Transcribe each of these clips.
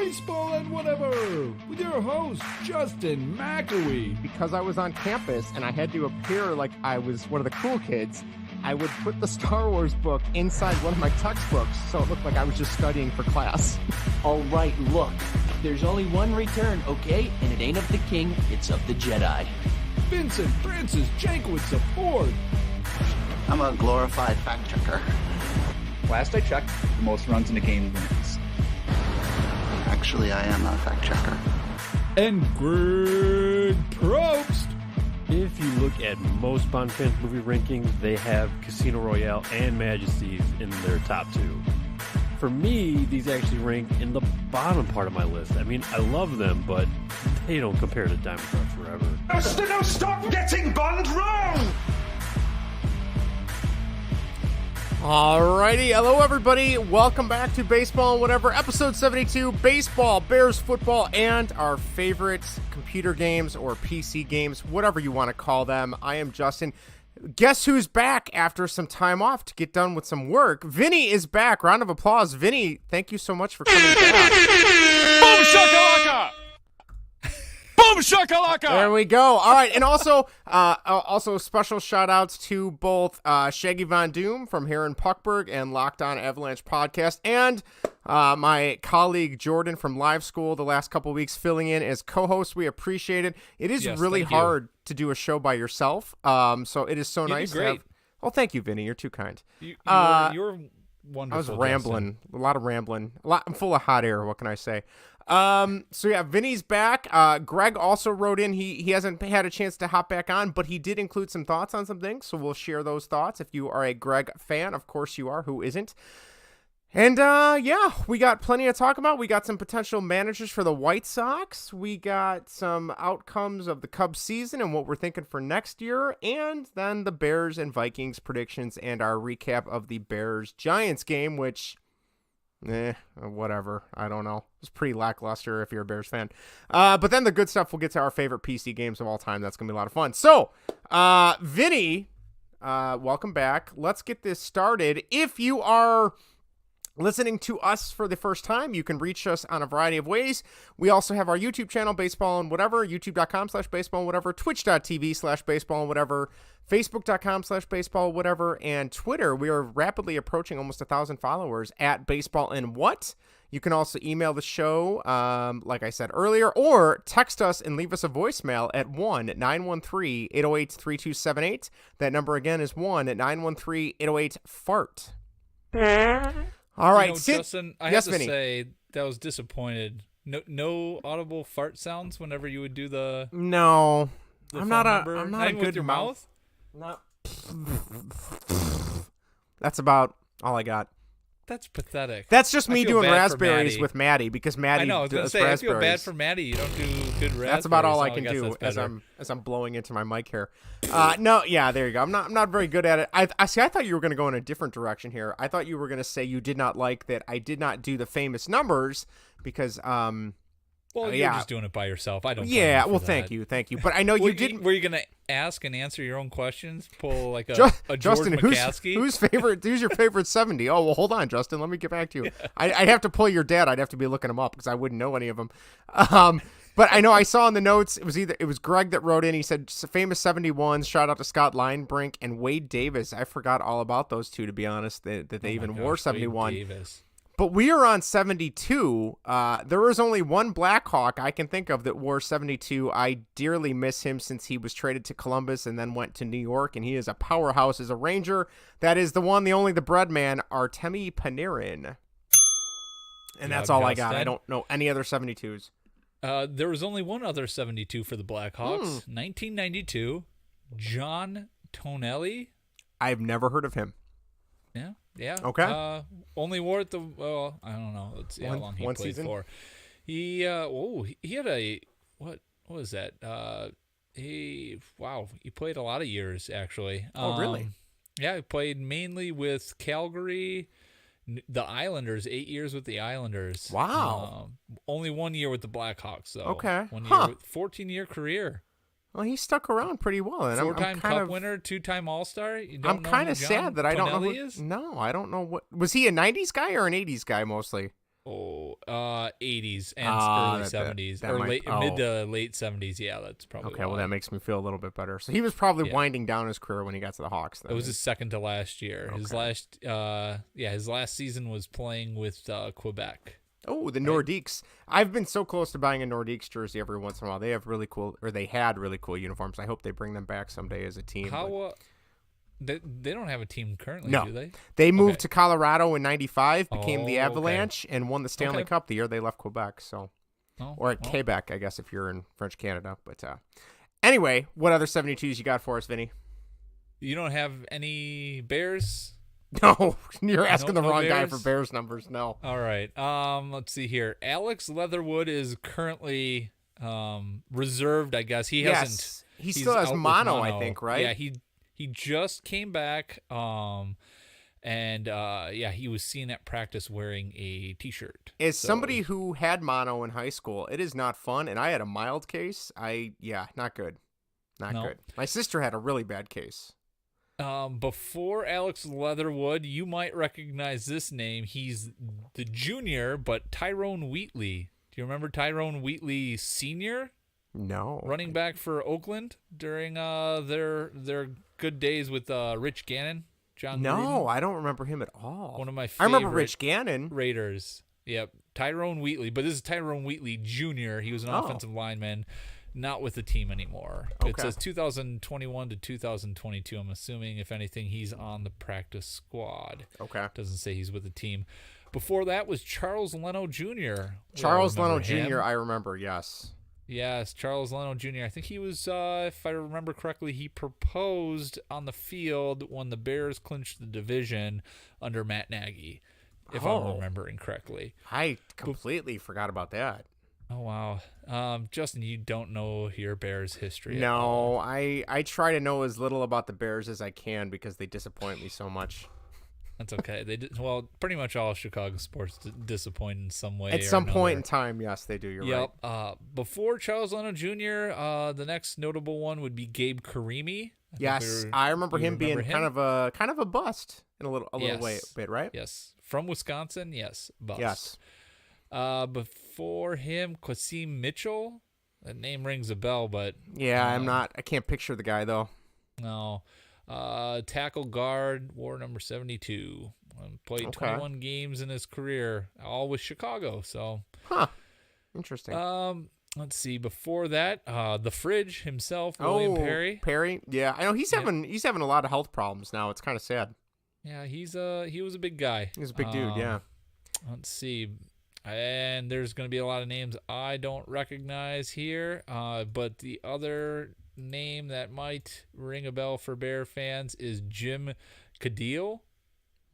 Baseball and Whatever with your host, Justin McAwee. Because I was on campus and I had to appear like I was one of the cool kids, I would put the Star Wars book inside one of my textbooks so it looked like I was just studying for class. All right, look, there's only one return, okay? And it ain't of the king, it's of the Jedi. Vincent Francis Jankowitz IV. I'm a glorified fact checker. Last I checked, the most runs in a game wins. Actually, I am a fact checker. And Greg Probst. If you look at most Bond fans movie rankings, they have Casino Royale and Majesties in their top two. For me, these actually rank in the bottom part of my list. I mean, I love them, but they don't compare to Diamond Cross Forever. No, stop getting Bond wrong! Alrighty, hello everybody, welcome back to Baseball and Whatever, episode 72, baseball, Bears football, and our favorite computer games or PC games, whatever you want to call them. I am Justin. Guess who's back after some time off to get done with some work? Vinny is back. Round of applause. Vinny, thank you so much for coming back. Boom shakalaka! Boom shakalaka! There we go. All right, and also special shout-outs to both Shaggy Von Doom from here in Puckburg and Locked On Avalanche podcast, and my colleague Jordan from Live School the last couple of weeks filling in as co-host. We appreciate it. It is really hard to do a show by yourself, so it is so nice to have... Oh, thank you, Vinny. You're too kind. You're wonderful. I was rambling. Justin. A lot of rambling. I'm full of hot air. What can I say? So yeah, Vinny's back. Greg also wrote in. He hasn't had a chance to hop back on, but he did include some thoughts on some things. So we'll share those thoughts. If you are a Greg fan, of course you are. Who isn't? And yeah, we got plenty to talk about. We got some potential managers for the White Sox. We got some outcomes of the Cubs season and what we're thinking for next year. And then the Bears and Vikings predictions and our recap of the Bears-Giants game, which... whatever. I don't know. It's pretty lackluster if you're a Bears fan. But then the good stuff, we'll get to our favorite PC games of all time. That's going to be a lot of fun. So, Vinny, welcome back. Let's get this started. If you are listening to us for the first time, you can reach us on a variety of ways. We also have our YouTube channel, Baseball and Whatever, youtube.com/baseball and whatever, twitch.tv/baseball and whatever, facebook.com/baseball and whatever, and Twitter. We are rapidly approaching almost 1,000 followers at Baseball and What. You can also email the show, like I said earlier, or text us and leave us a voicemail at 1-913-808-3278. That number again is 1-913-808-FART. All right, Justin, I yes, have to Vinny. say that I was disappointed. No audible fart sounds whenever you would do the. No, the I'm not a even good with your mouth. No. That's about all I got. That's pathetic. That's just me doing bad for raspberries Maddie. with Maddie because Maddie I know. I was gonna does say raspberries. I feel bad for Maddie. You don't do good raspberries. That's about all I can guess do that's better. as I'm blowing into my mic here. No, yeah, there you go. I'm not very good at it. I see. I thought you were going to go in a different direction here. I thought you were going to say you did not like that I did not do the famous numbers because Well, you're just doing it by yourself. I don't. Yeah, well, thank you. But I know you didn't. Were you gonna ask and answer your own questions? Pull like a Justin, George McCaskey? Who's your favorite 70? Oh, well, hold on, Justin. Let me get back to you. Yeah. I'd have to pull your dad. I'd have to be looking him up because I wouldn't know any of them. But I know I saw in the notes it was Greg that wrote in. He said famous 71s. Shout out to Scott Linebrink and Wade Davis. I forgot all about those two, to be honest. That they even wore 71. Wade Davis. But we are on 72. There was only one Blackhawk I can think of that wore 72. I dearly miss him since he was traded to Columbus and then went to New York, and he is a powerhouse as a Ranger. That is the one, the only, the bread man, Artemi Panarin. And that's all I got. I don't know any other 72s. There was only one other 72 for the Blackhawks. 1992, John Tonelli. I've never heard of him. Yeah. Okay. Only wore it I don't know. Let's see how long he played season? for. He had a what was that? He played a lot of years actually. Oh, really? Yeah, he played mainly with Calgary, the Islanders. 8 years with the Islanders. Wow. Only 1 year with the Blackhawks though. Okay. 1 year with 14-year career. Well, he stuck around pretty well. And Four-time Cup winner, two-time All-Star. I'm kind of sad that I don't know. Is? No, I don't know what. Was he a 90s guy or an 80s guy mostly? 80s and early that- 70s that or might- mid to late 70s. Yeah, that's probably Okay, well, why. that makes me feel a little bit better. So he was probably Yeah. winding down his career when he got to the Hawks. Then. It was his second to last year. His Okay. last season was playing with Quebec. Oh, the Nordiques. I've been so close to buying a Nordiques jersey every once in a while. They have really cool, or they had really cool uniforms. I hope they bring them back someday as a team. How? They don't have a team currently, No. do they? They moved Okay. to Colorado in '95, became the Oh, okay. Avalanche, and won the Stanley Okay. Cup the year they left Quebec. So, Oh, or at well. Quebec, I guess, if you're in French Canada. But anyway, what other 72s you got for us, Vinny? You don't have any Bears? No, you're asking No the wrong guy Bears? for Bears numbers. No. All right. Let's see here. Alex Leatherwood is currently reserved, I guess. He hasn't. Yes, he he's still has out with mono, I think, right? Yeah, he just came back. He was seen at practice wearing a T-shirt. As So- somebody who had mono in high school, it is not fun, and I had a mild case. Not good. Not No. good. My sister had a really bad case. Before Alex Leatherwood, you might recognize this name. He's the junior, but Tyrone Wheatley. Do you remember Tyrone Wheatley Sr.? No. Running back for Oakland during their good days with Rich Gannon, John No, Gruden? I don't remember him at all. One of my I remember favorite Rich Gannon. Raiders. Yep, Tyrone Wheatley, but this is Tyrone Wheatley Jr. He was an Oh. offensive lineman, not with the team anymore. It Okay. says 2021 to 2022. I'm assuming, if anything, he's on the practice squad. Okay. Doesn't say he's with the team. Before that was Charles Leno Jr. Charles Well, Leno remember him. Jr., I remember, yes. Yes, Charles Leno Jr. I think he was, if I remember correctly, he proposed on the field when the Bears clinched the division under Matt Nagy, if I'm Oh. remembering correctly. I completely forgot about that. Oh, wow. Justin, you don't know your Bears history. at all. No, I try to know as little about the Bears as I can because they disappoint me so much. That's okay. Well, pretty much all Chicago sports disappoint in some way. At or some point in another. time, yes, they do. You're right. Yep. Before Charles Leno Jr., the next notable one would be Gabe Carimi. Yes, I remember him being kind of a bust in a little bit, right? Yes, from Wisconsin. Yes, bust. Yes. Before him, Quasim Mitchell. That name rings a bell, but Yeah, I can't picture the guy though. no. Tackle guard, war number 72. Played 21 games in his career, all with Chicago. So, Huh. Interesting. let's see. Before that, the Fridge himself, William Perry. Perry. Yeah, I know he's having a lot of health problems now. It's kind of sad. Yeah, he was a big guy. He's a big dude. Yeah. Let's see. And there's going to be a lot of names I don't recognize here. But the other name that might ring a bell for Bear fans is Jim Cadile.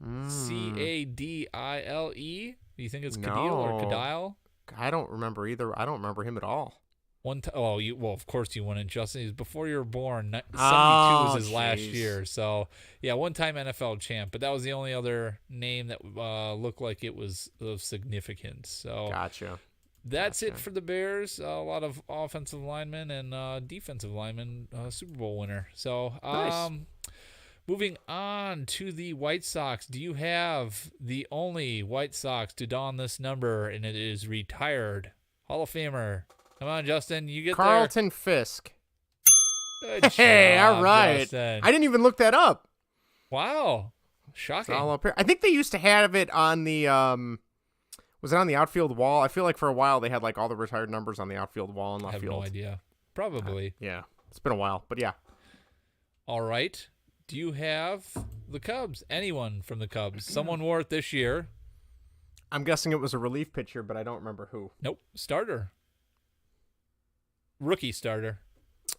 Cadile. Do you think it's Cadile or No. Cadile? I don't remember either. I don't remember him at all. Well, of course you wouldn't, Justin. He was before you were born. 72 Oh, was his last jeez. year. So, yeah, one-time NFL champ. But that was the only other name that looked like it was of significance. So Gotcha. that's it for the Bears. A lot of offensive linemen and defensive linemen. Super Bowl winner. So, Nice. moving on to the White Sox. Do you have the only White Sox to don this number, and it is retired Hall of Famer? Come on, Justin. You get Carlton Fisk. there. Good Hey, job, all right. Justin. I didn't even look that up. Wow. It's Shocking. all up here. I think they used to have it on the was it on the outfield wall? I feel like for a while they had like all the retired numbers on the outfield wall and I left have field. no idea. Probably. Yeah, it's been a while, but yeah. All right. Do you have the Cubs? Anyone from the Cubs? Someone wore it this year. I'm guessing it was a relief pitcher, but I don't remember who. Nope. Starter. Rookie starter.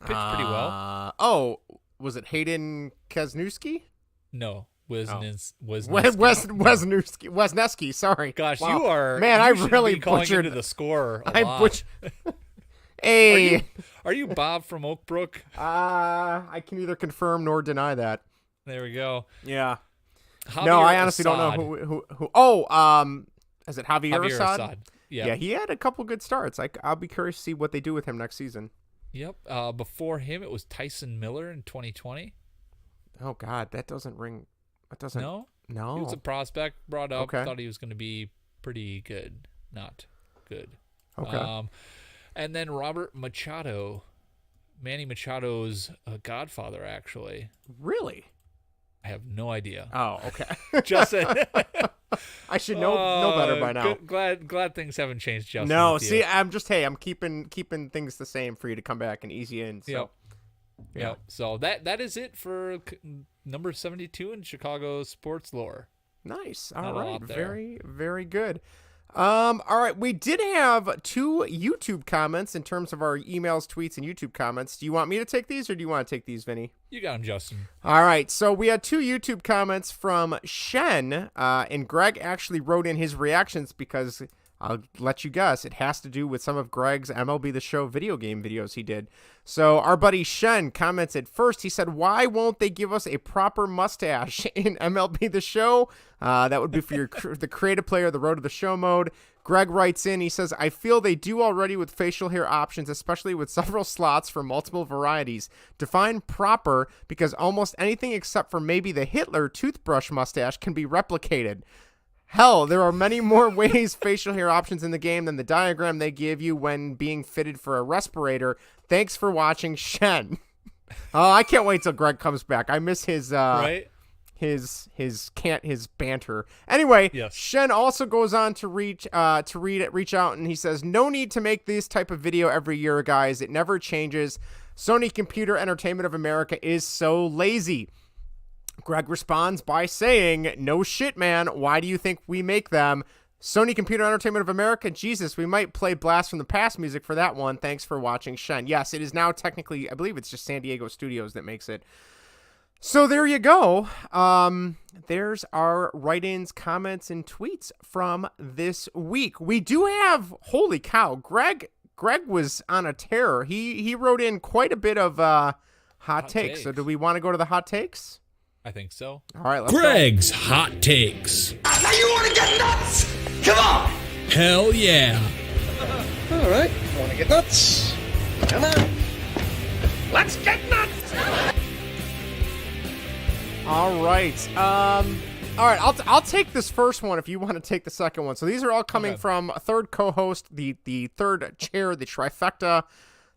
Pitched pretty well. Was it Hayden Kazniewski? No. Wesneski, sorry. Gosh, Wow. you are. Man, you I should really be calling butchered into the score a I lot. butchered. Hey, Are you Bob from Oakbrook? I can neither confirm nor deny that. There we go. Yeah. Javier No, I honestly Assad. don't know who. Oh, is it Javier Javier Assad? Assad. Yeah. Yeah, he had a couple good starts. I'll be curious to see what they do with him next season. Yep. Before him, it was Tyson Miller in 2020. Oh God, that doesn't ring. That doesn't. No. No. He was a prospect brought up. Okay. Thought he was going to be pretty good. not good. Okay. And then Robert Machado, Manny Machado's godfather, actually. Really? I have no idea. Oh, okay. Justin. I should know better by now. Glad things haven't changed, Justin. No, with you. see, I'm keeping things the same for you to come back and ease you in. So. Yep. Yeah. Yep. So that is it for number 72 in Chicago sports lore. Nice. Not All a right. lot there. Very, very good. All right. We did have 2 YouTube comments in terms of our emails, tweets, and YouTube comments. Do you want me to take these, or do you want to take these, Vinny? You got him, Justin. All right. So we had 2 YouTube comments from Shen, and Greg actually wrote in his reactions because I'll let you guess. It has to do with some of Greg's MLB The Show video game videos he did. So our buddy Shen commented first. He said, "Why won't they give us a proper mustache in MLB The Show? That would be for the creative player, the Road to the Show mode." Greg writes in. He says, "I feel they do already with facial hair options, especially with several slots for multiple varieties. Define proper because almost anything except for maybe the Hitler toothbrush mustache can be replicated. Hell, there are many more ways facial hair options in the game than the diagram they give you when being fitted for a respirator. Thanks for watching, Shen." Oh, I can't wait till Greg comes back. I miss his Right? his banter. Anyway, Yes. Shen also goes on to reach out, and he says, "No need to make this type of video every year, guys. It never changes. Sony Computer Entertainment of America is so lazy." Greg responds by saying, "No shit, man. Why do you think we make them? Sony Computer Entertainment of America? Jesus, we might play Blast from the Past music for that one. Thanks for watching, Shen." Yes, it is now technically, I believe it's just San Diego Studios that makes it. So there you go. There's our write-ins, comments, and tweets from this week. We do have, holy cow, Greg was on a tear. He wrote in quite a bit of hot takes. So do we want to go to the hot takes? I think so. All right, let's Greg's hot takes. Now you want to get nuts? Come on! Hell yeah. All right, want to get nuts? Come on. Let's get nuts! All right. All right, I'll take this first one if you want to take the second one. So these are all coming from a third co-host, the third chair, the trifecta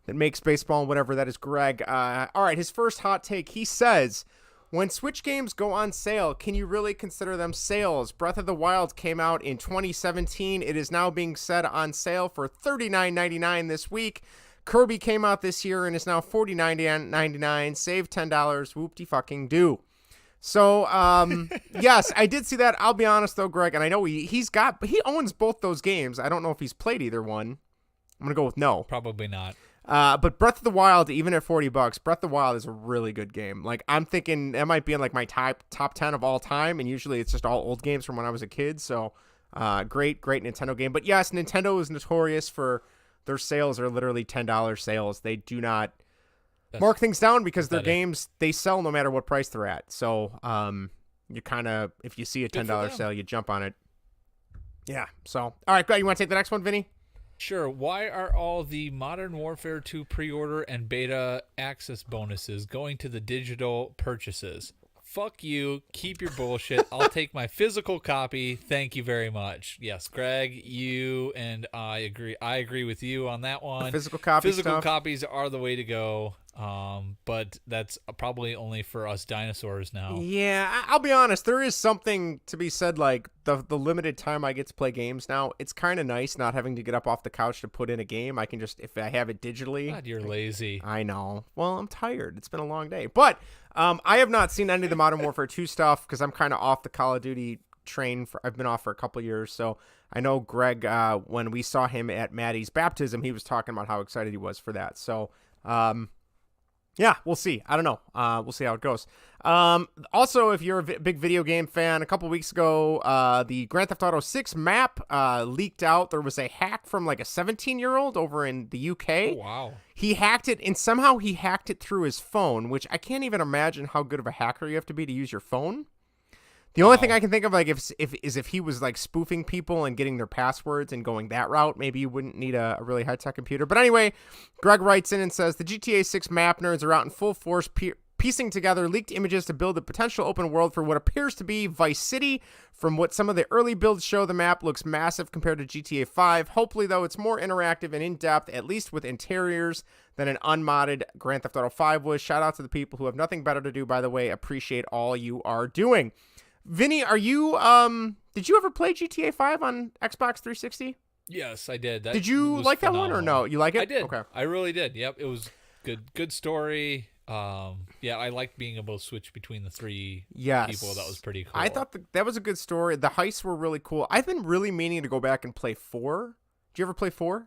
that makes baseball and whatever. That is Greg. All right, his first hot take. He says, "When Switch games go on sale, can you really consider them sales? Breath of the Wild came out in 2017. It is now being set on sale for $39.99 this week. Kirby came out this year and is now $49.99. Save $10. Whoop-de-fucking-do." So, yes, I did see that. I'll be honest, though, Greg, and I know he owns both those games. I don't know if he's played either one. I'm going to go with no. Probably not. But Breath of the Wild, even at $40, Breath of the Wild is a really good game. Like, I'm thinking that might be in like my top 10 of all time, and usually it's just all old games from when I was a kid. So, great Nintendo game. But yes, Nintendo is notorious for their sales are literally $10 sales. They do not mark things down because their games, they sell no matter what price they're at. So, you kind of, if you see a $10 sale, you jump on it. Yeah. So, all right, go. You want to take the next one, Vinny? Sure. Why are all the Modern Warfare 2 pre-order and beta access bonuses going to the digital purchases? Fuck you. Keep your bullshit. I'll take my physical copy. Thank you very much. Yes, Greg, you and I agree. I agree with you on that one. The physical copies are the way to go. But that's probably only for us dinosaurs now. Yeah, I'll be honest. There is something to be said, like the limited time I get to play games now. It's kind of nice not having to get up off the couch to put in a game. I can just, if I have it digitally. God, you're lazy. I know. Well, I'm tired. It's been a long day. But I have not seen any of the Modern Warfare 2 stuff because I'm kind of off the Call of Duty train. I've been off for a couple years. So I know Greg, when we saw him at Maddie's baptism, he was talking about how excited he was for that. So, yeah, we'll see. I don't know. We'll see how it goes. Also, if you're a big video game fan, a couple weeks ago, the Grand Theft Auto 6 map leaked out. There was a hack from like a 17-year-old over in the UK. Oh, wow. He hacked it, and somehow he hacked it through his phone, which I can't even imagine how good of a hacker you have to be to use your phone. The only thing I can think of, like, if he was like spoofing people and getting their passwords and going that route, maybe you wouldn't need a really high-tech computer. But anyway, Greg writes in and says, "The GTA 6 map nerds are out in full force piecing together leaked images to build a potential open world for what appears to be Vice City. From what some of the early builds show, the map looks massive compared to GTA 5. Hopefully, though, it's more interactive and in-depth, at least with interiors, than an unmodded Grand Theft Auto 5 was. Shout out to the people who have nothing better to do, by the way. Appreciate all you are doing. Vinny, are you, did you ever play GTA 5 on Xbox 360? Yes, I did. Did you like that one or no? You like it? I did. Okay. I really did. Yep, it was good story. Yeah, I liked being able to switch between the three people. That was pretty cool. I thought that was a good story. The heists were really cool. I've been really meaning to go back and play 4. Did you ever play 4?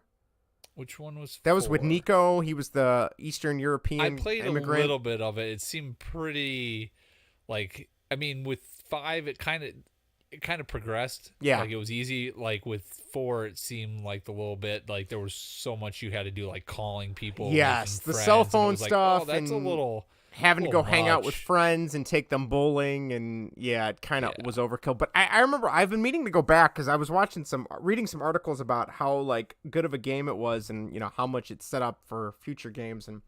Which one was 4? That was with Nico. He was the Eastern European I played immigrant. a little bit of it. It seemed pretty, like, I mean, with 5, it kind of progressed. Yeah. Like, it was easy. Like, with 4, it seemed like a little bit, like, there was so much you had to do, like, calling people. Yes, the friends, cell phone like, stuff. oh, that's and a little having to go hang out with much. friends and take them bowling. And, yeah, it kind of was overkill. But I remember I've been meaning to go back because I was reading some articles about how, like, good of a game it was and, you know, how much it's set up for future games. And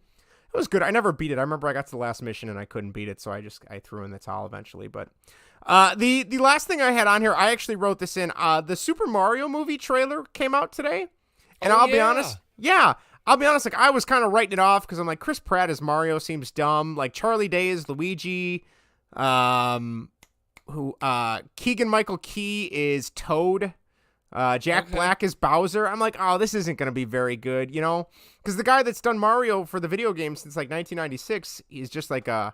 it was good. I never beat it. I remember I got to the last mission and I couldn't beat it, so I threw in the towel eventually. But the last thing I had on here, I actually wrote this in. The Super Mario movie trailer came out today, and I'll be honest, like I was kind of writing it off because I'm like, Chris Pratt as Mario seems dumb. Like Charlie Day is Luigi, Keegan Michael Key is Toad. Jack Black is Bowser. I'm like, oh, this isn't going to be very good, you know? Because the guy that's done Mario for the video game since like 1996, he's just like I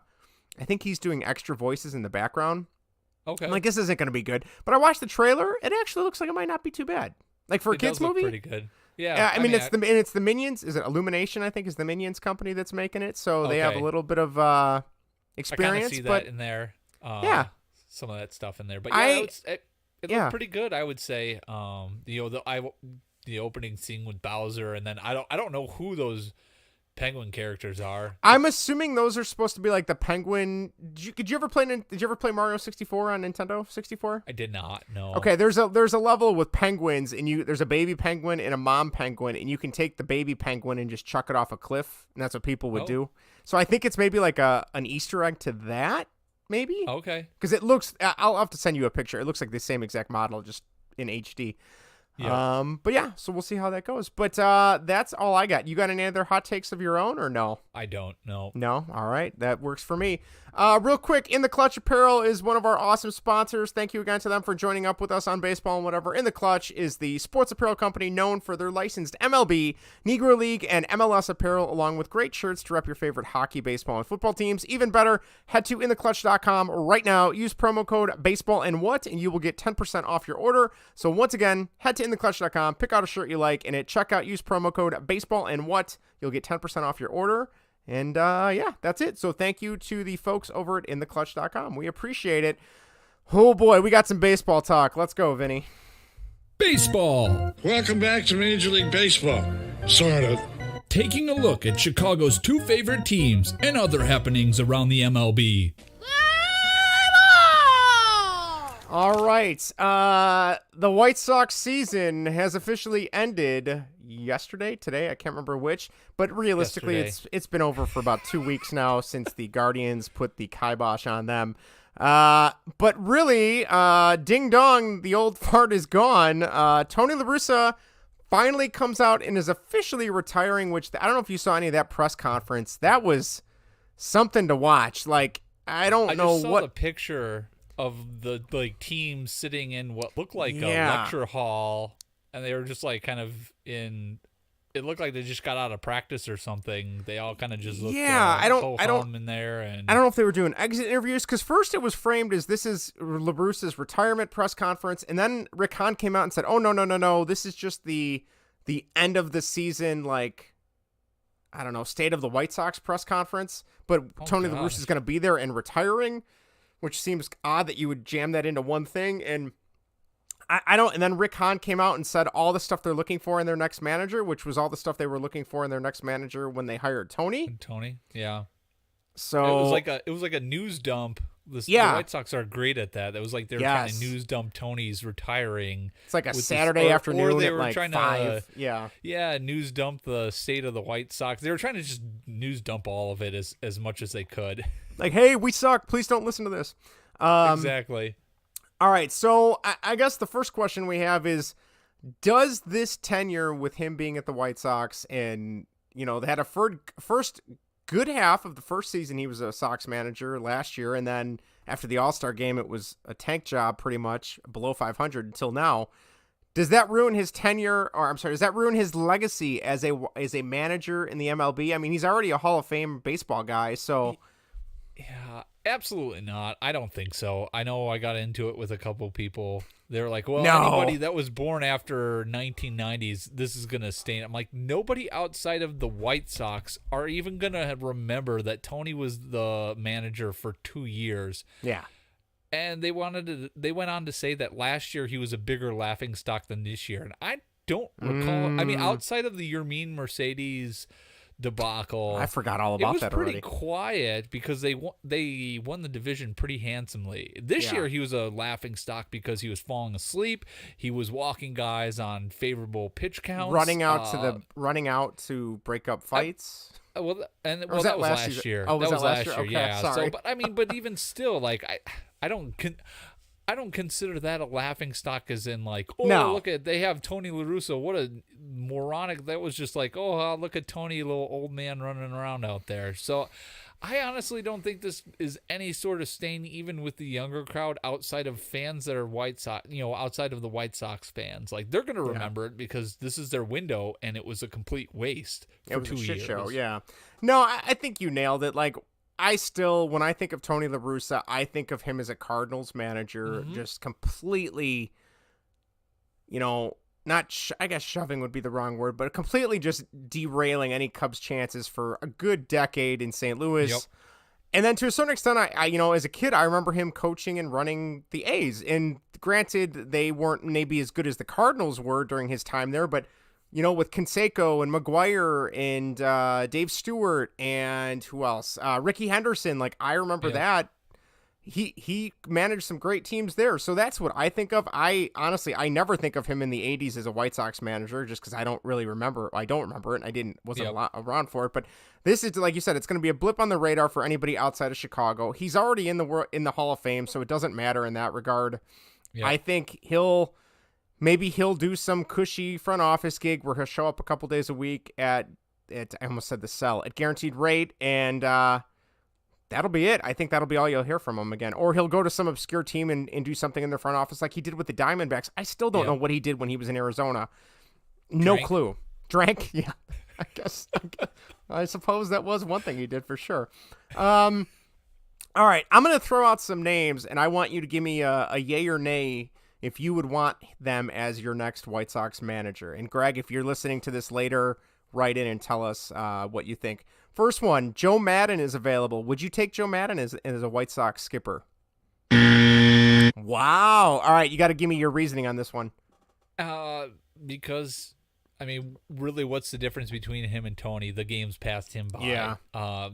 think he's doing extra voices in the background. Okay. I'm like, this isn't going to be good. But I watched the trailer. It actually looks like it might not be too bad. Like for a kids movie, pretty good. Yeah. I mean, it's the Minions. Is it Illumination? I think is the Minions company that's making it. So they have a little bit of experience. I kind of see but that in there. Yeah, some of that stuff in there. But yeah, it looked yeah. pretty good, I would say. The opening scene with Bowser, and then I don't know who those Penguin characters are. I'm assuming those are supposed to be like the Penguin. Did you ever play Mario 64 on Nintendo 64? I did not. No. Okay, there's a level with penguins, and there's a baby penguin and a mom penguin, and you can take the baby penguin and just chuck it off a cliff, and that's what people would do. So I think it's maybe like an Easter egg to that, maybe. Okay. Because it looks. I'll have to send you a picture. It looks like the same exact model, just in HD. Yeah. But yeah, so we'll see how that goes. But that's all I got. You got any other hot takes of your own or no? I don't know. No? All right. That works for me. Real quick, In the Clutch Apparel is one of our awesome sponsors. Thank you again to them for joining up with us on baseball and whatever. In the Clutch is the sports apparel company known for their licensed MLB, Negro League, and MLS apparel, along with great shirts to rep your favorite hockey, baseball, and football teams. Even better, head to intheclutch.com right now. Use promo code baseball and what, and you will get 10% off your order. So once again, head to intheclutch.com, pick out a shirt you like, and at checkout, use promo code baseball and what. You'll get 10% off your order. And, yeah, that's it. So thank you to the folks over at intheclutch.com. We appreciate it. Oh, boy, we got some baseball talk. Let's go, Vinny. Baseball. Welcome back to Major League Baseball. Sort of. Taking a look at Chicago's 2 favorite teams and other happenings around the MLB. All right. The White Sox season has officially ended today. I can't remember which, but realistically, it's been over for about 2 weeks now since the Guardians put the kibosh on them. But really, ding dong, the old fart is gone. Tony La Russa finally comes out and is officially retiring, which I don't know if you saw any of that press conference. That was something to watch. Like, I just saw the picture of the team sitting in what looked like a lecture hall, and they were just like kind of in. It looked like they just got out of practice or something. They all kind of just looked I don't in there, and I don't know if they were doing exit interviews because first it was framed as this is La Russa's retirement press conference, and then Rick Hahn came out and said, "Oh no, this is just the end of the season, like I don't know, state of the White Sox press conference." But Tony La Russa is going to be there and retiring, which seems odd that you would jam that into one thing. And I don't. And then Rick Hahn came out and said all the stuff they're looking for in their next manager, which was all the stuff they were looking for in their next manager when they hired Tony. Yeah. So it was like a news dump The Yeah. White Sox are great at that. It was like they were trying to news dump Tony's retiring. It's like a with Saturday or afternoon they at were like trying 5. yeah, news dump the state of the White Sox. They were trying to just news dump all of it as much as they could. Like, hey, we suck. Please don't listen to this. Exactly. All right, so I guess the first question we have is, does this tenure with him being at the White Sox and, they had a first good half of the first season he was a Sox manager last year, and then after the All-Star game it was a tank job pretty much, below 500 until now. Does that ruin his tenure, or I'm sorry, does that ruin his legacy as a manager in the MLB? I mean, he's already a Hall of Fame baseball guy, so... Yeah, absolutely not. I don't think so. I know I got into it with a couple people. They were like, well, anybody that was born after 1990s, this is going to stain. I'm like, nobody outside of the White Sox are even going to remember that Tony was the manager for 2 years. Yeah. And they went on to say that last year he was a bigger laughingstock than this year. And I don't recall. I mean, outside of the Yermin Mercedes debacle, I forgot all about that already. It was pretty quiet because they won the division pretty handsomely. This year he was a laughingstock because he was falling asleep. He was walking guys on favorable pitch counts, running out to break up fights. That was last year. Oh, was that was last year? year? Okay, yeah. sorry. So, but even still, like I don't consider that a laughing stock as in like, look at, they have Tony La Russa. What a moronic. That was just like, look at Tony, little old man running around out there. So I honestly don't think this is any sort of stain, even with the younger crowd outside of fans that are White Sox, outside of the White Sox fans. Like, they're going to remember it because this is their window and it was a complete waste for 2 years. It was a shit show, yeah. No, I think you nailed it. Like, when I think of Tony La Russa, I think of him as a Cardinals manager, just completely, I guess shoving would be the wrong word, but completely just derailing any Cubs chances for a good decade in St. Louis. Yep. And then to a certain extent, I as a kid, I remember him coaching and running the A's. And granted, they weren't maybe as good as the Cardinals were during his time there, but with Canseco and McGuire and Dave Stewart and who else? Ricky Henderson. Like, I remember that. He managed some great teams there. So that's what I think of. I never think of him in the 80s as a White Sox manager just because I don't really remember. I don't remember it, and I wasn't around for it. But this is, like you said, it's going to be a blip on the radar for anybody outside of Chicago. He's already in the Hall of Fame, so it doesn't matter in that regard. Yep. I think Maybe he'll do some cushy front office gig where he'll show up a couple days a week at I almost said the Cell, at guaranteed rate, and that'll be it. I think that'll be all you'll hear from him again. Or he'll go to some obscure team and do something in their front office like he did with the Diamondbacks. I still don't know what he did when he was in Arizona. No clue. Drank? Yeah. I suppose that was one thing he did for sure. All right, I'm going to throw out some names, and I want you to give me a yay or nay if you would want them as your next White Sox manager. And Greg, if you're listening to this later, write in and tell us what you think. First one, Joe Maddon is available. Would you take Joe Maddon as a White Sox skipper? Wow. All right, you got to give me your reasoning on this one. Because, I mean, really, what's the difference between him and Tony? The games passed him by. Yeah.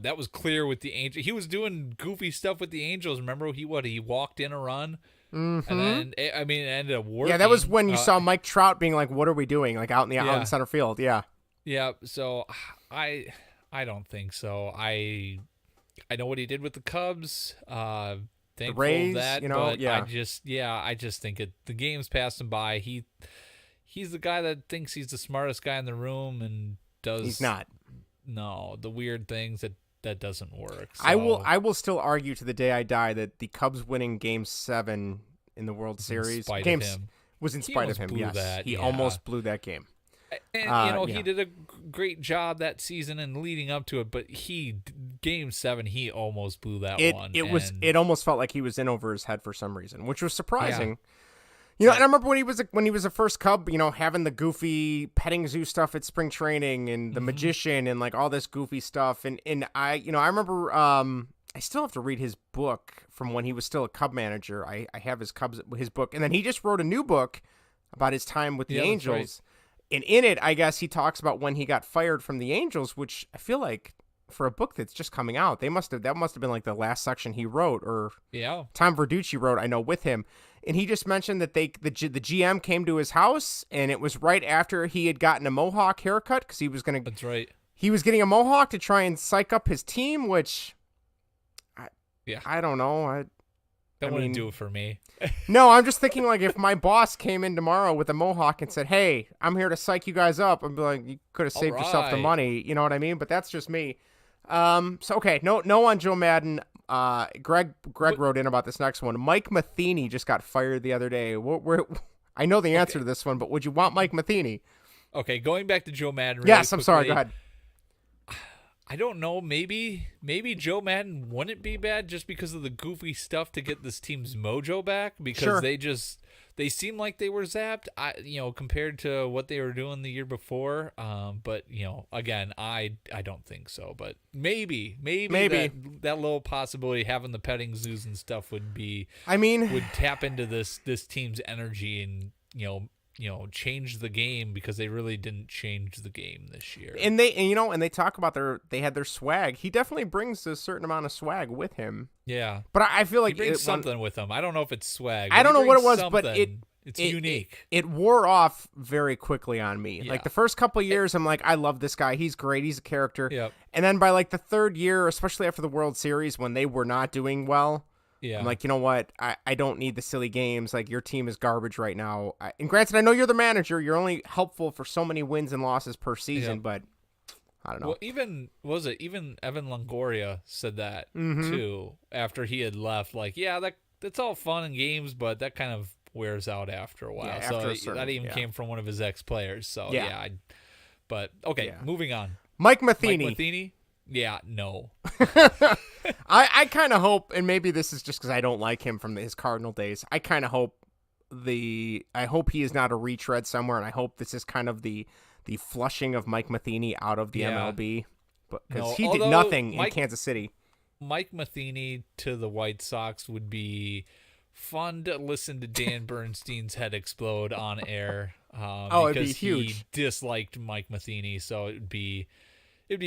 That was clear with the Angels. He was doing goofy stuff with the Angels. Remember, he walked in a run? Mm-hmm. And then, I mean, it ended up working. Yeah, that was when you saw Mike Trout being like, what are we doing? Like out in center field. Yeah. Yeah. So I don't think so. I know what he did with the Cubs. Thankful the Rays, for that, but I just think the game's passed him by. He's the guy that thinks he's the smartest guy in the room and does. He's not. No, the weird things that doesn't work. So. I will still argue to the day I die that the Cubs winning Game 7 in the World Series was in spite of him. Yes, he almost blew that game. And he did a great job that season and leading up to it, but Game 7 he almost blew that one. It almost felt like he was in over his head for some reason, which was surprising. Yeah. And I remember when he was a first Cub, having the goofy petting zoo stuff at spring training and the magician and like all this goofy stuff. And I remember I still have to read his book from when he was still a Cub manager. I have his book, and then he just wrote a new book about his time with the Angels. Right. And in it, I guess he talks about when he got fired from the Angels, which I feel like for a book that's just coming out. That must have been like the last section he wrote, or Tom Verducci wrote, I know, with him. And he just mentioned that the GM came to his house, and it was right after he had gotten a mohawk haircut, because he was going to. That's right. He was getting a mohawk to try and psych up his team, which I don't know. That wouldn't do it for me. No, I'm just thinking, like, if my boss came in tomorrow with a mohawk and said, "Hey, I'm here to psych you guys up," I'd be like, "You could have saved yourself the money," you know what I mean? But that's just me. So okay, no on Joe Madden. Greg wrote in about this next one. Mike Matheny just got fired the other day. I know the answer to this one, but would you want Mike Matheny? Okay, going back to Joe Madden. Really yes, I'm quickly, sorry. Go ahead. I don't know. Maybe Joe Madden wouldn't be bad just because of the goofy stuff to get this team's mojo back, because they seem like they were zapped. Compared to what they were doing the year before. But again, I don't think so. But maybe that little possibility, having the petting zoos and stuff would tap into this team's energy and change the game, because they really didn't change the game this year. And they talk about they had their swag. He definitely brings a certain amount of swag with him. Yeah. But I feel like he brings something with him. I don't know if it's swag. I don't know what it was, but it's unique. It wore off very quickly on me. Yeah. Like the first couple of years, I'm like, I love this guy. He's great. He's a character. Yep. And then by like the third year, especially after the World Series, when they were not doing well, I'm like, you know what? I don't need the silly games. Like, your team is garbage right now. And granted, I know you're the manager. You're only helpful for so many wins and losses per season, but I don't know. Well, even Evan Longoria said that too after he had left. Like, that's all fun and games, but that kind of wears out after a while. Yeah, that even came from one of his ex-players. So but okay, moving on. Mike Matheny. Yeah, no. I kind of hope, and maybe this is just because I don't like him from his Cardinal days, I kind of hope he is not a retread somewhere, and I hope this is kind of the flushing of Mike Matheny out of the MLB, because he did nothing in Kansas City. Mike Matheny to the White Sox would be fun to listen to Dan Bernstein's head explode on air. It'd be huge. He disliked Mike Matheny, so it'd be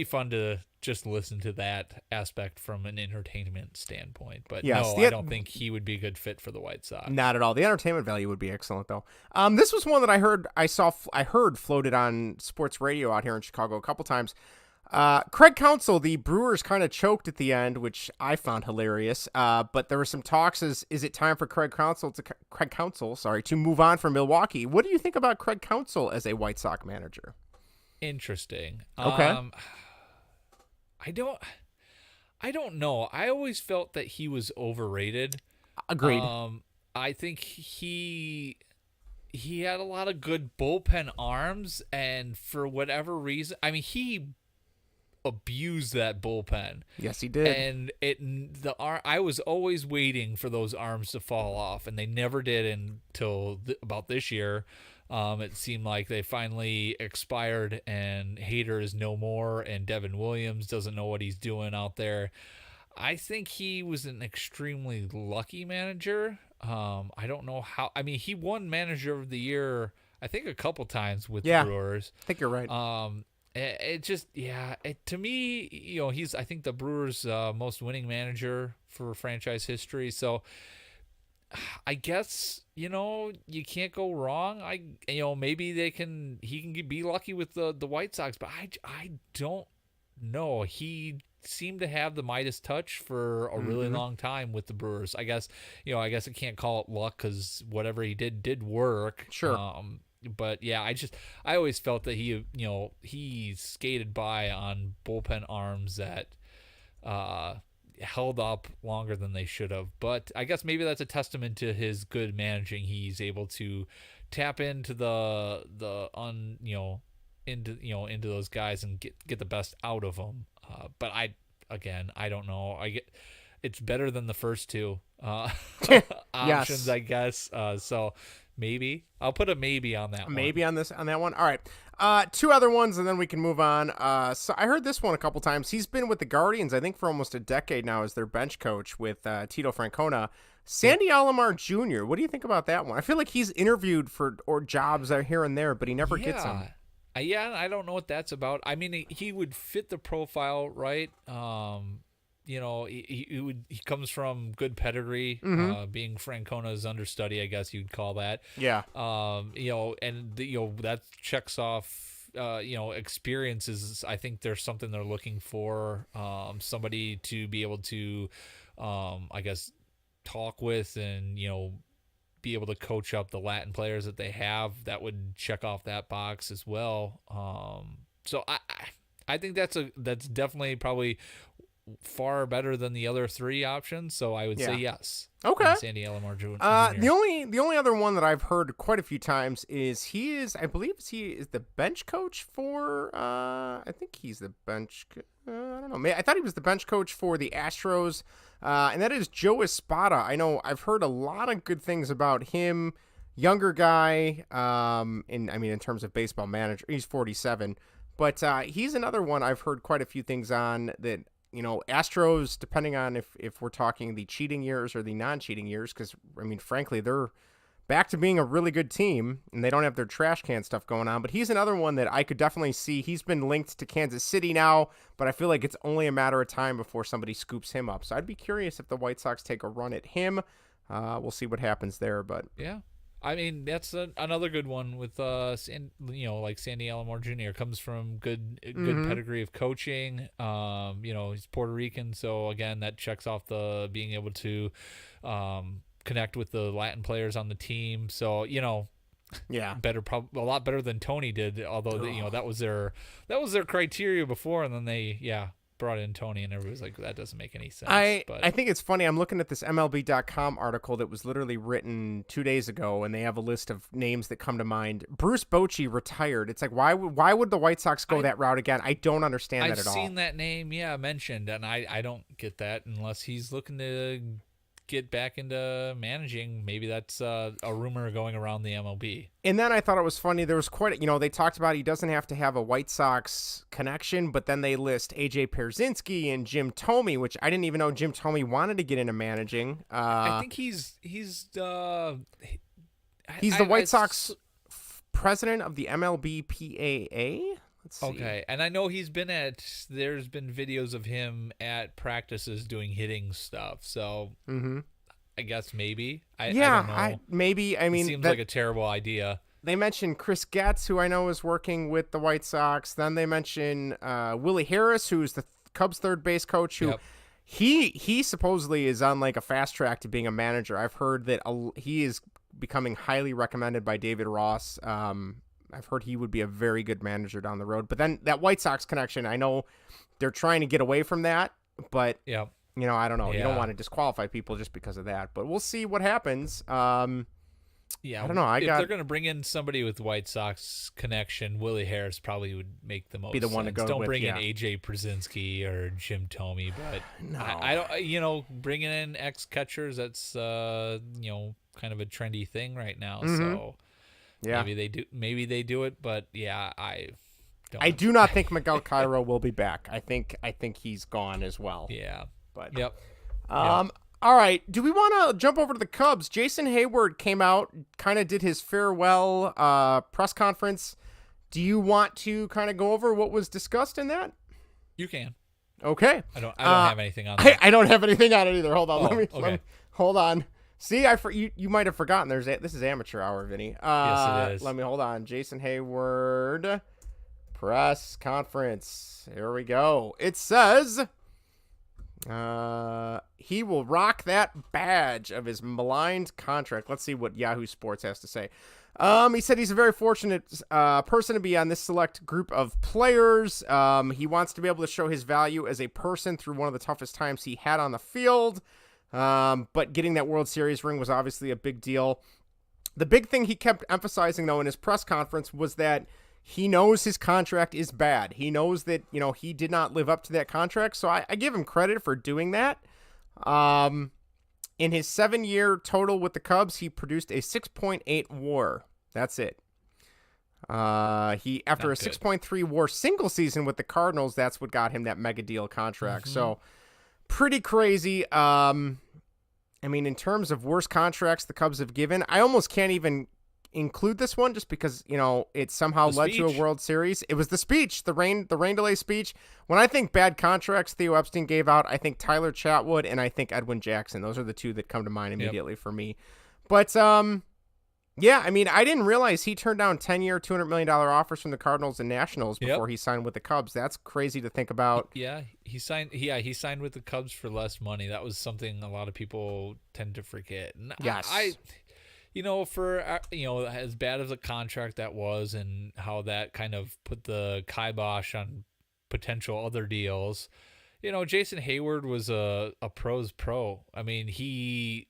fun to just listen to that aspect from an entertainment standpoint. But I don't think he would be a good fit for the White Sox. Not at all. The entertainment value would be excellent, though. This was one that I heard floated on sports radio out here in Chicago a couple times. Craig Counsell, the Brewers kind of choked at the end, which I found hilarious. But there were some talks. Is it time for Craig Counsell to move on from Milwaukee? What do you think about Craig Counsell as a White Sox manager? Interesting. Okay. I don't know. I always felt that he was overrated. Agreed. I think he had a lot of good bullpen arms, and for whatever reason, he abused that bullpen. Yes, he did. And I was always waiting for those arms to fall off, and they never did until about this year. It seemed like they finally expired, and Hader is no more, and Devin Williams doesn't know what he's doing out there. I think he was an extremely lucky manager. I don't know how. He won Manager of the Year, I think, a couple times with the Brewers. I think you're right. To me, he's, I think, the Brewers' most winning manager for franchise history. So I guess, you can't go wrong. Maybe he can be lucky with the White Sox, but I don't know. He seemed to have the Midas touch for a really long time with the Brewers. I guess I can't call it luck, because whatever he did work. Sure. But yeah, I always felt that he skated by on bullpen arms that held up longer than they should have. But I guess maybe that's a testament to his good managing. He's able to tap into into those guys and get the best out of them. But I don't know. It's better than the first two options, yes. I guess. So maybe I'll put a maybe on that one. Maybe on that one. All right. Two other ones, and then we can move on. So I heard this one a couple times. He's been with the Guardians, I think, for almost a decade now as their bench coach with Tito Francona. Sandy Alomar Jr., what do you think about that one? I feel like he's interviewed for jobs here and there, but he never gets them. Yeah, I don't know what that's about. I mean, he would fit the profile, right? He comes from good pedigree, being Francona's understudy, I guess you'd call that. Yeah. That checks off. Experience is, I think there's something they're looking for. Somebody to be able to, I guess, talk with and be able to coach up the Latin players that they have. That would check off that box as well. So I think that's definitely probably far better than the other three options. So I would say yes. Okay. Sandy Alomar Jr. The only other one that I've heard quite a few times is I believe he is the bench coach for I think he's the bench. I don't know. I thought he was the bench coach for the Astros, and that is Joe Espada. I know I've heard a lot of good things about him. Younger guy, in terms of baseball manager, he's 47, but he's another one I've heard quite a few things on that. Astros, depending on if we're talking the cheating years or the non-cheating years, because, frankly, they're back to being a really good team, and they don't have their trash can stuff going on. But he's another one that I could definitely see. He's been linked to Kansas City now, but I feel like it's only a matter of time before somebody scoops him up. So I'd be curious if the White Sox take a run at him. We'll see what happens there. But yeah. I mean, that's another good one with like Sandy Alomar Jr. comes from good pedigree of coaching. He's Puerto Rican, so again, that checks off the being able to connect with the Latin players on the team. So a lot better than Tony did. Although that was their criteria before, and then they brought in Tony, and everybody was like, that doesn't make any sense. I think it's funny. I'm looking at this MLB.com article that was literally written 2 days ago, and they have a list of names that come to mind. Bruce Bochy retired. It's like, why would the White Sox go that route again? I don't understand that at all. I've seen that name, mentioned, and I don't get that unless he's looking to get back into managing. Maybe that's a rumor going around the MLB. And then I thought it was funny. There was they talked about he doesn't have to have a White Sox connection, but then they list AJ Pierzynski and Jim Thome, which I didn't even know Jim Thome wanted to get into managing. I think he's the White Sox president of the MLBPAA. Let's see. Okay, and I know there's been videos of him at practices doing hitting stuff, so I guess maybe. I don't know. Maybe. It seems like a terrible idea. They mentioned Chris Getz, who I know is working with the White Sox. Then they mention Willie Harris, who's the Cubs third base coach, who he supposedly is on like a fast track to being a manager. I've heard that he is becoming highly recommended by David Ross. I've heard he would be a very good manager down the road. But then that White Sox connection, I know they're trying to get away from that. But, I don't know. Yeah. You don't want to disqualify people just because of that. But we'll see what happens. I don't know. If they're going to bring in somebody with White Sox connection, Willie Harris probably would make the most be the one sense. to go Don't with, bring in AJ Pierzynski or Jim Thome. But no. I don't, bringing in ex-catchers, that's, kind of a trendy thing right now. So... yeah, maybe they do it, but I don't. I do not think Miguel Cairo will be back. I think he's gone as well. Yeah. But all right. Do we want to jump over to the Cubs? Jason Hayward came out, kind of did his farewell press conference. Do you want to kind of go over what was discussed in that? You can. Okay. I don't have anything on that. I don't have anything on it either. Hold on. Okay. Let me hold on. See, you might have forgotten. This is amateur hour, Vinny. Yes, it is. Let me hold on. Jason Hayward press conference. Here we go. It says he will rock that badge of his maligned contract. Let's see what Yahoo Sports has to say. He said he's a very fortunate person to be on this select group of players. He wants to be able to show his value as a person through one of the toughest times he had on the field. But getting that World Series ring was obviously a big deal. The big thing he kept emphasizing, though, in his press conference was that he knows his contract is bad. He knows that, he did not live up to that contract. So I give him credit for doing that. In his 7-year total with the Cubs, he produced a 6.8 WAR. That's it. After a 6.3 WAR single season with the Cardinals, that's what got him that mega deal contract. So pretty crazy. In terms of worst contracts the Cubs have given, I almost can't even include this one just because, it somehow led to a World Series. It was the speech, the rain delay speech. When I think bad contracts Theo Epstein gave out, I think Tyler Chatwood and I think Edwin Jackson. Those are the two that come to mind immediately for me. But, yeah, I mean, I didn't realize he turned down 10-year, $200 million offers from the Cardinals and Nationals before he signed with the Cubs. That's crazy to think about. Yeah, he signed with the Cubs for less money. That was something a lot of people tend to forget. And yes. For as bad as a contract that was and how that kind of put the kibosh on potential other deals, Jason Hayward was a pro's pro. I mean,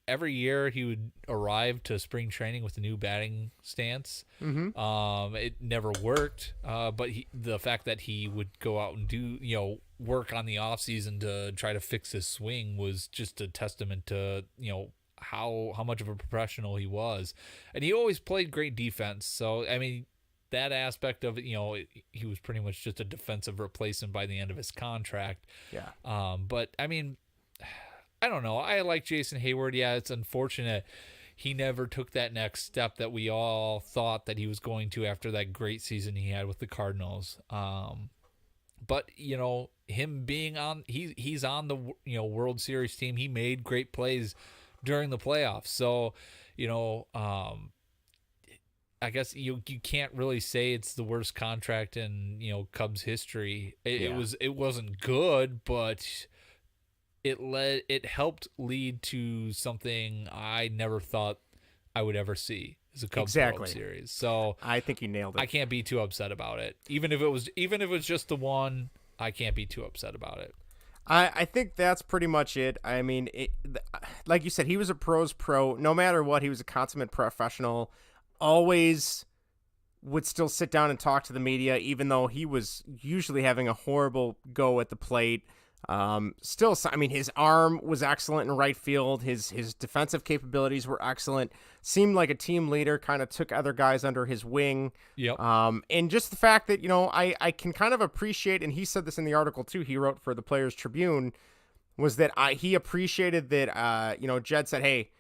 every year he would arrive to spring training with a new batting stance. Mm-hmm. It never worked, but the fact that he would go out and do work on the offseason to try to fix his swing was just a testament to how much of a professional he was, and he always played great defense. So I mean, that aspect of it, he was pretty much just a defensive replacement by the end of his contract. Yeah. But I mean, I don't know. I like Jason Hayward. Yeah, it's unfortunate he never took that next step that we all thought that he was going to after that great season he had with the Cardinals. But him being on, he's on the World Series team. He made great plays during the playoffs. So, I guess you can't really say it's the worst contract in Cubs history. It wasn't good, but it helped lead to something I never thought I would ever see as a Cubs World Series. So I think you nailed it. I can't be too upset about it. Even if it was just the one, I can't be too upset about it. I think that's pretty much it. I mean, like you said, he was a pro's pro. No matter what, he was a consummate professional. Always would still sit down and talk to the media, even though he was usually having a horrible go at the plate. Still, I mean, his arm was excellent in right field. His defensive capabilities were excellent. Seemed like a team leader, kind of took other guys under his wing. Yep. And just the fact that, I can kind of appreciate, and he said this in the article too, he wrote for the Players Tribune, was that he appreciated that, Jed said, hey,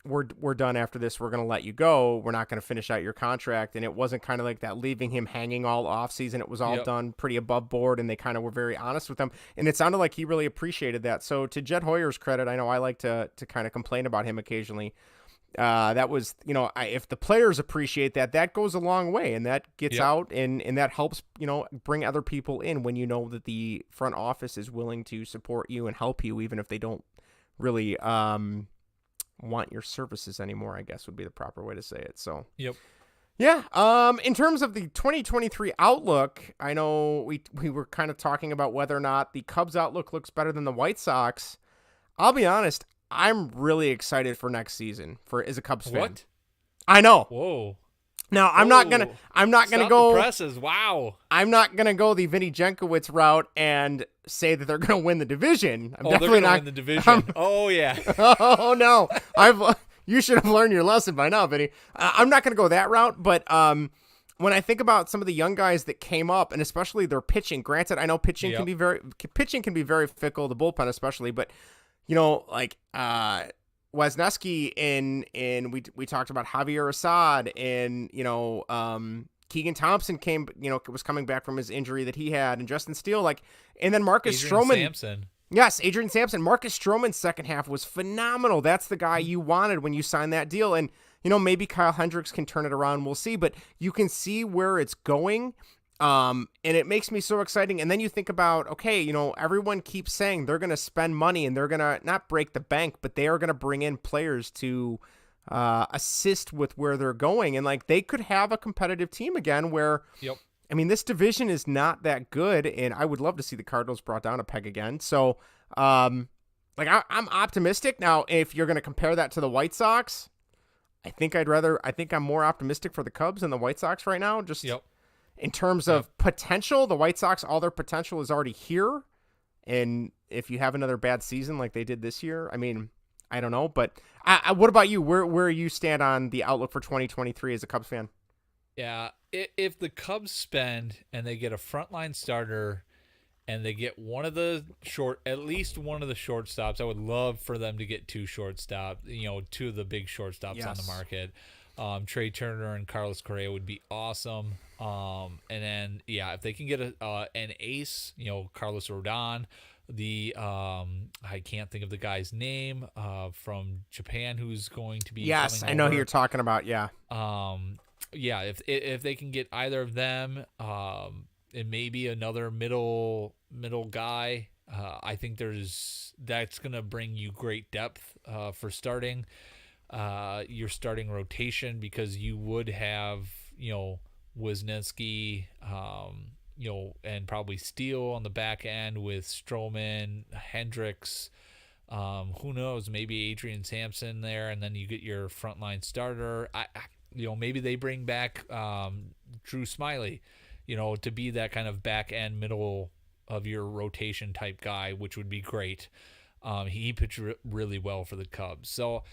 we're done after this. We're going to let you go. We're not going to finish out your contract. And it wasn't kind of like that, leaving him hanging all off season. It was all done pretty above board, and they kind of were very honest with him. And it sounded like he really appreciated that. So to Jed Hoyer's credit, I know I like to kind of complain about him occasionally. That was, if the players appreciate that goes a long way, and that gets out and that helps, bring other people in when that the front office is willing to support you and help you, even if they don't really, want your services anymore, I guess would be the proper way to say it. So, yeah. In terms of the 2023 outlook, I know we were kind of talking about whether or not the Cubs outlook looks better than the White Sox. I'll be honest, I'm really excited for next season as a Cubs fan. What? I know. Whoa. Now, I'm not gonna go. The presses. Wow. I'm not gonna go the Vinny Jenkowitz route and say that they're gonna win the division. I'm definitely not not win the division. Oh yeah. Oh no. You should have learned your lesson by now, Vinny. I'm not gonna go that route, but when I think about some of the young guys that came up, and especially their pitching. Granted, I know pitching can be very fickle. The bullpen especially, but Wisniewski and we talked about Javier Assad, and Keegan Thompson was coming back from his injury that he had, and Justin Steele, and then Marcus Stroman. Sampson. Yes, Adrian Sampson. Marcus Stroman's second half was phenomenal. That's the guy you wanted when you signed that deal, and maybe Kyle Hendricks can turn it around. We'll see, but you can see where it's going. And it makes me so exciting. And then you think about, okay, everyone keeps saying they're going to spend money and they're going to not break the bank, but they are going to bring in players to assist with where they're going. And they could have a competitive team again where, I mean, this division is not that good. And I would love to see the Cardinals brought down a peg again. So, I'm optimistic. Now, if you're going to compare that to the White Sox, I think I'm more optimistic for the Cubs than the White Sox right now. Just in terms of potential, the White Sox, all their potential is already here. And if you have another bad season like they did this year, I mean, I don't know. But what about you? Where you stand on the outlook for 2023 as a Cubs fan? Yeah, if the Cubs spend and they get a frontline starter and they get at least one of the shortstops, I would love for them to get two shortstops, two of the big shortstops on the market. Trey Turner and Carlos Correa would be awesome. And then, if they can get an ace, Carlos Rodon, I can't think of the guy's name from Japan who's going to be. Yes, coming I know over. who you're talking about. Yeah. If they can get either of them, and maybe another middle guy, I think that's gonna bring you great depth for starting your starting rotation, because you would have Wisniewski, and probably Steele on the back end with Stroman, Hendricks. Who knows? Maybe Adrian Sampson there, and then you get your frontline starter. Maybe they bring back Drew Smyly, to be that kind of back end middle of your rotation type guy, which would be great. He pitched really well for the Cubs. So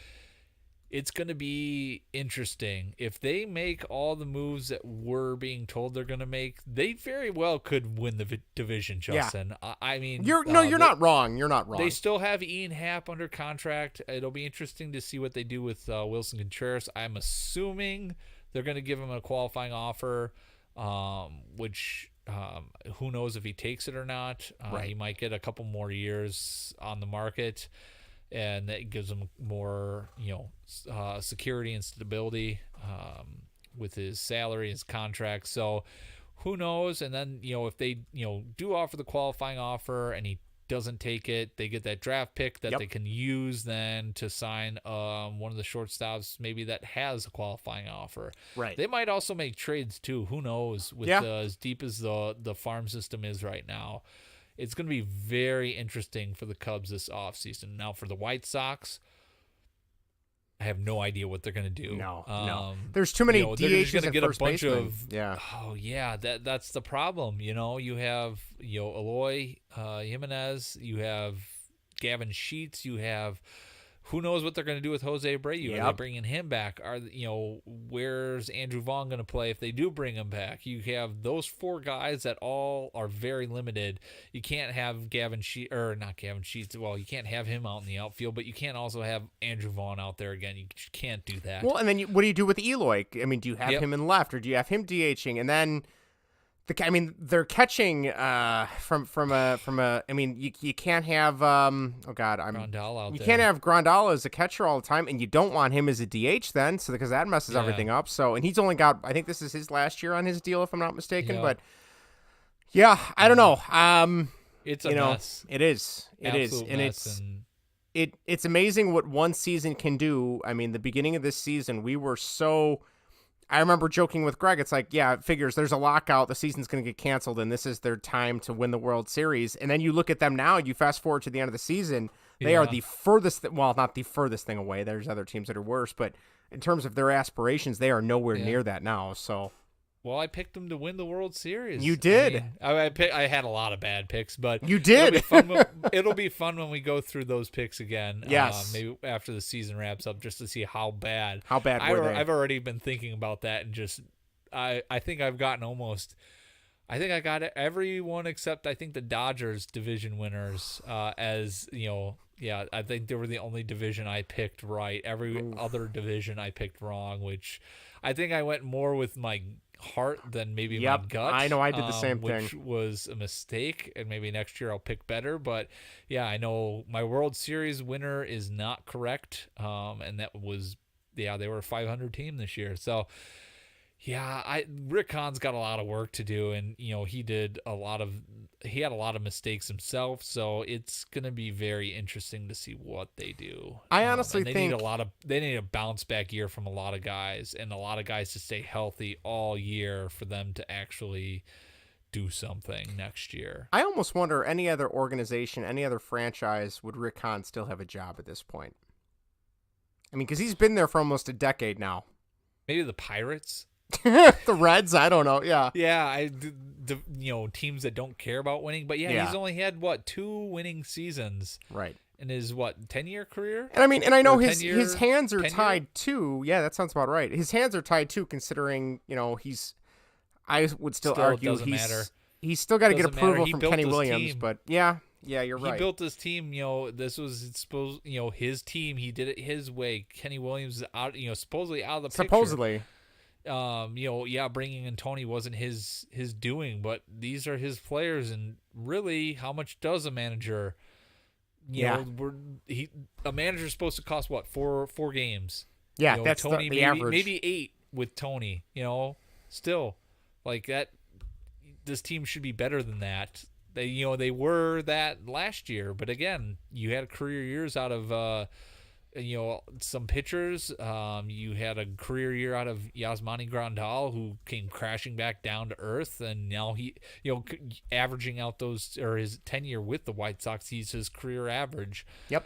it's going to be interesting. If they make all the moves that we're being told they're going to make, they very well could win the division, Justin. Yeah. I mean, you're not wrong. You're not wrong. They still have Ian Happ under contract. It'll be interesting to see what they do with Wilson Contreras. I'm assuming they're going to give him a qualifying offer, which who knows if he takes it or not. Right. He might get a couple more years on the market, and that gives him more, security and stability with his salary, his contract. So who knows? And then, if they, do offer the qualifying offer and he doesn't take it, they get that draft pick that they can use then to sign one of the shortstops maybe that has a qualifying offer. Right. They might also make trades too. Who knows? With as deep as the farm system is right now. It's going to be very interesting for the Cubs this offseason. Now, for the White Sox, I have no idea what they're going to do. No. There's too many DHs they're just going to get a bunch baseman. of. Yeah. Oh, yeah. That's the problem. You have Eloy Jimenez. You have Gavin Sheets. You have. Who knows what they're going to do with Jose Abreu? Are they bringing him back? Where's Andrew Vaughn going to play if they do bring him back? You have those four guys that all are very limited. You can't have not Gavin Sheets. Well, you can't have him out in the outfield, but you can't also have Andrew Vaughn out there again. You just can't do that. Well, and then what do you do with Eloy? I mean, do you have him in left, or do you have him DHing? And then they're catching from a. I mean, you can't have Grandal out you there. can't have Grandal as a catcher all the time, and you don't want him as a DH then, because that messes everything up. So, and he's only got, I think this is his last year on his deal, if I'm not mistaken. But I don't know. It's a mess. It is. It is, and it's amazing what one season can do. I mean, the beginning of this season, we were so. I remember joking with Greg, it's like, it figures there's a lockout, the season's going to get canceled, and this is their time to win the World Series. And then you look at them now, you fast forward to the end of the season, they are the furthest, not the furthest thing away. There's other teams that are worse, but in terms of their aspirations, they are nowhere near that now. So, well, I picked them to win the World Series. You did. I had a lot of bad picks, but you did. It'll be fun when we go through those picks again. Yes. Maybe after the season wraps up, just to see how bad. Were they? I've already been thinking about that, and just I think I've gotten almost. I think I got everyone except I think the Dodgers division winners. As I think they were the only division I picked right. Every other division I picked wrong, which I think I went more with my heart than maybe my gut. I know I did the same which thing. Was a mistake, and maybe next year I'll pick better. But I know my World Series winner is not correct, and that was they were a 500 team this year. So Rick Hahn's got a lot of work to do, and he had a lot of mistakes himself. So it's gonna be very interesting to see what they do. I honestly think they need a bounce back year from a lot of guys, and a lot of guys to stay healthy all year for them to actually do something next year. I almost wonder any other organization, any other franchise, would Rick Hahn still have a job at this point? I mean, because he's been there for almost a decade now. Maybe the Pirates. The Reds, I don't know. Teams that don't care about winning, but he's only had 2 winning seasons, right, in his 10-year career. And I know his hands are tied too. Yeah, that sounds about right. His hands are tied too, considering I would still argue he's still got to get approval from Kenny Williams, but Yeah, you're right. He built this team. This was supposed. His team. He did it his way. Kenny Williams is out. Supposedly out of the picture. Supposedly. Bringing in Tony wasn't his doing, but these are his players, and really, how much does a manager? A manager's supposed to cost what? Four games. Yeah, that's Tony, the average. Maybe 8 with Tony. Still like that. This team should be better than that. They were that last year, but again, you had career years out of some pitchers. You had a career year out of Yasmani Grandal, who came crashing back down to earth, and now he, averaging out those, or his tenure with the White Sox, he's his career average. Yep.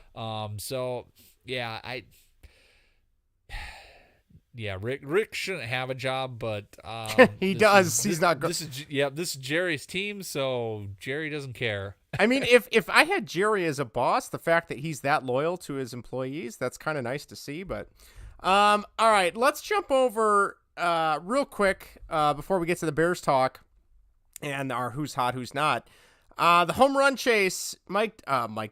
Rick shouldn't have a job, but he does. He's not good. This is Jerry's team, so Jerry doesn't care. I mean, if I had Jerry as a boss, the fact that he's that loyal to his employees, that's kind of nice to see. But all right, let's jump over real quick before we get to the Bears talk and our who's hot, who's not. The home run chase, Mike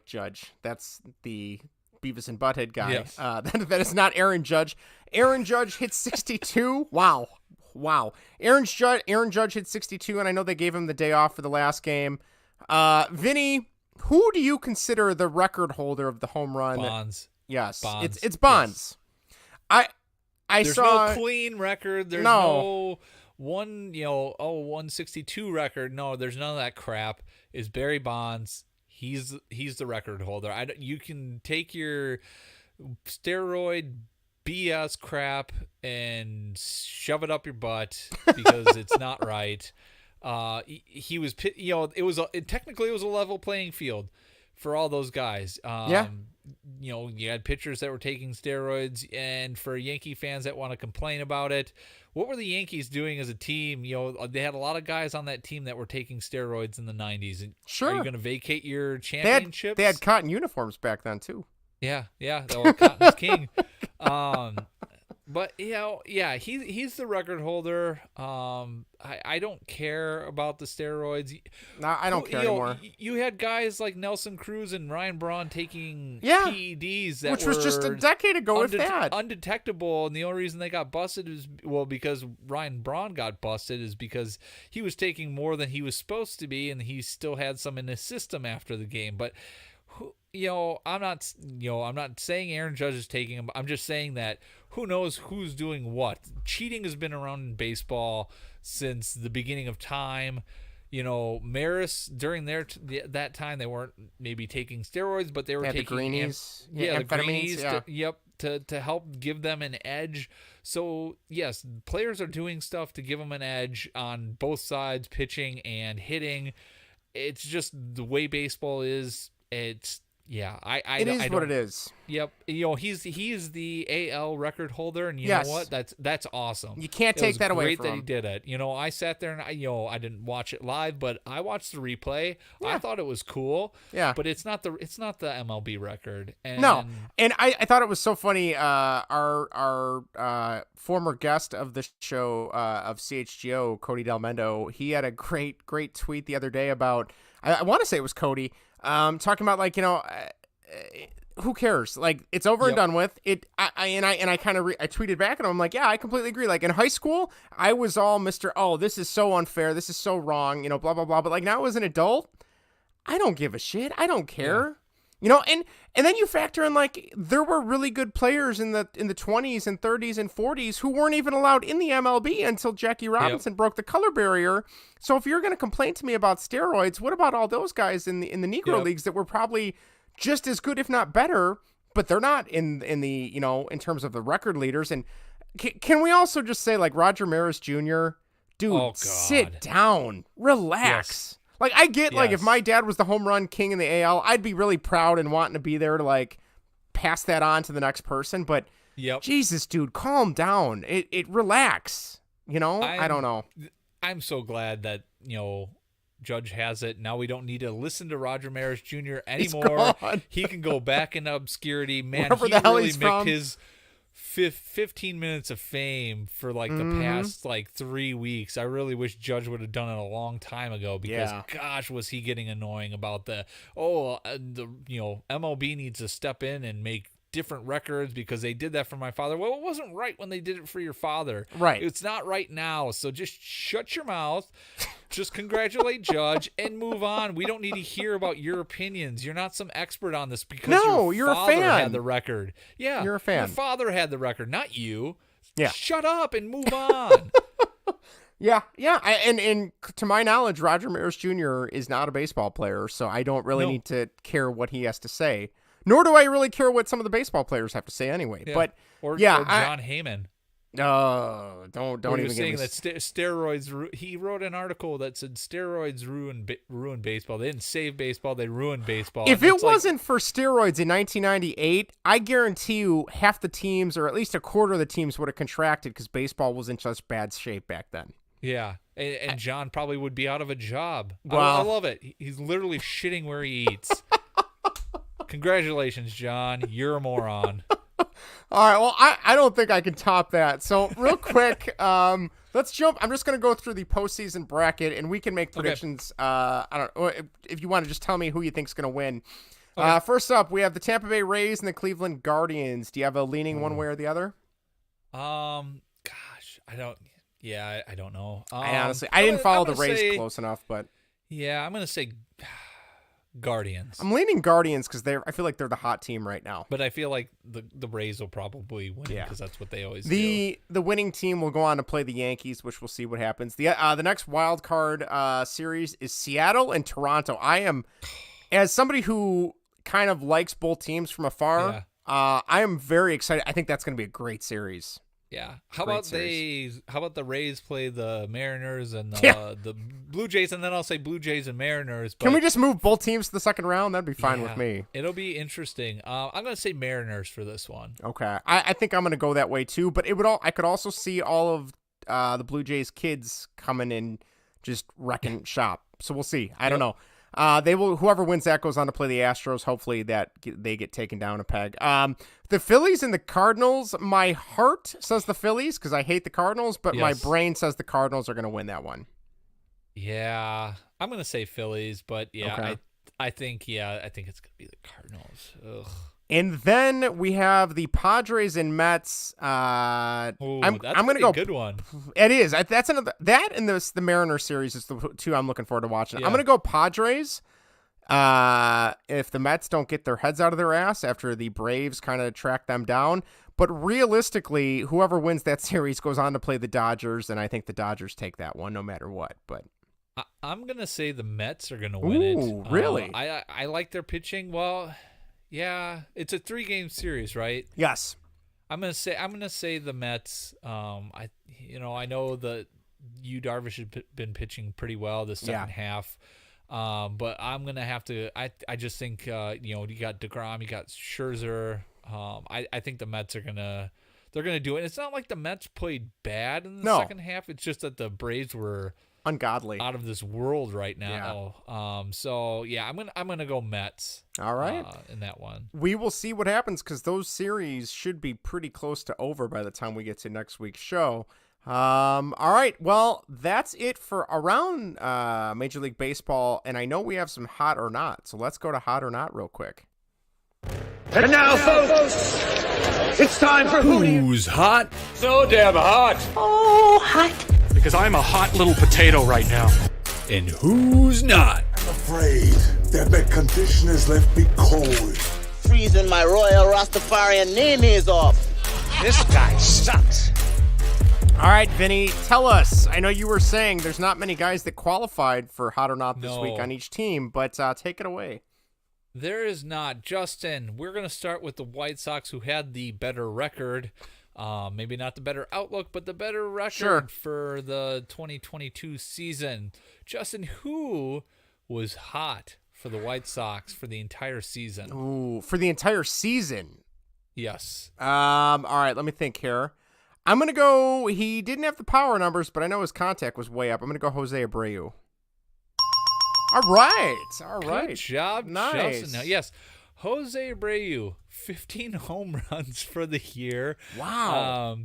Judge. That's the Beavis and Butthead guy. Yes. That is not Aaron Judge. Aaron Judge hit 62. Wow. Aaron Judge hit 62, and I know they gave him the day off for the last game. Vinny, who do you consider the record holder of the home run? Bonds. Yes, Bonds. It's Bonds. Yes. I There's saw no clean record. There's no 162 record. No, there's none of that crap. It's Barry Bonds. He's the record holder. You can take your steroid BS crap and shove it up your butt because it's not right. He was, technically it was a level playing field for all those guys. You had pitchers that were taking steroids, and for Yankee fans that want to complain about it, what were the Yankees doing as a team? They had a lot of guys on that team that were taking steroids in the 90s. Sure. Are you going to vacate your championships? They had cotton uniforms back then too. Yeah. Cotton's king. But he's the record holder. I don't care about the steroids. No, I don't care anymore. You had guys like Nelson Cruz and Ryan Braun taking PEDs that which was just a decade ago, if that. Undetectable, and the only reason they got busted is because Ryan Braun got busted is because he was taking more than he was supposed to be, and he still had some in his system after the game. But I'm not saying Aaron Judge is taking him. I'm just saying that who knows who's doing what. Cheating has been around in baseball since the beginning of time. Maris, during that time, they weren't maybe taking steroids, but they were taking the greenies. the greenies. To help give them an edge. So yes, players are doing stuff to give them an edge on both sides, pitching and hitting. It's just the way baseball is. It is what it is. Yep. He's the AL record holder, and you know what? That's awesome. You can't take that away from him. Great that he did it. I sat there and I didn't watch it live, but I watched the replay. Yeah. I thought it was cool. Yeah. But it's not the MLB record. And no. And I thought it was so funny. Our former guest of the show of CHGO, Cody Del Mendo, he had a great tweet the other day about. I want to say it was Cody. Talking about who cares? Like, it's over and done with. I tweeted back and I'm like, yeah, I completely agree. Like, in high school, I was all Mr. Oh, this is so unfair. This is so wrong. Blah blah blah. But like now as an adult, I don't give a shit. I don't care. And then you factor in like there were really good players in the 20s and 30s and 40s who weren't even allowed in the MLB until Jackie Robinson broke the color barrier. So if you're going to complain to me about steroids, what about all those guys in the Negro leagues that were probably just as good, if not better, but they're not in the in terms of the record leaders? And can we also just say like Roger Maris Jr., dude, sit down, relax. Yes. Like, I get, like, if my dad was the home run king in the AL, I'd be really proud and wanting to be there to, like, pass that on to the next person. But, Jesus, dude, calm down. It relax. I don't know. I'm so glad that, Judge has it. Now we don't need to listen to Roger Maris Jr. anymore. He can go back into obscurity. Man, wherever he the hell really he's made from. his 15 minutes of fame for like the past like 3 weeks. I really wish Judge would have done it a long time ago because gosh, was he getting annoying about the MLB needs to step in and make different records because they did that for my father. Well, it wasn't right when they did it for your father. Right. It's not right now. So just shut your mouth. Just congratulate Judge and move on. We don't need to hear about your opinions. You're not some expert on this because your father had the record. Yeah. You're a fan. Your father had the record, not you. Yeah. Shut up and move on. Yeah. And to my knowledge, Roger Maris Jr. is not a baseball player, so I don't really need to care what he has to say. Nor do I really care what some of the baseball players have to say anyway. Yeah. But or John Heyman. Don't even saying get me. that steroids. He wrote an article that said steroids ruin baseball. They didn't save baseball; they ruined baseball. If it wasn't for steroids in 1998, I guarantee you half the teams, or at least a quarter of the teams, would have contracted because baseball was in such bad shape back then. Yeah, and John probably would be out of a job. Wow. I love it. He's literally shitting where he eats. Congratulations, John. You're a moron. All right, well, I don't think I can top that. So real quick, let's jump. I'm just going to go through the postseason bracket, and we can make predictions. I don't know if you want to just tell me who you think's going to win. Okay. First up, we have the Tampa Bay Rays and the Cleveland Guardians. Do you have a leaning one way or the other? Gosh, I don't. Yeah, I don't know. I didn't follow the Rays close enough, but yeah, I'm going to say Guardians. I'm leaning Guardians because I feel like they're the hot team right now. But I feel like the Rays will probably win because that's what they always do. The winning team will go on to play the Yankees, which we'll see what happens. The next wild card series is Seattle and Toronto. I am, as somebody who kind of likes both teams from afar, I am very excited. I think that's going to be a great series. Yeah. How about the Rays play the Mariners and the Blue Jays, and then I'll say Blue Jays and Mariners. But, can we just move both teams to the second round? That'd be fine with me. It'll be interesting. I'm going to say Mariners for this one. Okay. I think I'm going to go that way too, but I could also see all of the Blue Jays kids coming in just wrecking shop. So we'll see. I don't know. Whoever wins that goes on to play the Astros. Hopefully they get taken down a peg. The Phillies and the Cardinals. My heart says the Phillies because I hate the Cardinals, but my brain says the Cardinals are going to win that one. Yeah, I'm going to say Phillies, but I think it's going to be the Cardinals. Ugh. And then we have the Padres and Mets. I'm going to go. Good one. It is. That's another. That and the Mariners series is the two I'm looking forward to watching. I'm going to go Padres. If the Mets don't get their heads out of their ass after the Braves kind of track them down. But realistically, whoever wins that series goes on to play the Dodgers, and I think the Dodgers take that one no matter what. But I'm going to say the Mets are going to win it. Ooh, really? I like their pitching. Well, yeah, it's a 3-game series, right? Yes. I'm gonna say the Mets. I know that Yu Darvish has been pitching pretty well this second half. But I'm gonna have to. I just think you got DeGrom, you got Scherzer. I think the Mets they're gonna do it. It's not like the Mets played bad in the second half. It's just that the Braves were ungodly, out of this world right now. Yeah. I'm gonna go Mets. All right, in that one. We will see what happens because those series should be pretty close to over by the time we get to next week's show. All right, well, that's it for around Major League Baseball, and I know we have some hot or not, so let's go to hot or not real quick. And now, folks, it's time for Who's Hot? So damn hot. Oh, hot. Because I'm a hot little potato right now. And who's not? I'm afraid that the conditioners left me cold. Freezing my royal Rastafarian name-is off. This guy sucks. All right, Vinny, tell us. I know you were saying there's not many guys that qualified for hot or not this week on each team, but take it away. There is not. Justin, we're going to start with the White Sox, who had the better record. Maybe not the better outlook, but the better record for the 2022 season. Justin, who was hot for the White Sox for the entire season? Ooh, for the entire season? Yes. All right, let me think here. I'm going to go, he didn't have the power numbers, but I know his contact was way up. I'm going to go Jose Abreu. All right. Good job, nice. Justin. Now, yes, Jose Abreu, 15 home runs for the year. Wow.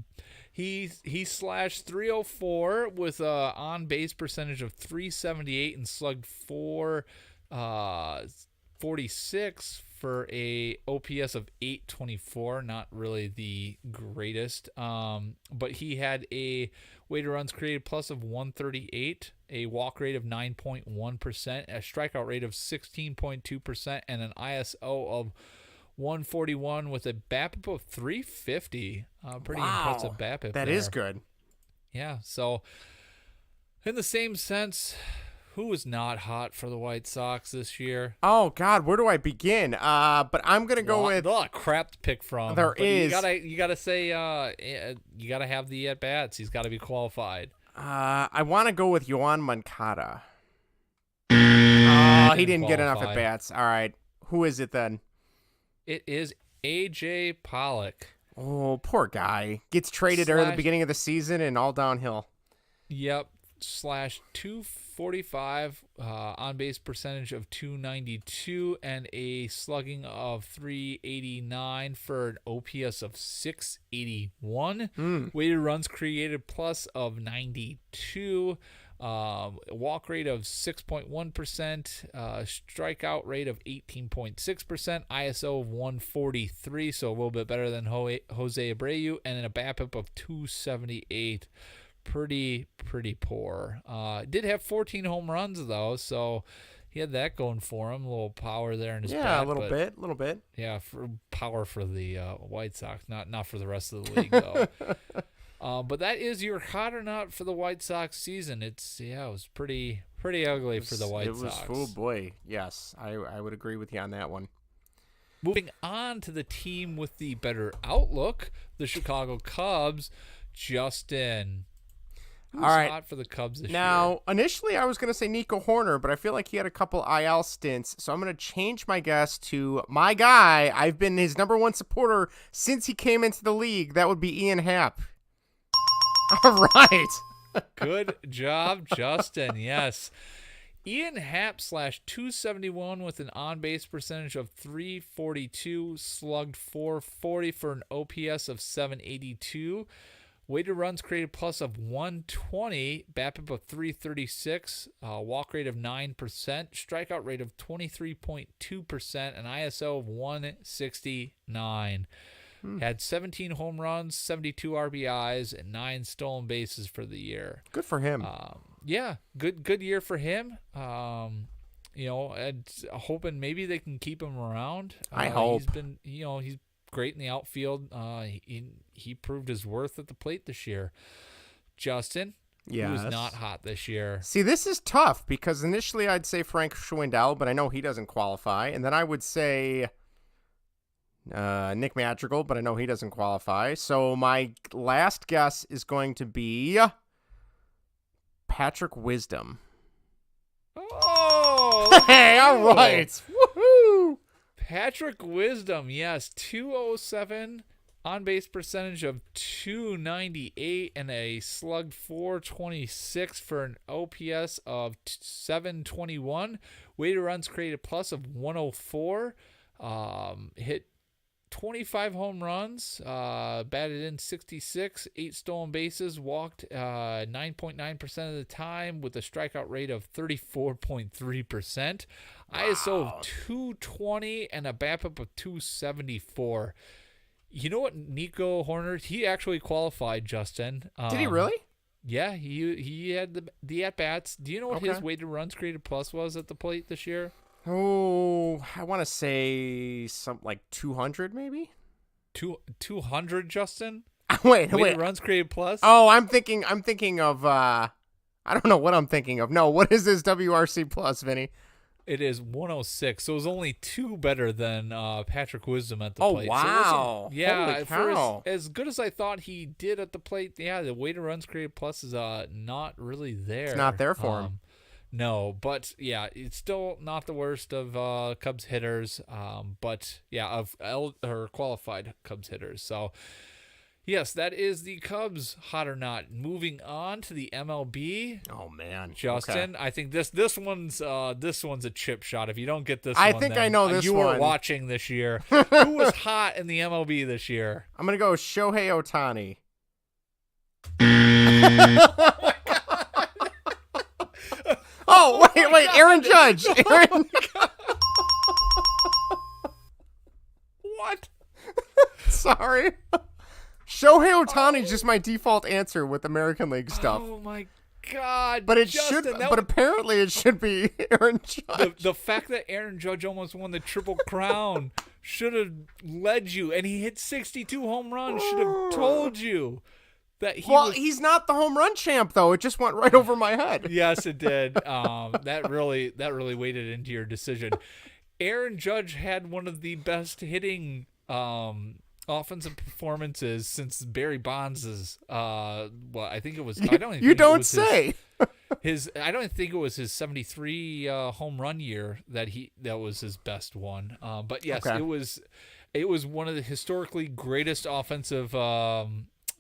He slashed 304 with a on-base percentage of 378 and slugged 446 for a OPS of 824. Not really the greatest. But he had a weighted runs created plus of 138, a walk rate of 9.1%, a strikeout rate of 16.2%, and an ISO of 141 with a BABIP of 350. Pretty impressive BABIP. That is good. Yeah. So, in the same sense, who was not hot for the White Sox this year? Oh God, where do I begin? But I'm gonna go with a lot of crap to pick from. There is. You gotta say you gotta have the at bats. He's got to be qualified. I want to go with Yoan Moncada. Oh, he didn't get enough at bats. All right, who is it then? It is AJ Pollock. Oh, poor guy. Gets traded early at the beginning of the season and all downhill. Yep. Slash 245, on base percentage of 292, and a slugging of 389 for an OPS of 681. Weighted runs created plus of 92. Walk rate of 6.1%, strikeout rate of 18.6%, ISO of 143, so a little bit better than Jose Abreu, and then a BABIP of 278. Pretty poor. Did have 14 home runs though, so he had that going for him. A little power there in his bat. Yeah, a little bit. Yeah, for power for the White Sox, not for the rest of the league though. But that is your hot or not for the White Sox season. It was pretty ugly for the White Sox. Oh boy, yes, I would agree with you on that one. Moving on to the team with the better outlook, the Chicago Cubs. Justin, who's hot for the Cubs this year? Now, initially I was going to say Nico Horner, but I feel like he had a couple IL stints, so I'm going to change my guess to my guy. I've been his number one supporter since he came into the league. That would be Ian Happ. All right. Good job, Justin. Yes. Ian Happ slashed 271 with an on-base percentage of 342, slugged 440 for an OPS of 782. Weighted runs created plus of 120, BABIP of 336, walk rate of 9%, strikeout rate of 23.2%, and ISO of 169. Had 17 home runs, 72 RBIs, and 9 stolen bases for the year. Good for him. Yeah, good year for him. And hoping maybe they can keep him around. I hope. He's been, he's great in the outfield. He proved his worth at the plate this year. Justin, who was not hot this year? See, this is tough because initially I'd say Frank Schwindel, but I know he doesn't qualify. And then I would say Nick Madrigal, but I know he doesn't qualify. So my last guess is going to be Patrick Wisdom. Oh! Hey, all right. Woohoo! Patrick Wisdom, yes, 207, on-base percentage of 298, and a slugged 426 for an OPS of 721. Weighted runs created plus of 104. Hit 25 home runs, batted in 66, 8 stolen bases, walked 9.9% of the time with a strikeout rate of 34.3%. ISO of 220 and a BABIP of 274. You know what, Nico Horner, he actually qualified, Justin. Did he really? Yeah, he had the at-bats. Do you know what his weighted runs created plus was at the plate this year? Oh, I want to say something like 200 maybe? 200, Justin? Wait. Runs created plus? Oh, I'm thinking of, I don't know what I'm thinking of. No, what is this WRC plus, Vinny? It is 106, so it was only 2 better than Patrick Wisdom at the plate. Oh, wow. So yeah, Holy cow. For as good as I thought he did at the plate, yeah, the weighted runs created plus is not really there. It's not there for him. No, but yeah, it's still not the worst of Cubs hitters, but yeah, of qualified Cubs hitters. So Yes, that is the Cubs, hot or not. Moving on to the MLB. Oh man, Justin, okay. I think this one's a chip shot. If you don't get this, I one, think then I know this you one. were watching this year. Who was hot in the MLB this year? I'm gonna go Shohei Ohtani. Oh wait, Aaron Judge. Aaron... What? Sorry. Shohei Ohtani is just my default answer with American League stuff. Oh my God! But it Justin, should. But apparently, it should be Aaron Judge. The fact that Aaron Judge almost won the Triple Crown should have led you, and he hit 62 home runs. Should have told you that he's not the home run champ, though. It just went right over my head. Yes, it did. That really weighted into your decision. Aaron Judge had one of the best hitting offensive performances since Barry Bonds's. I think it was. I don't. You don't say. I don't think it was his 73 home run year that was his best one. But yes, okay. It was one of the historically greatest offensive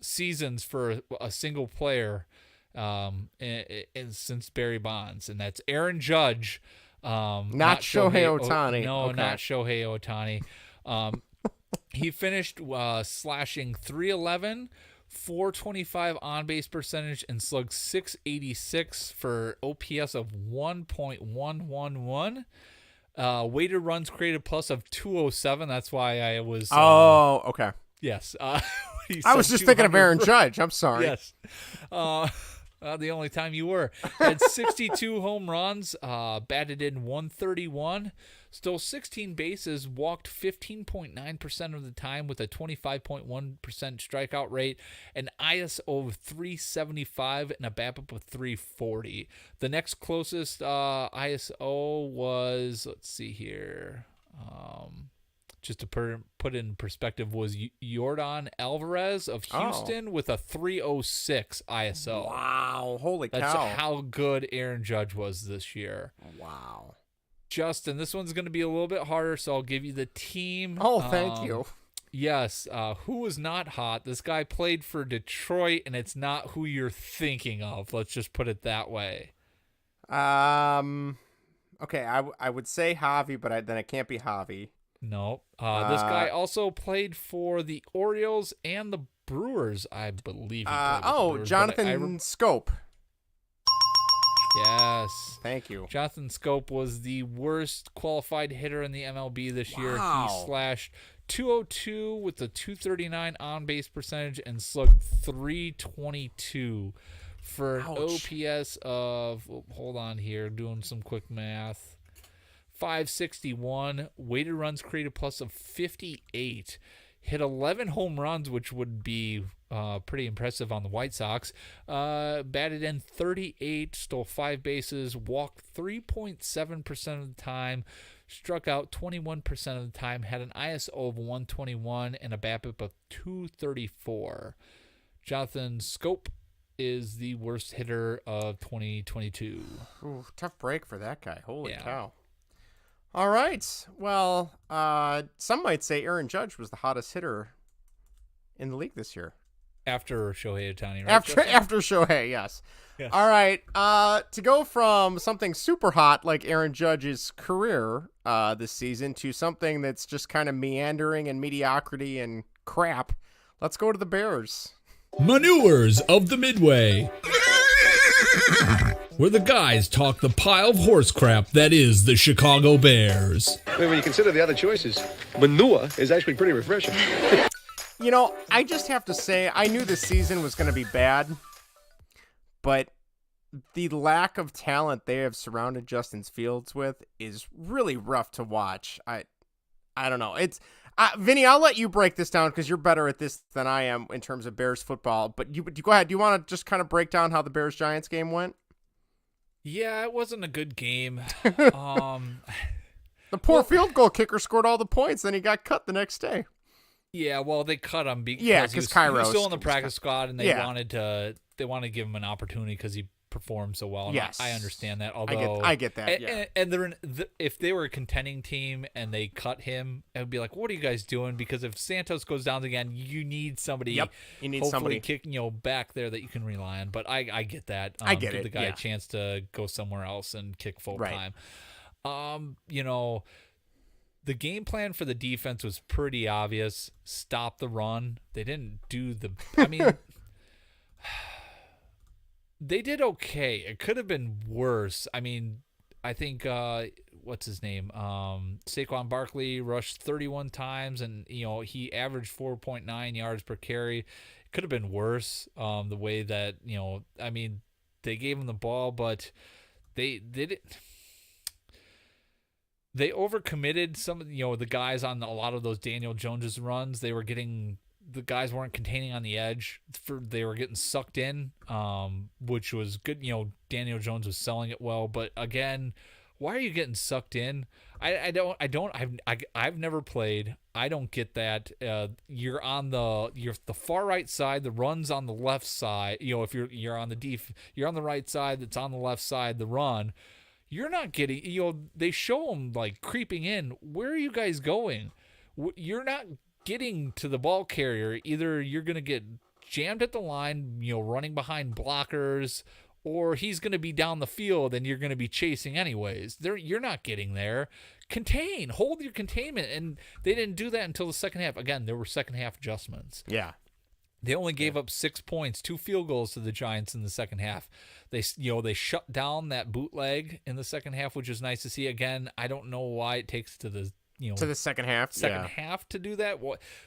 seasons for a single player since Barry Bonds, and that's Aaron Judge. Not Shohei Ohtani. No, okay. Not Shohei Ohtani. He finished slashing .311, .425 on-base percentage, and slugged .686 for OPS of 1.111. Weighted runs created plus of 207. That's why I was. Okay. Yes. I was just thinking of Aaron Judge. I'm sorry. Yes. The only time you were. Had 62 home runs, batted in .131, stole 16 bases, walked 15.9% of the time with a 25.1% strikeout rate, an ISO of 375, and a BABIP of 340. The next closest ISO was, let's see here, just to put in perspective, was Yordan Alvarez of Houston with a 306 ISO. Wow, holy cow. That's how good Aaron Judge was this year. Wow. Justin, this one's going to be a little bit harder, so I'll give you the team. Oh, thank you. Yes. Who was not hot? This guy played for Detroit, and it's not who you're thinking of. Let's just put it that way. Okay, I would say Javi, but then it can't be Javi. No. This guy also played for the Orioles and the Brewers, I believe. Brewers, Jonathan Scope. Yes. Thank you. Jonathan Scope was the worst qualified hitter in the MLB this year. He slashed .202 with a .239 on-base percentage and slugged .322 for an OPS of, hold on here, doing some quick math, 561, weighted runs created plus of 58, hit 11 home runs, which would be pretty impressive on the White Sox, batted in .38, stole 5 bases, walked 3.7% of the time, struck out 21% of the time, had an ISO of 121 and a BABIP of 234. Jonathan Scope is the worst hitter of 2022. Ooh, tough break for that guy. Holy cow. All right. Well, some might say Aaron Judge was the hottest hitter in the league this year. After Shohei Ohtani, right? After Shohei, yes. All right. To go from something super hot like Aaron Judge's career this season to something that's just kind of meandering and mediocrity and crap, let's go to the Bears. Manures of the Midway, where the guys talk the pile of horse crap that is the Chicago Bears. When you consider the other choices, manure is actually pretty refreshing. You know, I just have to say, I knew this season was going to be bad, but the lack of talent they have surrounded Justin Fields with is really rough to watch. I don't know. It's Vinny, I'll let you break this down because you're better at this than I am in terms of Bears football. But you go ahead. Do you want to just kind of break down how the Bears-Giants game went? Yeah, it wasn't a good game. The poor field goal kicker scored all the points, then he got cut the next day. Yeah, well, they cut him because Kairos he was still on the practice squad, and they wanted to give him an opportunity because he perform so well. And Yes. I understand that. Although I get that. And they're if they were a contending team and they cut him, it would be like, what are you guys doing? Because if Santos goes down again, you need somebody. Yep. You need hopefully somebody kicking back there that you can rely on. But I get that. I get give it. the guy Yeah. a chance to go somewhere else and kick full Right. time. The game plan for the defense was pretty obvious. Stop the run. They didn't do the. I mean. They did okay. It could have been worse. I mean, I think what's his name? Saquon Barkley rushed 31 times, and he averaged 4.9 yards per carry. It could have been worse. The way that I mean, they gave him the ball, but they did it. They overcommitted some of the guys on a lot of those Daniel Jones's runs. They were getting. The guys weren't containing on the edge. They were getting sucked in, which was good. Daniel Jones was selling it well, but again, why are you getting sucked in? I've never played. I don't get that. You're on the far right side. The run's on the left side. If you're on you're on the right side. That's on the left side. The run. You're not getting. They show them like creeping in. Where are you guys going? You're not getting to the ball carrier. Either you're going to get jammed at the line, running behind blockers, or he's going to be down the field and you're going to be chasing anyways. You're not getting there. Contain, hold your containment. And they didn't do that until the second half. Again, there were second half adjustments. Yeah. They only gave up 6 points, 2 field goals to the Giants in the second half. They shut down that bootleg in the second half, which is nice to see. Again, I don't know why it takes to the to the second half. Half to do that.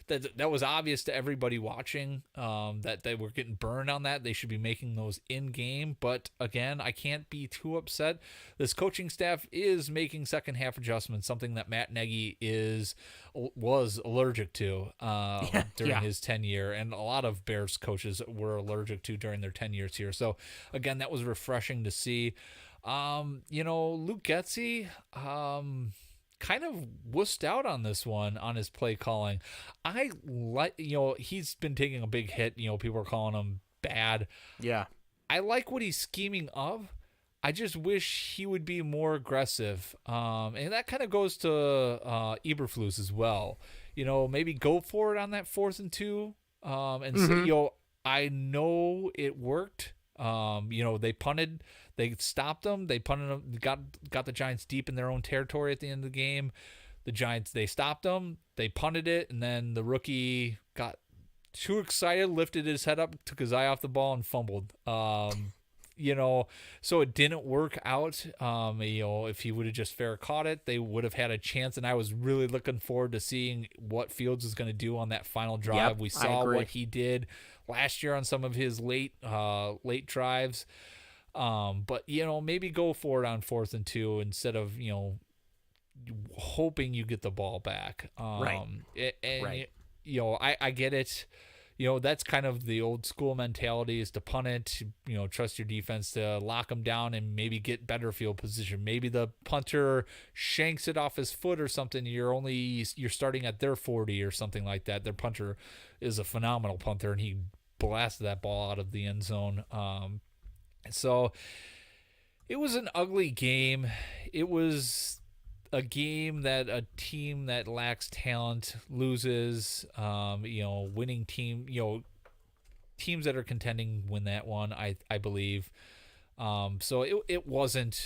That was obvious to everybody watching that they were getting burned on that. They should be making those in game. But again, I can't be too upset. This coaching staff is making second half adjustments, something that Matt Nagy was allergic to during his tenure, and a lot of Bears coaches were allergic to during their 10 years here. So again, that was refreshing to see. Luke Getsy, kind of wussed out on this one on his play calling. I like, he's been taking a big hit. People are calling him bad. Yeah. I like what he's scheming of. I just wish he would be more aggressive. And that kind of goes to Eberflus as well. Maybe go for it on that 4th and 2. And I know it worked. They punted. They stopped them. They punted them. Got the Giants deep in their own territory at the end of the game. The Giants, they stopped them. They punted it, and then the rookie got too excited, lifted his head up, took his eye off the ball, and fumbled. So it didn't work out. If he would have just fair caught it, they would have had a chance. And I was really looking forward to seeing what Fields was going to do on that final drive. Yep, we saw what he did last year on some of his late drives. But maybe go for it on 4th and 2 instead of hoping you get the ball back. Right. I get it. That's kind of the old school mentality, is to punt it, trust your defense to lock them down and maybe get better field position. Maybe the punter shanks it off his foot or something. You're starting at their 40 or something like that. Their punter is a phenomenal punter, and he blasted that ball out of the end zone. So it was an ugly game. It was a game that a team that lacks talent loses. Winning team, teams that are contending win that one, I believe. So it wasn't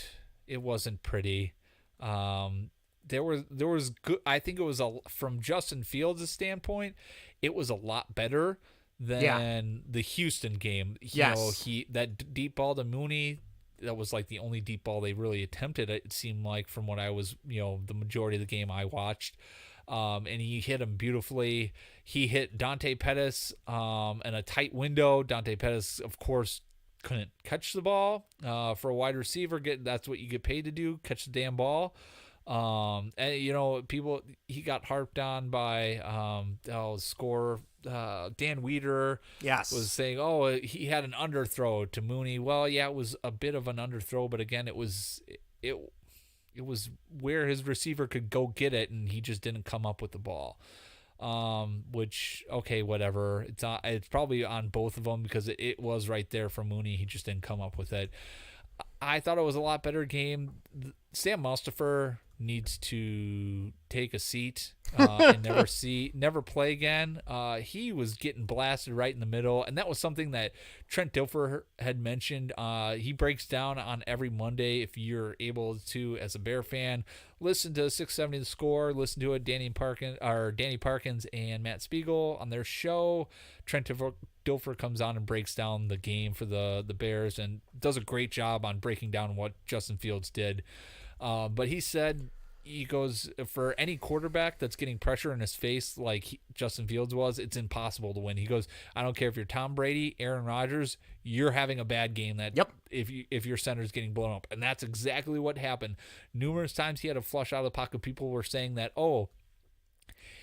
pretty. There was good. I think it was from Justin Fields' standpoint, it was a lot better than the Houston game. That deep ball to Mooney, that was like the only deep ball they really attempted, it seemed like, from what I was, the majority of the game I watched. And he hit him beautifully. He hit Dante Pettis in a tight window. Dante Pettis, of course, couldn't catch the ball. For a wide receiver, that's what you get paid to do, catch the damn ball. And he got harped on by Dan Weeder was saying, he had an underthrow to Mooney. Well, yeah, it was a bit of an underthrow, but again, it was where his receiver could go get it, and he just didn't come up with the ball. which, okay, whatever. It's probably on both of them because it was right there for Mooney. He just didn't come up with it. I thought it was a lot better game. Sam Mustipher needs to take a seat and never play again. He was getting blasted right in the middle, and that was something that Trent Dilfer had mentioned. He breaks down on every Monday. If you're able to, as a Bear fan, listen to 670 The Score, listen to it. Danny Parkins and Matt Spiegel on their show. Trent Dilfer comes on and breaks down the game for the Bears and does a great job on breaking down what Justin Fields did. But he said, he goes, for any quarterback that's getting pressure in his face like Justin Fields was, it's impossible to win. He goes, I don't care if you're Tom Brady, Aaron Rodgers, you're having a bad game if your center's getting blown up. And that's exactly what happened. Numerous times he had to flush out of the pocket. People were saying that,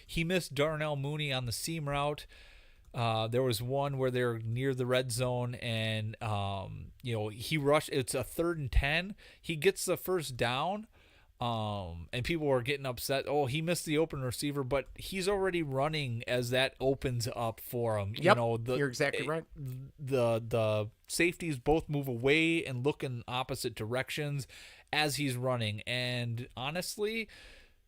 he missed Darnell Mooney on the seam route. There was one where they're near the red zone and, he rushed. It's a 3rd and 10. He gets the first down, and people were getting upset. Oh, he missed the open receiver, but he's already running as that opens up for him. Yep, you're exactly right. The safeties both move away and look in opposite directions as he's running. And honestly,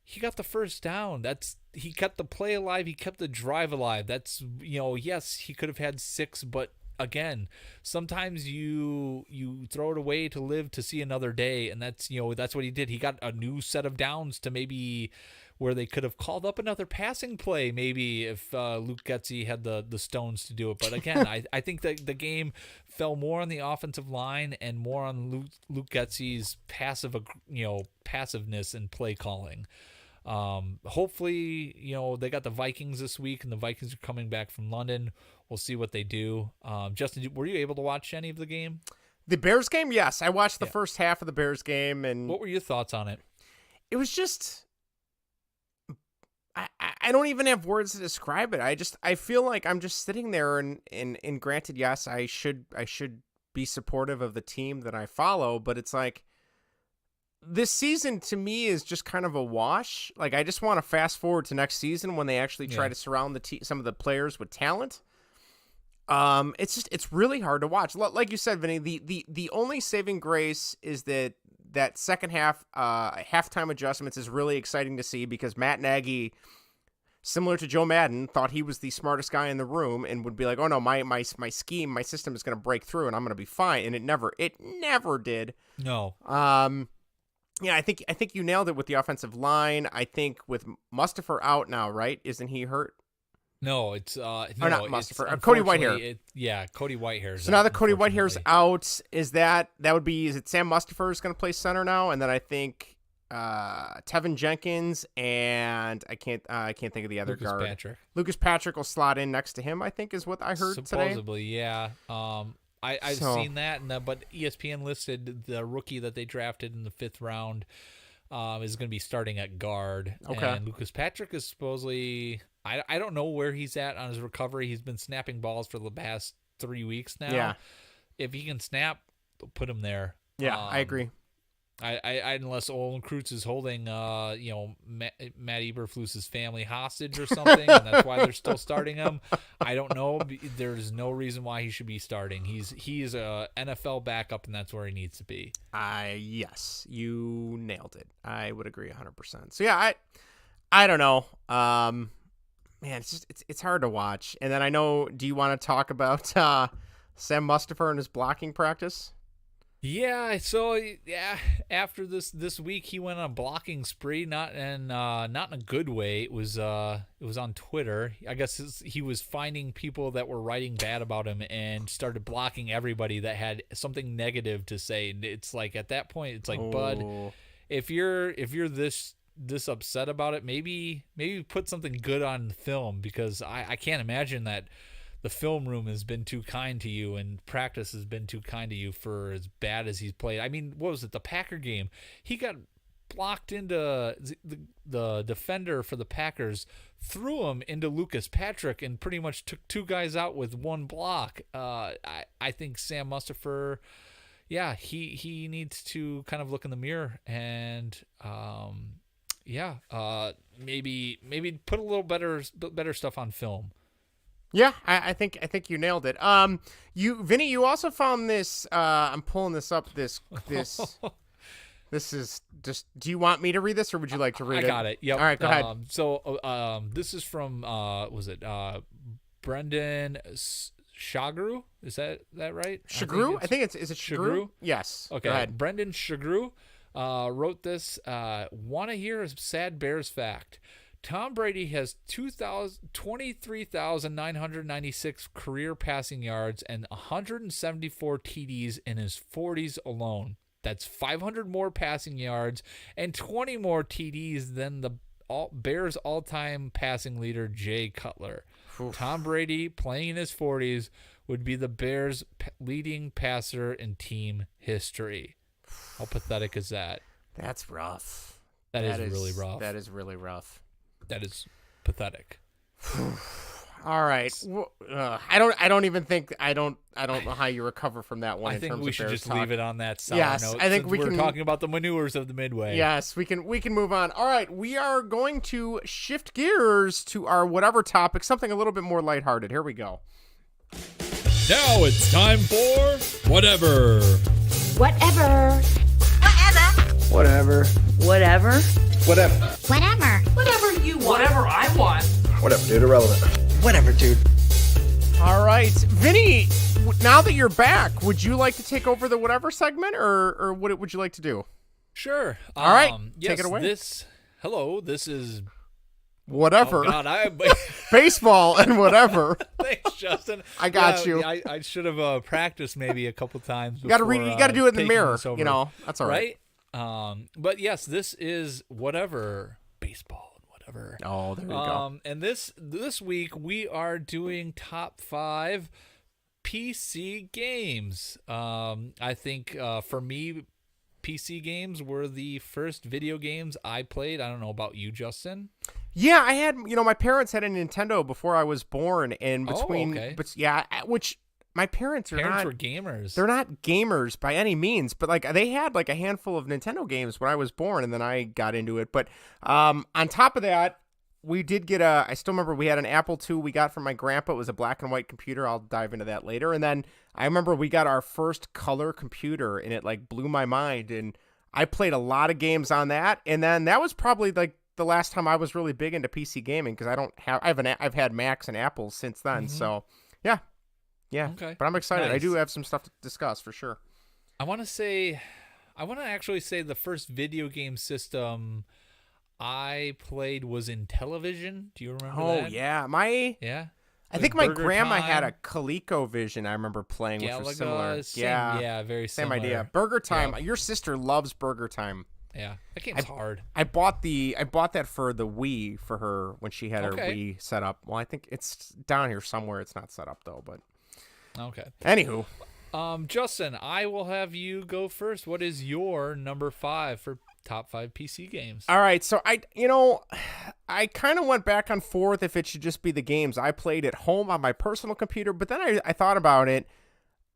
he got the first down. He kept the play alive. He kept the drive alive. That's, yes, he could have had 6, but again, sometimes you throw it away to live to see another day, and that's what he did. He got a new set of downs to maybe where they could have called up another passing play, maybe if Luke Getsy had the stones to do it. But again, I think that the game fell more on the offensive line and more on Luke Getsy's passiveness and play calling. Hopefully, they got the Vikings this week, and the Vikings are coming back from London. We'll see what they do. Justin, were you able to watch any of the game? The Bears game? Yes. I watched the first half of the Bears game. And what were your thoughts on it? It was just, I don't even have words to describe it. I feel like I'm just sitting there and granted, yes, I should be supportive of the team that I follow, but it's like, this season to me is just kind of a wash. Like, I just want to fast forward to next season when they actually try to surround some of the players with talent. It's really hard to watch. Like you said, Vinny, the only saving grace is that second half, halftime adjustments is really exciting to see because Matt Nagy, similar to Joe Madden, thought he was the smartest guy in the room and would be like, oh no, my scheme, my system is going to break through and I'm going to be fine. And it never did. No. Yeah, I think you nailed it with the offensive line. I think with Mustipher out now, right? Isn't he hurt? No, it's or not Mustipher. Cody Whitehair. Cody Whitehair. So now that Cody Whitehair's out, is it Sam Mustipher is going to play center now? And then I think Tevin Jenkins and I can't think of the other guard. Lucas Patrick will slot in next to him, I think is what I heard supposedly, today. Yeah. I've seen that, but ESPN listed the rookie that they drafted in the 5th round is going to be starting at guard. Okay. And Lucas Patrick is supposedly, I don't know where he's at on his recovery. He's been snapping balls for the past 3 weeks now. Yeah. If he can snap, put him there. Yeah, I agree. Unless Olin Kreutz is holding, Matt Eberflus's family hostage or something, and that's why they're still starting him. I don't know. There's no reason why he should be starting. He's a NFL backup, and that's where he needs to be. Yes, you nailed it. I would agree 100%. So yeah, I don't know. Man, it's hard to watch. And then I know. Do you want to talk about Sam Mustipher and his blocking practice? Yeah, so after this week he went on a blocking spree, not in a good way. It was on Twitter. I guess he was finding people that were writing bad about him and started blocking everybody that had something negative to say. It's like at that point it's like, Bud, if you're this upset about it, maybe put something good on film, because I can't imagine that the film room has been too kind to you and practice has been too kind to you for as bad as he's played. I mean, what was it? The Packer game. He got blocked into the defender for the Packers, threw him into Lucas Patrick and pretty much took 2 guys out with 1 block. I think Sam Mustipher, he needs to kind of look in the mirror and, maybe put a little better stuff on film. Yeah, I think you nailed it. Vinny, you also found this. I'm pulling this up. This is just. Do you want me to read this, or would you like to read it? I got it. Yep. All right, go ahead. So this is from Brendan Shagru? Is that right? Shagru? I think is it Shagru? Yes. Okay. Go ahead. Brendan Shagru wrote this. Want to hear a sad Bears fact? Tom Brady has 23,996 career passing yards and 174 TDs in his 40s alone. That's 500 more passing yards and 20 more TDs than the Bears all-time passing leader, Jay Cutler. Oof. Tom Brady, playing in his 40s, would be the Bears' leading passer in team history. How pathetic is that? That's rough. That is really rough. That is really rough. That is pathetic. All right. I don't know how you recover from that one. I think we should just leave it on that sour note. I think we're talking about the manures of the Midway. Yes, we can move on. All right, we are going to shift gears to our whatever topic, something a little bit more lighthearted. Here we go. Now it's time for whatever. Whatever. Whatever. Whatever. Whatever. Whatever. Whatever you want. Whatever I want. Whatever, dude. Irrelevant. Whatever, dude. All right, Vinny, now that you're back, would you like to take over the whatever segment, or what would you like to do? Sure. All right, yes, take it away. This is whatever. Oh God, baseball and whatever. Thanks, Justin. I got you. I should have practiced maybe a couple times. You got to read. You got to do it in the mirror. You know, that's all right. But yes, this is whatever baseball and whatever. Oh, there you go. And this week we are doing top 5 PC games. I think for me, PC games were the first video games I played. I don't know about you, Justin. Yeah, I had. My parents had a Nintendo before I was born, and between, but yeah, which. My parents were gamers. They're not gamers by any means, but like they had like a handful of Nintendo games when I was born, and then I got into it. But on top of that, we did get I still remember we had an Apple II we got from my grandpa. It was a black and white computer. I'll dive into that later. And then I remember we got our first color computer, and it like blew my mind. And I played a lot of games on that. And then that was probably like the last time I was really big into PC gaming, because I've had Macs and Apples since then. Mm-hmm. So yeah. Yeah, okay. But I'm excited. Nice. I do have some stuff to discuss for sure. I want to actually say the first video game system I played was in television. Do you remember that? Oh, yeah. I think my grandma had a ColecoVision I remember playing, which was similar. Very similar. Same idea. Burger Time. Your sister loves Burger Time. Yeah, that game's hard. I bought that for the Wii for her when she had her Wii set up. Well, I think it's down here somewhere. It's not set up, though, but... Okay. Anywho. Justin, I will have you go first. What is your number 5 for top 5 PC games? All right. So I kind of went back and forth if it should just be the games I played at home on my personal computer, but then I thought about it,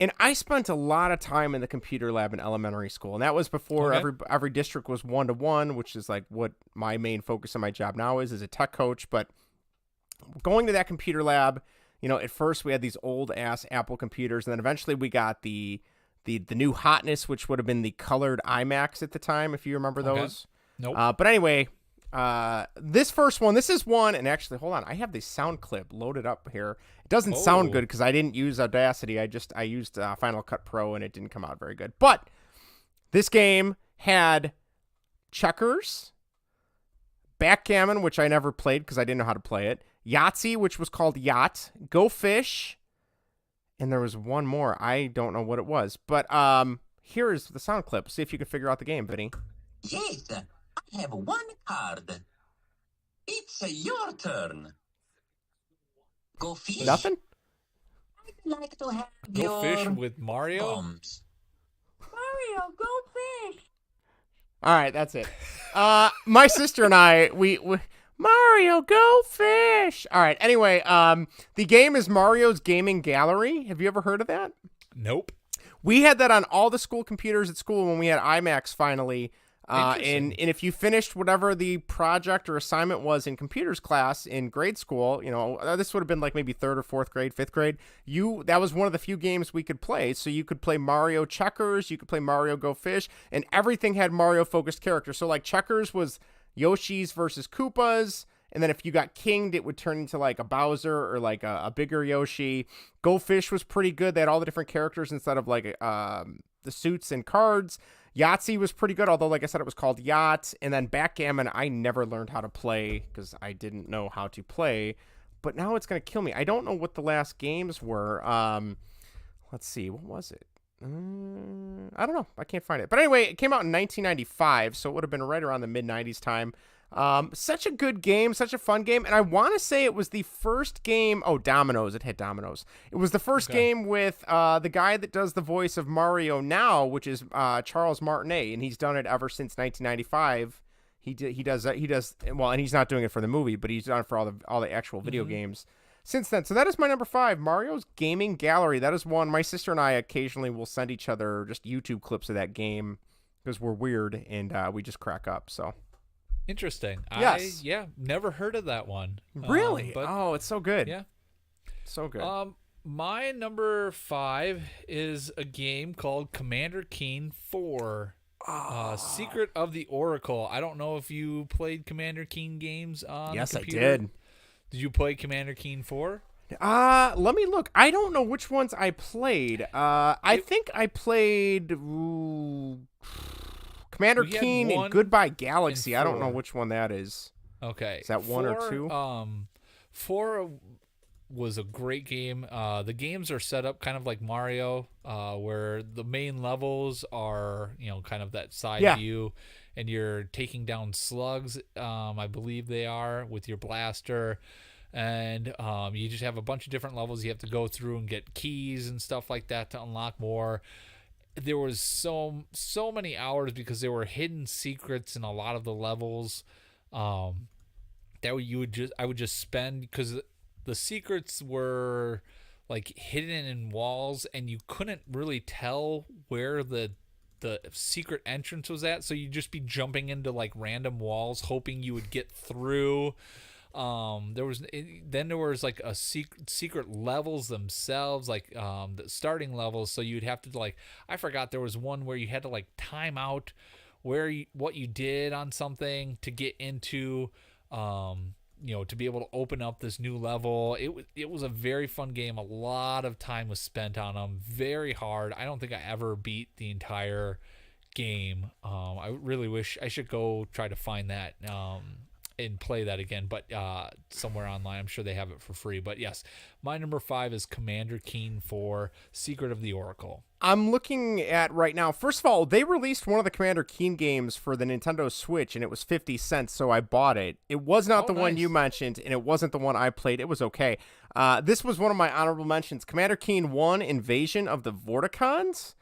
and I spent a lot of time in the computer lab in elementary school, and that was before every district was 1-to-1, which is like what my main focus of my job now is as a tech coach. But going to that computer lab, at first we had these old ass Apple computers, and then eventually we got the new hotness, which would have been the colored iMacs at the time, if you remember those. Nope. But anyway, this first one, and actually, hold on, I have the sound clip loaded up here. It doesn't sound good because I didn't use Audacity. I used Final Cut Pro, and it didn't come out very good. But this game had checkers, backgammon, which I never played because I didn't know how to play it, Yahtzee, which was called Yacht, Go Fish, and there was one more. I don't know what it was, but here is the sound clip. See if you can figure out the game, Vinny. Yes, I have one card. It's your turn. Go fish. Nothing? I'd like to have Go fish with Mario? Bombs. Mario, go fish. All right, that's it. My sister and I, we Mario, go fish. All right. Anyway, the game is Mario's Gaming Gallery. Have you ever heard of that? Nope. We had that on all the school computers at school when we had iMacs finally. And if you finished whatever the project or assignment was in computers class in grade school, this would have been like maybe 3rd or 4th grade, 5th grade. That was one of the few games we could play. So you could play Mario Checkers, you could play Mario Go Fish, and everything had Mario focused characters. So like Checkers was Yoshi's versus Koopas. And then if you got kinged, it would turn into like a Bowser or like a bigger Yoshi. Go Fish was pretty good. They had all the different characters instead of like the suits and cards. Yahtzee was pretty good, although like I said, it was called Yacht. And then Backgammon, I never learned how to play because I didn't know how to play. But now it's going to kill me. I don't know what the last games were. Let's see. What was it? I don't know. I can't find it. But anyway, it came out in 1995, so it would have been right around the mid-90s time. Such a good game, such a fun game, and I want to say it was the first game. Oh, Dominoes! It had Dominoes. It was the first game with the guy that does the voice of Mario now, which is Charles Martinet, and he's done it ever since 1995. He does well, and he's not doing it for the movie, but he's done it for all the actual video games since then. So that is my number 5, Mario's Gaming Gallery. That is one my sister and I occasionally will send each other just YouTube clips of that game because we're weird and we just crack up. So. Interesting. Yes. Never heard of that one. Really? But it's so good. Yeah. So good. My number 5 is a game called Commander Keen 4. Secret of the Oracle. I don't know if you played Commander Keen games on Yes, computer. I did. Did you play Commander Keen 4? Let me look. I don't know which ones I played. I think I played Commander Keen and Goodbye Galaxy. I don't know which one that is. Okay. Is that 1 or 2? 4 was a great game. The games are set up kind of like Mario, where the main levels are, kind of that side view, and you're taking down slugs, I believe they are, with your blaster. And you just have a bunch of different levels you have to go through and get keys and stuff like that to unlock more. There was so many hours because there were hidden secrets in a lot of the levels that I would just spend, because the secrets were like hidden in walls and you couldn't really tell where the secret entrance was at, so you'd just be jumping into like random walls hoping you would get through. There was like a secret levels themselves, like the starting levels. So you'd have to I forgot, there was one where you had to like time out what you did on something to get into, to be able to open up this new level. It was a very fun game. A lot of time was spent on them. Very hard. I don't think I ever beat the entire game. I really wish I should go try to find that. And play that again, but somewhere online. I'm sure they have it for free. But yes, my number 5 is Commander Keen 4, Secret of the Oracle. I'm looking at right now. First of all, they released one of the Commander Keen games for the Nintendo Switch, and it was 50 cents, so I bought it. It was not the one you mentioned, and it wasn't the one I played. It was okay. This was one of my honorable mentions. Commander Keen 1, Invasion of the Vorticons.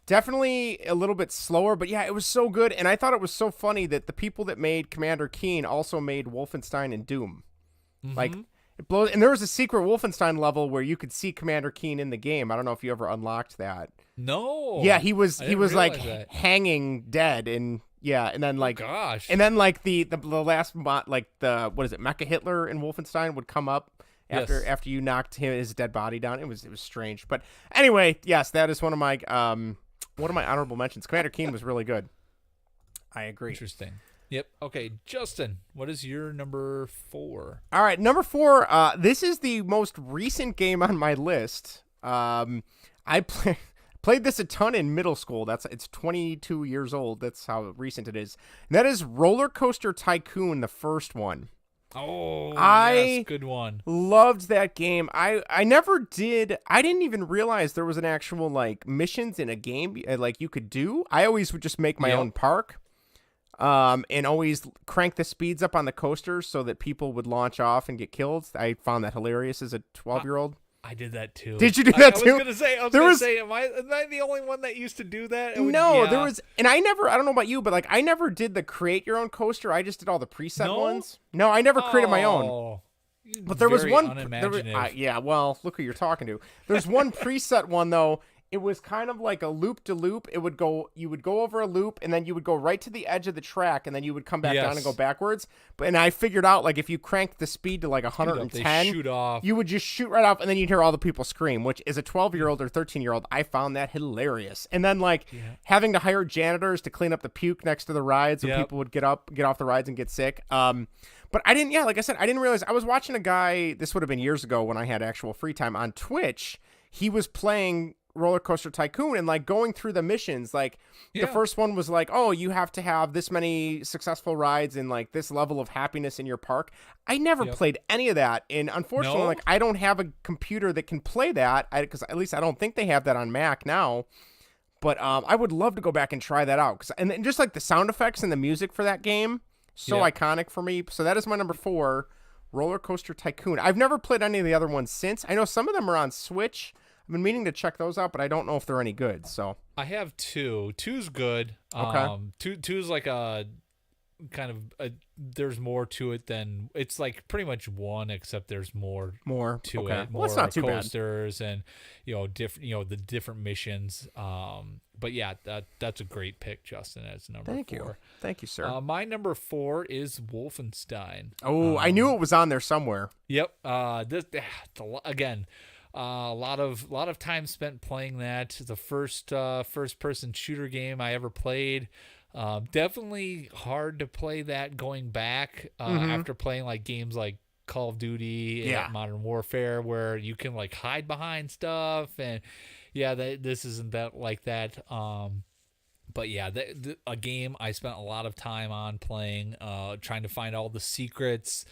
Definitely a little bit slower, but yeah, it was so good. And I thought it was so funny that the people that made Commander Keen also made Wolfenstein and Doom. Like, it blows. And there was a secret Wolfenstein level where you could see Commander Keen in the game. I don't know if you ever unlocked that. No. Yeah, he was like hanging dead, and and then like and then like the last what is it, Mecha Hitler in Wolfenstein would come up after you knocked his dead body down. It was strange. But anyway, yes, that is one of my honorable mentions. Commander Keen was really good. I agree. Interesting. Yep. Okay, Justin, what is your number 4? All right, number 4. This is the most recent game on my list. I played this a ton in middle school. It's 22 years old. That's how recent it is. And that is Roller Coaster Tycoon, the first one. Oh, yes, good one. Loved that game. I didn't even realize there was an actual like missions in a game like you could do. I always would just make my own park, and always crank the speeds up on the coasters so that people would launch off and get killed. I found that hilarious as a 12-year-old. I did that too. Did you do that too? I was gonna say, am I the only one that used to do that? There was, and I don't know about you, but like I never did the create your own coaster. I just did all the preset ones. No, I never created my own. But there was one. Well, look who you're talking to. There's one preset one though, it was kind of like a loop to loop. You would go over a loop, and then you would go right to the edge of the track, and then you would come back down and go backwards. And I figured out, like, if you cranked the speed to like 110, shoot off. You would just shoot right off, and then you'd hear all the people scream, which as a 12-year-old or 13-year-old, I found that hilarious. And then like having to hire janitors to clean up the puke next to the rides, so people would get off the rides and get sick. But I didn't, like I said, I didn't realize. I was watching a guy, this would have been years ago when I had actual free time on Twitch. He was playing Roller Coaster Tycoon and like going through the missions. Like the first one was like, oh, you have to have this many successful rides and like this level of happiness in your park. I never played any of that. And unfortunately, like I don't have a computer that can play that, because at least I don't think they have that on Mac now. But I would love to go back and try that out. And just like the sound effects and the music for that game, so iconic for me. So that is my number 4, Roller Coaster Tycoon. I've never played any of the other ones since. I know some of them are on Switch. I've been meaning to check those out, but I don't know if they're any good. So I have 2. 2's good. Okay. 2's like a kind of there's more to it than it's like pretty much 1, except there's more to it. More it's not too coasters bad. And different the different missions. But yeah, that's a great pick, Justin. As number 4. Thank you, sir. My number 4 is Wolfenstein. Oh, I knew it was on there somewhere. Yep. Again. A lot of time spent playing that. The first person shooter game I ever played. Definitely hard to play that going back after playing like games like Call of Duty and Modern Warfare, where you can like hide behind stuff, and this isn't that like that. But yeah, a game I spent a lot of time on playing, trying to find all the secrets.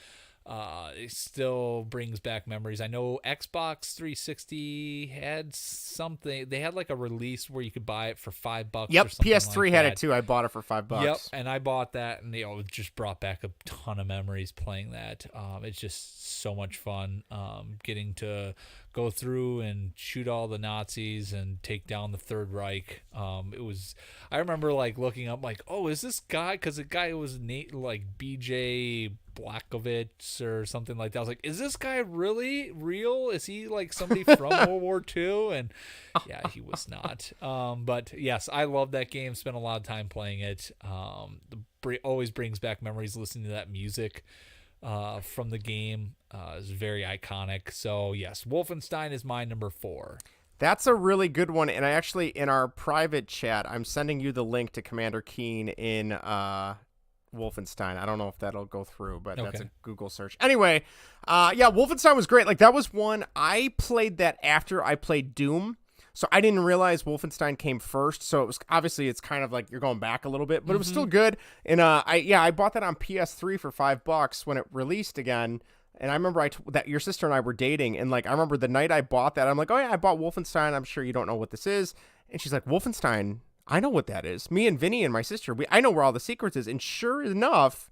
It still brings back memories. I know Xbox 360 had something. They had like a release where you could buy it for $5. Yep, or something PS3 like had that. it too. I bought it for $5. Yep, and I bought that, and it just brought back a ton of memories playing that. It's just so much fun. Getting to go through and shoot all the Nazis and take down the Third Reich. I remember like looking up like, oh, is this guy? Because the guy was like BJ Blazkowicz or something like that. I was like, is this guy really real? Is he like somebody from World War II? And yeah, he was not. But yes, I love that game. Spent a lot of time playing it. Always brings back memories listening to that music from the game. Is very iconic. So yes, Wolfenstein is my number 4. That's a really good one. And I actually, in our private chat, I'm sending you the link to Commander Keen in Wolfenstein. I don't know if that'll go through, but that's a Google search. Anyway, Wolfenstein was great. Like that was one I played that after I played Doom. So I didn't realize Wolfenstein came first. So it was obviously it's kind of like you're going back a little bit, but it was still good. And I bought that on PS3 for $5 when it released again. And I remember that your sister and I were dating, and like I remember the night I bought that, I'm like, oh yeah, I bought Wolfenstein. I'm sure you don't know what this is. And she's like, Wolfenstein, I know what that is. Me and Vinny and my sister, I know where all the secrets is. And sure enough,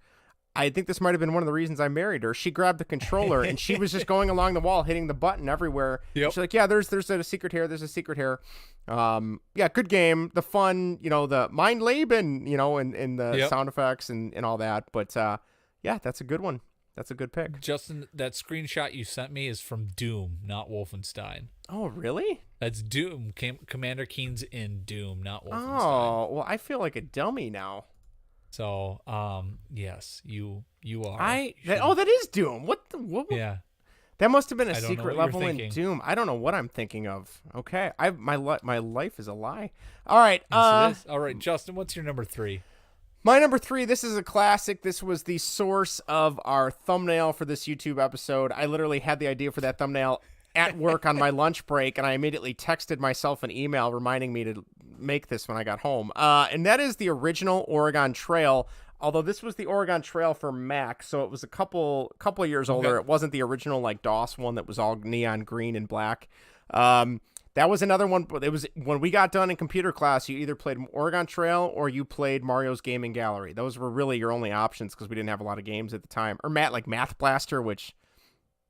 I think this might have been one of the reasons I married her. She grabbed the controller and she was just going along the wall, hitting the button everywhere. Yep. She's like, yeah, there's a secret here. There's a secret here. Good game. The fun, the Mein Leben, and the sound effects and all that. But that's a good one. That's a good pick. Justin, that screenshot you sent me is from Doom, not Wolfenstein. Oh, really? That's Doom. Commander Keen's in Doom, not Wolfenstein. Oh, well, I feel like a dummy now. So, yes, you are. That is Doom. What? Yeah. That must have been a secret level in Doom. I don't know what I'm thinking of. Okay, my life is a lie. All right. Yes, it is. All right, Justin, what's your number 3? My number 3, this is a classic. This was the source of our thumbnail for this YouTube episode. I literally had the idea for that thumbnail at work on my lunch break, and I immediately texted myself an email reminding me to make this when I got home. And that is the original Oregon Trail, although this was the Oregon Trail for Mac, so it was a couple of years older. It wasn't the original like DOS one that was all neon green and black. That was another one. It was when we got done in computer class, you either played Oregon Trail or you played Mario's Gaming Gallery. Those were really your only options because we didn't have a lot of games at the time. Or Math Blaster, which,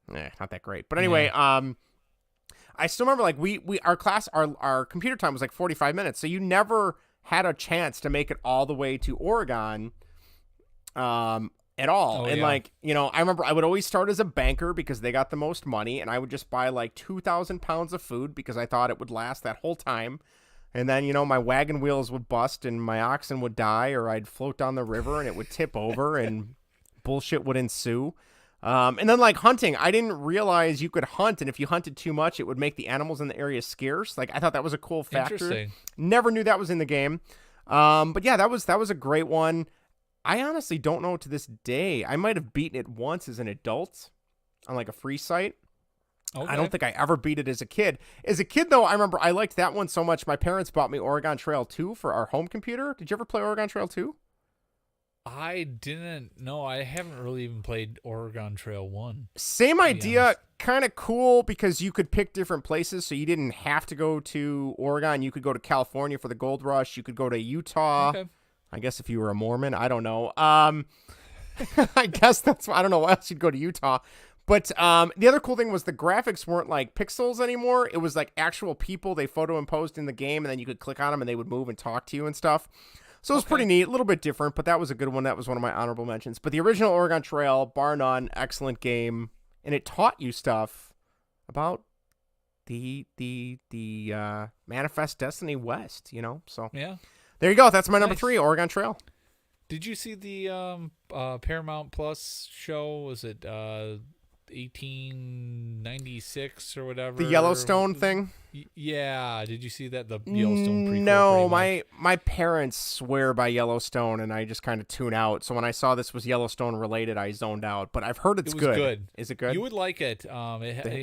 not that great. But anyway, I still remember like our computer time was like 45 minutes, so you never had a chance to make it all the way to Oregon. at all. Oh, And yeah. like, you know, I remember I would always start as a banker because they got the most money, and I would just buy like 2,000 pounds of food because I thought it would last that whole time. And then, you know, my wagon wheels would bust and my oxen would die, or I'd float down the river and it would tip over and bullshit would ensue. And then like hunting, I didn't realize you could hunt, and if you hunted too much, it would make the animals in the area scarce. Like, I thought that was a cool factor. Interesting. Never knew that was in the game. But yeah, that was a great one. I honestly don't know to this day. I might have beaten it once as an adult on like a free site. Okay. I don't think I ever beat it as a kid. As a kid, though, I remember I liked that one so much. My parents bought me Oregon Trail 2 for our home computer. Did you ever play Oregon Trail 2? I didn't know. I haven't really even played Oregon Trail 1. Same idea, kind of cool because you could pick different places, so you didn't have to go to Oregon. You could go to California for the gold rush. You could go to Utah. Okay. I guess if you were a Mormon, I don't know. I guess I don't know why else you'd go to Utah. But the other cool thing was the graphics weren't like pixels anymore. It was like actual people they photo imposed in the game, and then you could click on them and they would move and talk to you and stuff. So it was pretty neat, a little bit different, but that was a good one. That was one of my honorable mentions. But the original Oregon Trail, bar none, excellent game, and it taught you stuff about the Manifest Destiny West, you know? So Yeah. there you go. That's my number Nice. 3, Oregon Trail. Did you see the Paramount Plus show? Was it 1896 or whatever? The Yellowstone thing? Yeah. Did you see that? The Yellowstone prequel? No, pretty my parents swear by Yellowstone, and I just kind of tune out. So when I saw this was Yellowstone related, I zoned out. But I've heard it's It was good. Is it good? You would like it, you know,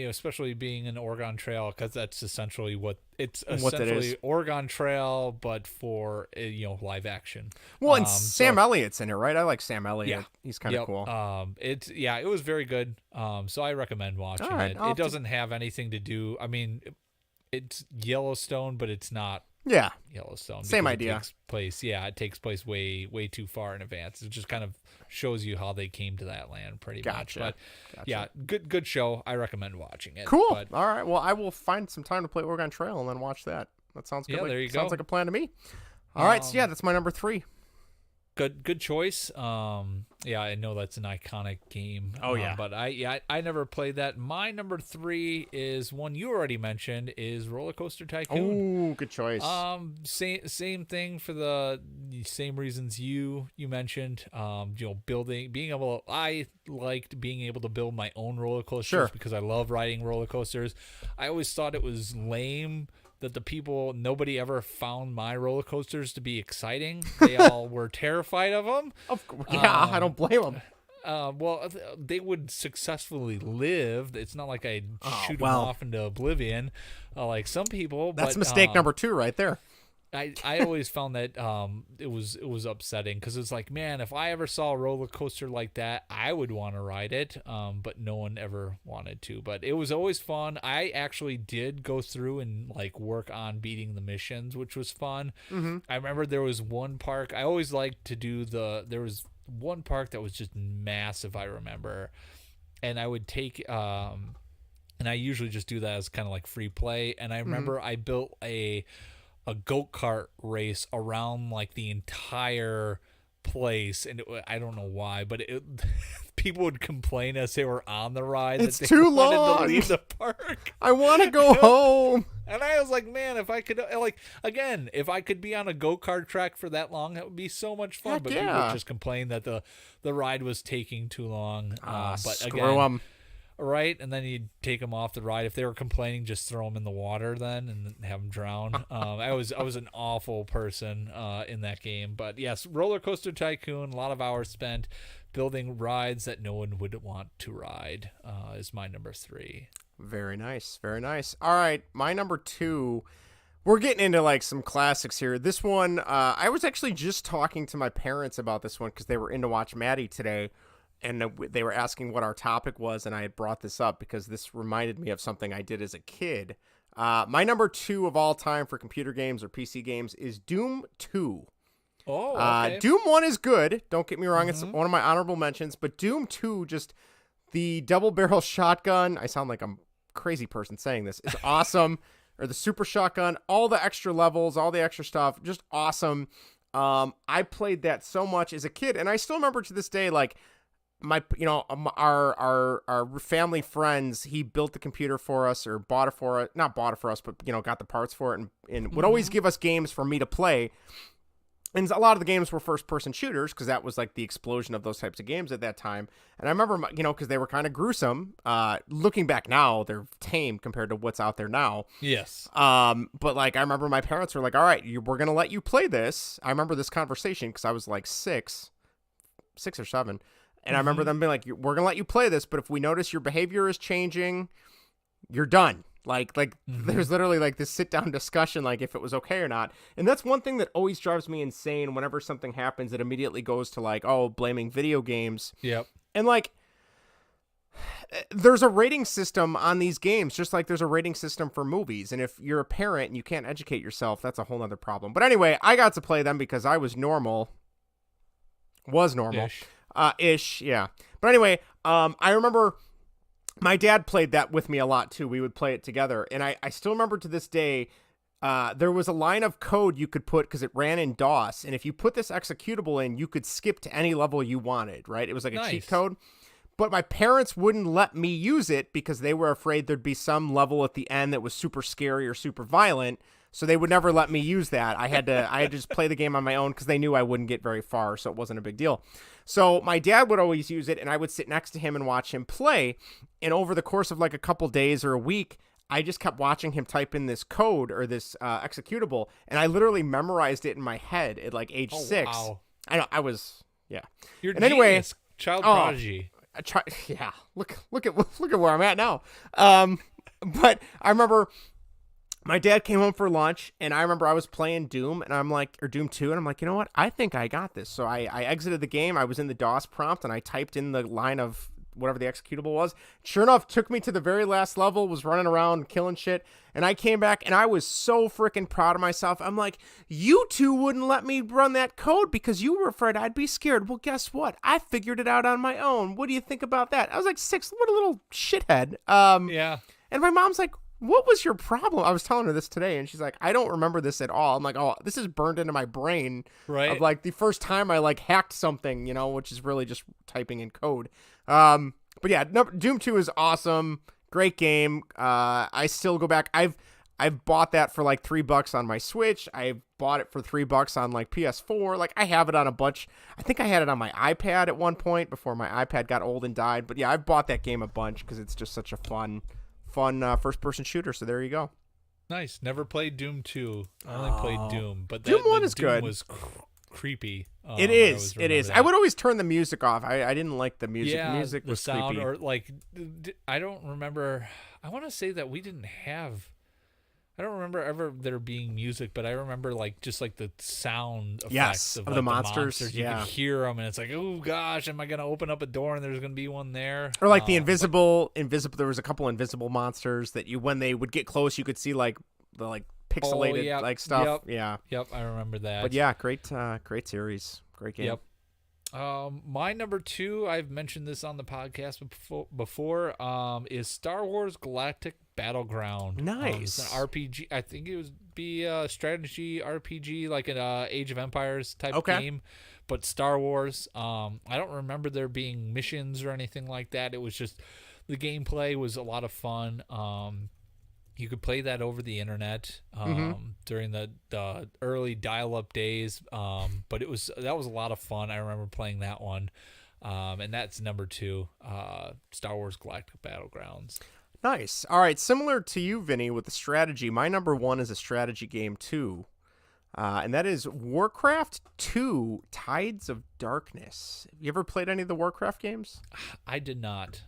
especially being an Oregon Trail, because that's essentially what it's essentially is. Oregon Trail, but for you know, live action. Well, and Sam Elliott's in it, right? I like Sam Elliott. Yeah, He's kind of cool. It was very good. So I recommend watching All right, it. I'll It doesn't have anything to do. I mean, it's Yellowstone, but it's not. Yeah. Yellowstone. Same because idea. It takes place way too far in advance. It just kind of shows you how they came to that land pretty Gotcha. much. But yeah, good show. I recommend watching it. Cool. But, all right. Well, I will find some time to play Oregon Trail and then watch that. That sounds good. Yeah, there you Sounds go. like a plan to me. All right. So yeah, that's my number 3. Good choice. Yeah, I know that's an iconic game. Oh, yeah. But I never played that. My number 3 is one you already mentioned, is Roller Coaster Tycoon. Oh, good choice. Same thing for the same reasons you mentioned. You know, I liked being able to build my own roller coasters because I love riding roller coasters. I always thought it was lame that nobody ever found my roller coasters to be exciting. They all were terrified of them. Yeah, I don't blame them. Well, they would successfully live. It's not like I'd shoot them well. off into oblivion, like some people. That's mistake number 2 right there. I always found that it was upsetting because it's like, man, if I ever saw a roller coaster like that, I would want to ride it, but no one ever wanted to. But it was always fun. I actually did go through and like work on beating the missions, which was fun. Mm-hmm. I remember there was one park I always liked to do. There was one park that was just massive, I remember, and I would take and I usually just do that as kind of like free play. And I remember I built a go-kart race around like the entire place, and I don't know why, but people would complain as they were on the ride It's that they too wanted long. to leave the park. I want to go home. And I was like, man, if I could, like, again, if I could be on a go-kart track for that long, that would be so much fun. Heck but yeah. people would just complain that the ride was taking too long. But Screw again, them. right, and then you'd take them off the ride. If they were complaining, just throw them in the water then and have them drown. I was an awful person in that game. But yes, Roller Coaster Tycoon, a lot of hours spent building rides that no one would want to ride is my number 3. Very nice. Very nice. All right, my number 2. We're getting into like some classics here. This one, I was actually just talking to my parents about this one because they were in to watch Maddie today. And they were asking what our topic was, and I had brought this up because this reminded me of something I did as a kid. My number 2 of all time for computer games or PC games is Doom 2. Oh, okay. Doom 1 is good. Don't get me wrong. It's one of my honorable mentions. But Doom 2, just the double-barrel shotgun. I sound like I'm a crazy person saying this. It's awesome. Or the super shotgun. All the extra levels, all the extra stuff. Just awesome. I played that so much as a kid. And I still remember to this day, like, our family friends, he built the computer for us, or bought it for us, not bought it for us, but got the parts for it, and would always give us games for me to play. And a lot of the games were first-person shooters because that was like the explosion of those types of games at that time. And I remember, because they were kind of gruesome. Looking back now, they're tame compared to what's out there now. Yes. But like I remember my parents were like, "All right, we're gonna let you play this." I remember this conversation because I was like 6 or 7, and I remember them being like, "We're gonna let you play this, but if we notice your behavior is changing, you're done." Like there's literally like this sit down discussion, like if it was okay or not. And that's one thing that always drives me insane. Whenever something happens, it immediately goes to like, oh, blaming video games. Yep. And like, there's a rating system on these games, just like there's a rating system for movies. And if you're a parent and you can't educate yourself, that's a whole nother problem. But anyway, I got to play them because I was normal. Ish, yeah. But anyway, I remember my dad played that with me a lot too. We would play it together. And I still remember to this day, there was a line of code you could put because it ran in DOS. And if you put this executable in, you could skip to any level you wanted, right? It was like a cheat code. But my parents wouldn't let me use it because they were afraid there'd be some level at the end that was super scary or super violent. So they would never let me use that. I had to just play the game on my own because they knew I wouldn't get very far, so it wasn't a big deal. So my dad would always use it, and I would sit next to him and watch him play. And over the course of like a couple days or a week, I just kept watching him type in this code or this executable, and I literally memorized it in my head at like age 6. Wow. I was, yeah. You're and anyway, genius, child prodigy. Yeah, look at where I'm at now. But I remember my dad came home for lunch, and I remember I was playing Doom, and I'm like, or Doom 2, and I'm like, you know what? I think I got this. So I exited the game. I was in the DOS prompt, and I typed in the line of whatever the executable was. Sure enough, took me to the very last level, was running around killing shit, and I came back, and I was so freaking proud of myself. I'm like, you two wouldn't let me run that code because you were afraid I'd be scared. Well, guess what? I figured it out on my own. What do you think about that? I was like 6. What a little shithead. Yeah. And my mom's like, what was your problem? I was telling her this today, and she's like, I don't remember this at all. I'm like, oh, this is burned into my brain. Right. Of like the first time I like hacked something, which is really just typing in code. But yeah, Doom 2 is awesome. Great game. I still go back. I've bought that for like $3 on my Switch. I've bought it for $3 on like PS4. Like I have it on a bunch. I think I had it on my iPad at one point before my iPad got old and died. But yeah, I've bought that game a bunch because it's just such a fun first-person shooter. So there you go. Nice. Never played Doom 2. I only played Doom, but Doom 1 is good. Was creepy. It is. It is. I would always turn the music off. I didn't like the music. Yeah, the music was the sound, creepy. or like, I don't remember. I want to say that we didn't have. I don't remember ever there being music, but I remember like just like the sound effects of like, the monsters. You could hear them, and it's like, oh gosh, am I gonna open up a door and there's gonna be one there? Or like the invisible. There was a couple invisible monsters that when they would get close, you could see like the pixelated like stuff. Yep, I remember that. But yeah, great series, great game. Yep. My number 2, I've mentioned this on the podcast before, is Star Wars Galactic Battleground. Nice. It's an RPG. I think it would be a strategy RPG, like an Age of Empires type game, but Star Wars. I don't remember there being missions or anything like that. It was just the gameplay was a lot of fun. You could play that over the internet during the early dial-up days, but that was a lot of fun. I remember playing that one, and that's number 2, Star Wars Galactic Battlegrounds. Nice. All right, similar to you, Vinny, with the strategy, my number 1 is a strategy game too, and that is Warcraft 2: Tides of Darkness. You ever played any of the Warcraft games? I did not.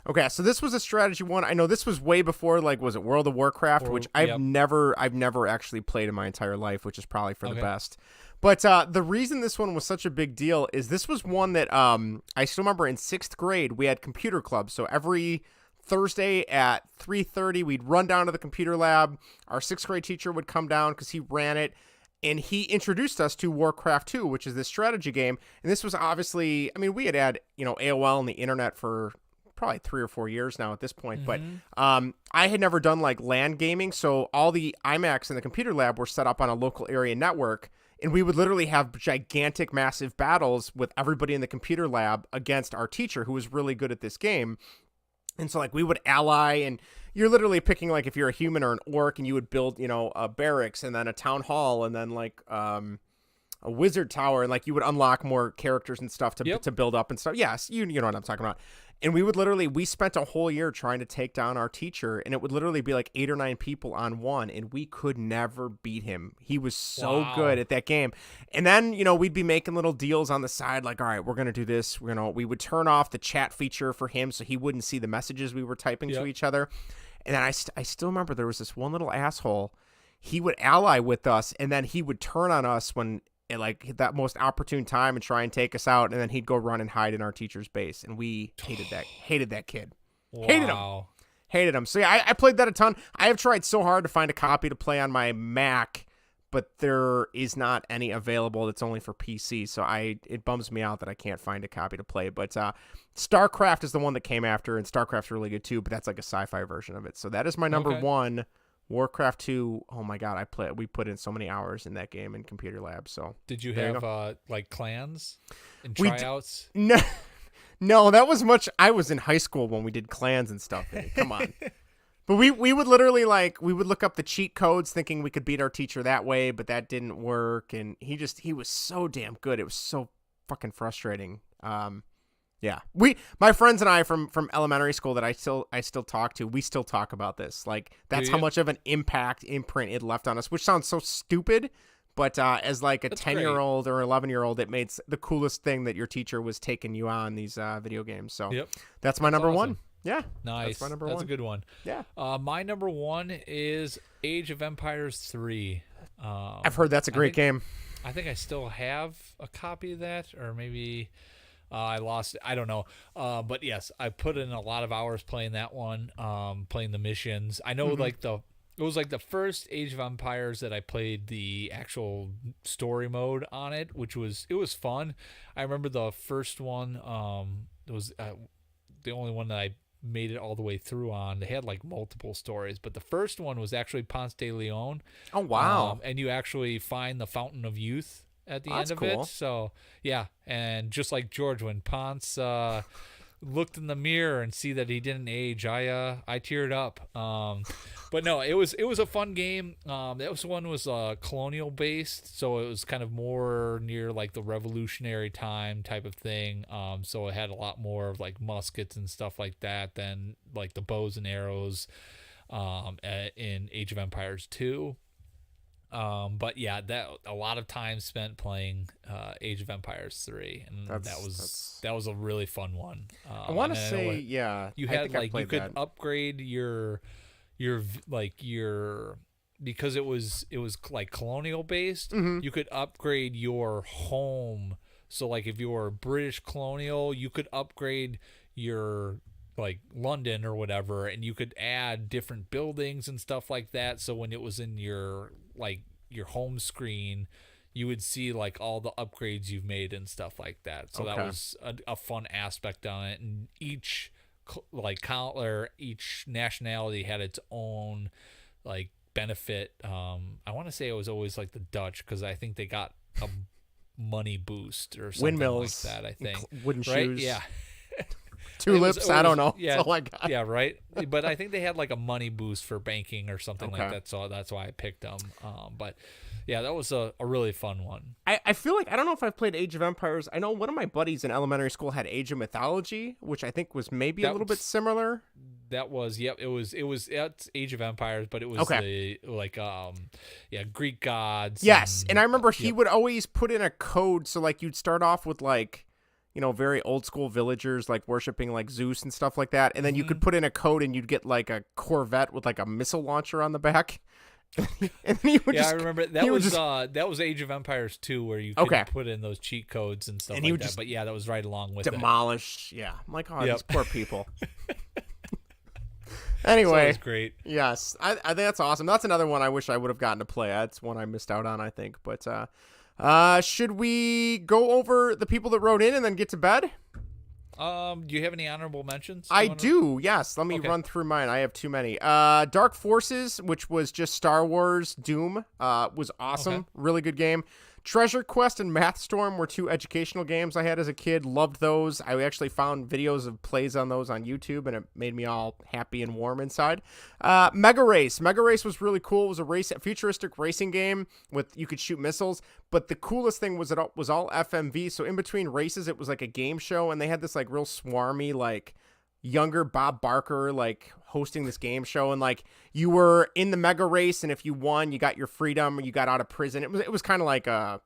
Okay, so this was a strategy one. I know this was way before, like, was it World of Warcraft, which I've never actually played in my entire life, which is probably for the best. But the reason this one was such a big deal is this was one that I still remember in 6th grade, we had computer clubs. So every Thursday at 3:30, we'd run down to the computer lab. Our 6th grade teacher would come down because he ran it. And he introduced us to Warcraft 2, which is this strategy game. And this was obviously, I mean, we had AOL and the internet for probably 3 or 4 years now at this point, but I had never done like LAN gaming, so all the iMacs in the computer lab were set up on a local area network, And we would literally have gigantic, massive battles with everybody in the computer lab against our teacher, who was really good at this game. And so, like, we would ally, and you're literally picking, like, if you're a human or an orc, and you would build, you know, a barracks and then a town hall and then, like, a wizard tower, and, like, you would unlock more characters and stuff to build up and stuff. Yes, you know what I'm talking about. And we spent a whole year trying to take down our teacher, and it would literally be like 8 or 9 people on one, and we could never beat him. He was so good at that game. And then, you know, we'd be making little deals on the side, like, all right, we're going to do this. We would turn off the chat feature for him so he wouldn't see the messages we were typing to each other. And then I still remember there was this one little asshole. He would ally with us, and then he would turn on us when at like that most opportune time and try and take us out, and then he'd go run and hide in our teacher's base, and we hated that kid. Wow. Hated him. So yeah, I played that a ton. I have tried so hard to find a copy to play on my Mac, but there is not any available. That's only for PC. So it bums me out that I can't find a copy to play. But StarCraft is the one that came after, and StarCraft's really good too, but that's like a sci-fi version of it. So that is my number one. Warcraft 2, oh my god, we put in so many hours in that game in computer lab. So did you have like clans and tryouts? No, that was much. I was in high school when we did clans and stuff. Come on. But we would literally we would look up the cheat codes thinking we could beat our teacher that way, but that didn't work, and he was so damn good. It was so fucking frustrating. Yeah, my friends and I from elementary school that I still talk to, we still talk about this. Like, that's how much of an imprint it left on us, which sounds so stupid, but as like a 10-year-old or 11-year-old, it made the coolest thing that your teacher was taking you on these video games. So that's my number one. Yeah, nice. That's my number one. That's a good one. Yeah. My number one is Age of Empires 3. I've heard that's a great game. I think I still have a copy of that, or maybe I lost it. I don't know. But yes, I put in a lot of hours playing that one, playing the missions. I know it was like the first Age of Empires that I played the actual story mode on it, it was fun. I remember the first one, it was the only one that I made it all the way through on. They had like multiple stories, but the first one was actually Ponce de Leon. Oh, wow. And you actually find the Fountain of Youth at the end of it. So yeah, and just like George, when Ponce looked in the mirror and see that he didn't age, I teared up. But no, it was a fun game. That one was colonial based, so it was kind of more near like the Revolutionary time type of thing. So it had a lot more of like muskets and stuff like that than like the bows and arrows in Age of Empires 2. But yeah, that a lot of time spent playing Age of Empires 3, and that was a really fun one. I want to say, you had like you could upgrade your because it was like colonial based. Mm-hmm. You could upgrade your home. So like if you were British colonial, you could upgrade your like London or whatever, and you could add different buildings and stuff like that. So when it was in your home screen, you would see like all the upgrades you've made and stuff like that. So that was a fun aspect on it. And each each nationality had its own like benefit. I want to say it was always like the Dutch, because I think they got a money boost or something Windmills, like that. I think wooden shoes. Yeah. Tulips, I don't know. Yeah, that's all I got. Yeah, right. But I think they had like a money boost for banking or something like that. So that's why I picked them. But yeah, that was a really fun one. I feel like, I don't know if I've played Age of Empires. I know one of my buddies in elementary school had Age of Mythology, which I think was maybe a little bit similar. That was, yep. It's Age of Empires, but it was Greek gods. Yes, and I remember he would always put in a code. So like you'd start off with like, you know, very old school villagers like worshiping like Zeus and stuff like that. And then you could put in a code and you'd get like a Corvette with like a missile launcher on the back. And he would I remember that was Age of Empires 2, where you could put in those cheat codes and stuff like that. But yeah, that was right along with demolish. Yeah, I'm like, oh, these poor people. Anyway, that's great. Yes, I think that's awesome. That's another one I wish I would have gotten to play. That's one I missed out on, I think. But should we go over the people that wrote in and then get to bed? Do you have any honorable mentions? I do, yes. Let me run through mine. I have too many. Dark Forces, which was just Star Wars Doom, was awesome. Really good game. Treasure Quest and Math Storm were 2 educational games I had as a kid. Loved those. I actually found videos of plays on those on YouTube, and it made me all happy and warm inside. Mega Race. Mega Race was really cool. It was a futuristic racing game with you could shoot missiles, but the coolest thing was it was all FMV. So in between races, it was like a game show, and they had this like real swarmy like younger Bob Barker like hosting this game show, and like you were in the mega race, and if you won you got your freedom, or you got out of prison. It was kind of like a,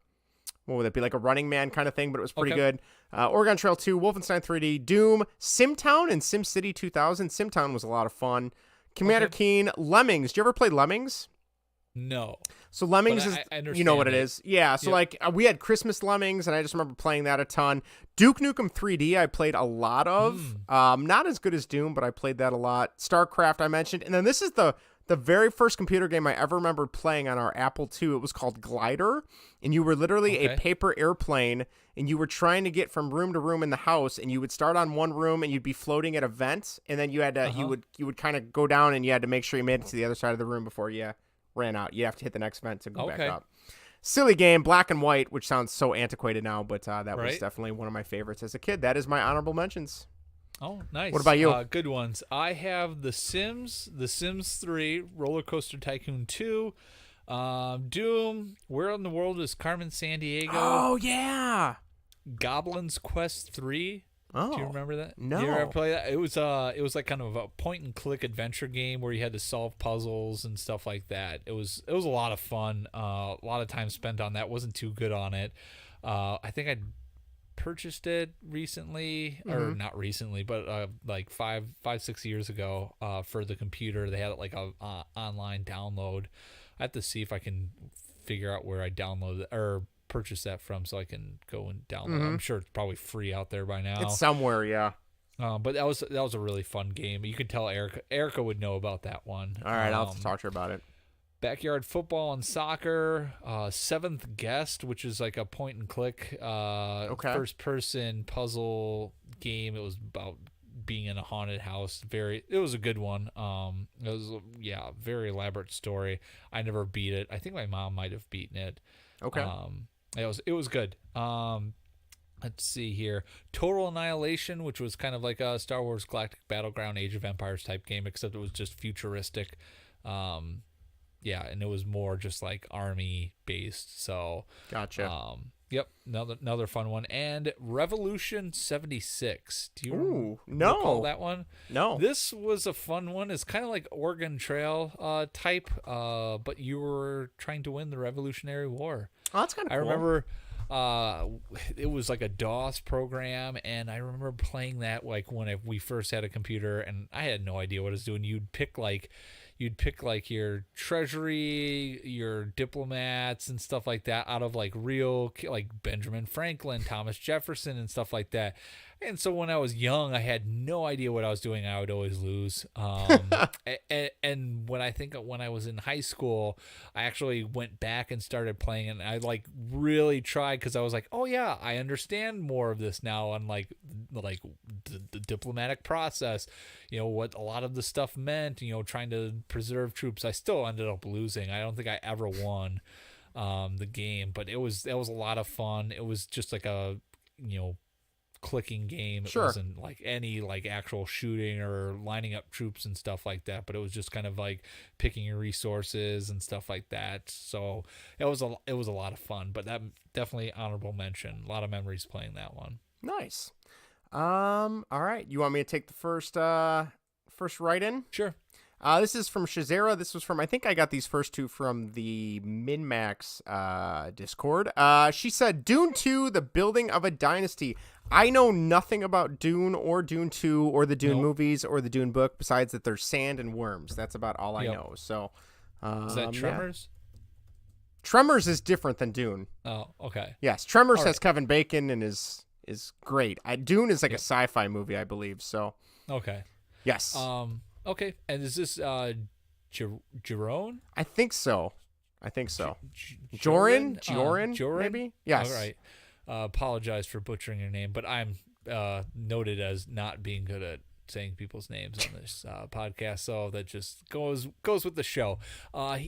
what would it be, like a Running Man kind of thing, but it was pretty good. Oregon Trail 2, Wolfenstein 3D, Doom, SimTown, and SimCity 2000. SimTown was a lot of fun. Commander Keen, Lemmings. Did you ever play Lemmings? No. So Lemmings is, I you know what it is. Yeah, so like we had Christmas Lemmings, and I just remember playing that a ton. Duke Nukem 3D I played a lot of. Not as good as Doom, but I played that a lot. StarCraft I mentioned. And then this is the very first computer game I ever remember playing on our Apple II. It was called Glider, and you were literally a paper airplane, and you were trying to get from room to room in the house, and you would start on one room, and you'd be floating at a vent, and then you had to you would kind of go down, and you had to make sure you made it to the other side of the room before you ran out. You have to hit the next vent to go back up. Silly game, Black and White, which sounds so antiquated now, but that was definitely one of my favorites as a kid. That is my honorable mentions. Oh, nice. What about you? Good ones. I have The Sims 3, Roller Coaster Tycoon 2, Doom, Where in the World is Carmen Sandiego? Oh, yeah. Goblin's Quest 3. Oh, do you remember that? No. Did you ever play that? It was like kind of a point and click adventure game where you had to solve puzzles and stuff like that. It was a lot of fun. A lot of time spent on that. Wasn't too good on it. I think I purchased it recently, or not recently, but like 5-6 years ago for the computer. They had like a online download. I have to see if I can figure out where I download it or purchase that from, so I can go and download. I'm sure it's probably free out there by now. It's somewhere, yeah. But that was a really fun game. You could tell Erica would know about that one. All right, I'll have to talk to her about it. Backyard Football and Soccer, Seventh Guest, which is like a point and click first person puzzle game. It was about being in a haunted house. It was a good one. It was very elaborate story. I never beat it. I think my mom might have beaten it. Okay. It was good. Let's see here. Total Annihilation, which was kind of like a Star Wars Galactic Battleground Age of Empires type game, except it was just futuristic. And it was more just like army based. So gotcha. Yep, another fun one. And Revolution 76. Do you no recall that one? No. This was a fun one. It's kind of like Oregon Trail type, but you were trying to win the Revolutionary War. Oh, that's kind of cool. I remember it was like a DOS program, and I remember playing that like when we first had a computer, and I had no idea what I was doing. You'd pick like your treasury, your diplomats and stuff like that out of like real, like Benjamin Franklin, Thomas Jefferson and stuff like that. And so when I was young, I had no idea what I was doing. I would always lose. And when I was in high school, I actually went back and started playing, and I like really tried, because I was like, oh yeah, I understand more of this now, on like the diplomatic process, what a lot of the stuff meant, trying to preserve troops. I still ended up losing. I don't think I ever won the game, but that was a lot of fun. It was just like a clicking game. It wasn't like any like actual shooting or lining up troops and stuff like that, but it was just kind of like picking your resources and stuff like that. So it was a lot of fun, but that definitely honorable mention. A lot of memories playing that one. Nice. All right, you want me to take the first write-in? Sure. This is from Shazera. This was from, I think I got these first two from the MinMax Discord. She said, Dune 2, The Building of a Dynasty. I know nothing about Dune or Dune 2 or the Dune movies or the Dune book, besides that there's sand and worms. That's about all I know. So, is that Tremors? Yeah. Tremors is different than Dune. Oh, okay. Yes, Tremors has Kevin Bacon and is great. Dune is like a sci-fi movie, I believe. So, okay. Yes. Okay, and is this Jerome? I think so. Joran, maybe? Yes. All right. Apologize for butchering your name, but I'm noted as not being good at saying people's names on this podcast, so that just goes with the show.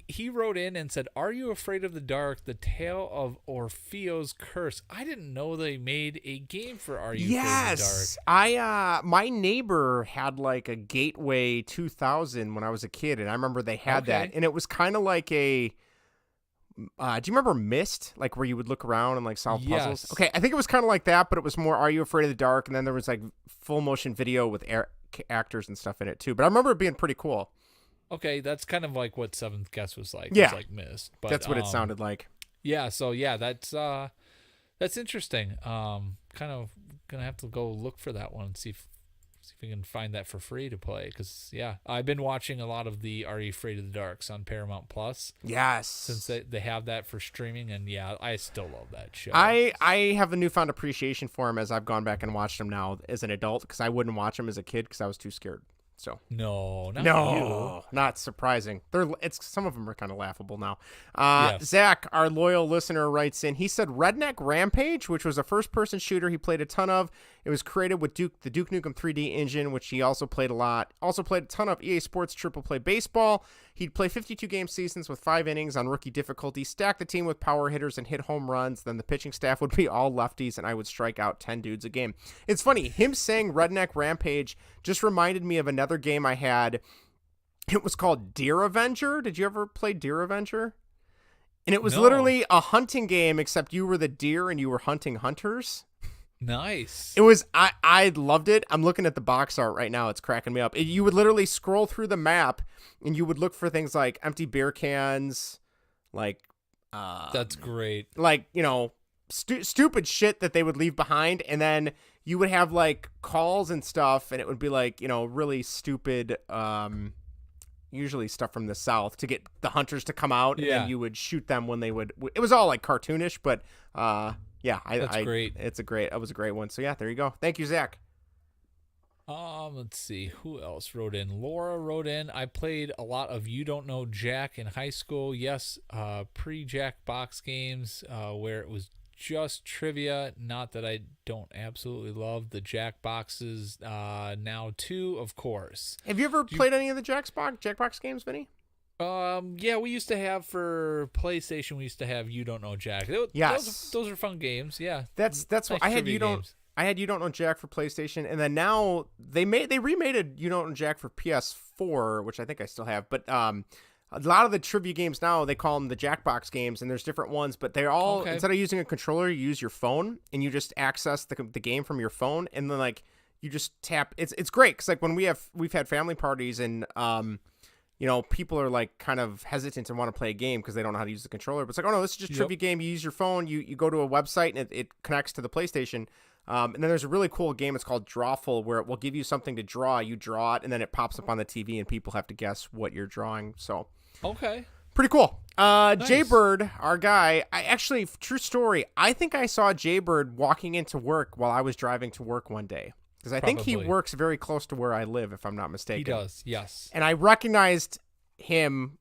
He wrote in and said, "Are you afraid of the dark? The tale of Orfeo's curse." I didn't know they made a game for Are You Afraid of the Dark? Yes, my neighbor had like a Gateway 2000 when I was a kid, and I remember they had that, and it was kind of like a. Do you remember Myst, like where you would look around and like solve puzzles? Yes. Okay, I think it was kind of like that, but it was more Are You Afraid of the Dark? And then there was like full motion video with actors and stuff in it too. But I remember it being pretty cool. Okay, that's kind of like what Seventh Guest was like. Yeah, it was like Myst. But, that's what it sounded like. Yeah, so yeah, that's interesting. Kind of gonna have to go look for that one and see if we can find that for free to play. Because yeah, I've been watching a lot of the Are You Afraid of the Darks on Paramount Plus. Yes, since they have that for streaming, and yeah, I still love that show. I have a newfound appreciation for him as I've gone back and watched them now as an adult, because I wouldn't watch them as a kid because I was too scared. So not surprising. Some of them are kind of laughable now. Yes. Zach, our loyal listener, writes in. He said Redneck Rampage, which was a first-person shooter he played a ton of. It was created with the Duke Nukem 3D engine, which he also played a lot. Also played a ton of EA Sports Triple Play Baseball. He'd play 52-game seasons with 5 innings on rookie difficulty, stack the team with power hitters, and hit home runs. Then the pitching staff would be all lefties, and I would strike out 10 dudes a game. It's funny, him saying Redneck Rampage just reminded me of another game I had. It was called Deer Avenger. Did you ever play Deer Avenger? And it was literally a hunting game, except you were the deer and you were hunting hunters. Nice. It was, I loved it. I'm looking at the box art right now. It's cracking me up. You would literally scroll through the map and you would look for things like empty beer cans, like, that's great. Like, stupid shit that they would leave behind. And then you would have like calls and stuff, and it would be like, really stupid, usually stuff from the South to get the hunters to come out, and then you would shoot them when they would. It was all like cartoonish, but yeah, that's great. That was a great one. So yeah, there you go. Thank you, Zach. Let's see who else wrote in. Laura wrote in. I played a lot of You Don't Know Jack in high school. Yes, pre-Jack box games where it was just trivia. Not that I don't absolutely love the Jack boxes now too, of course. Have you ever played any of the Jackbox games, Vinny? Yeah, we used to have for PlayStation. We used to have You Don't Know Jack. Yes, those are fun games. Yeah, that's what I had. I had You Don't Know Jack for PlayStation, and then now they remade it You Don't Know Jack for PS4, which I think I still have. But a lot of the trivia games now, they call them the Jackbox games, and there's different ones, but they're all instead of using a controller, you use your phone, and you just access the game from your phone, and then like you just tap. It's great because like when we've had family parties and people are like kind of hesitant to want to play a game because they don't know how to use the controller. But it's like, oh no, this is just a trivia game. You use your phone, you go to a website, and it connects to the PlayStation. And then there's a really cool game. It's called Drawful, where it will give you something to draw. You draw it, and then it pops up on the TV, and people have to guess what you're drawing. So, pretty cool. Nice. Jaybird, our guy. True story. I think I saw Jaybird walking into work while I was driving to work one day, because I think he works very close to where I live, if I'm not mistaken. He does, yes. And I recognized him.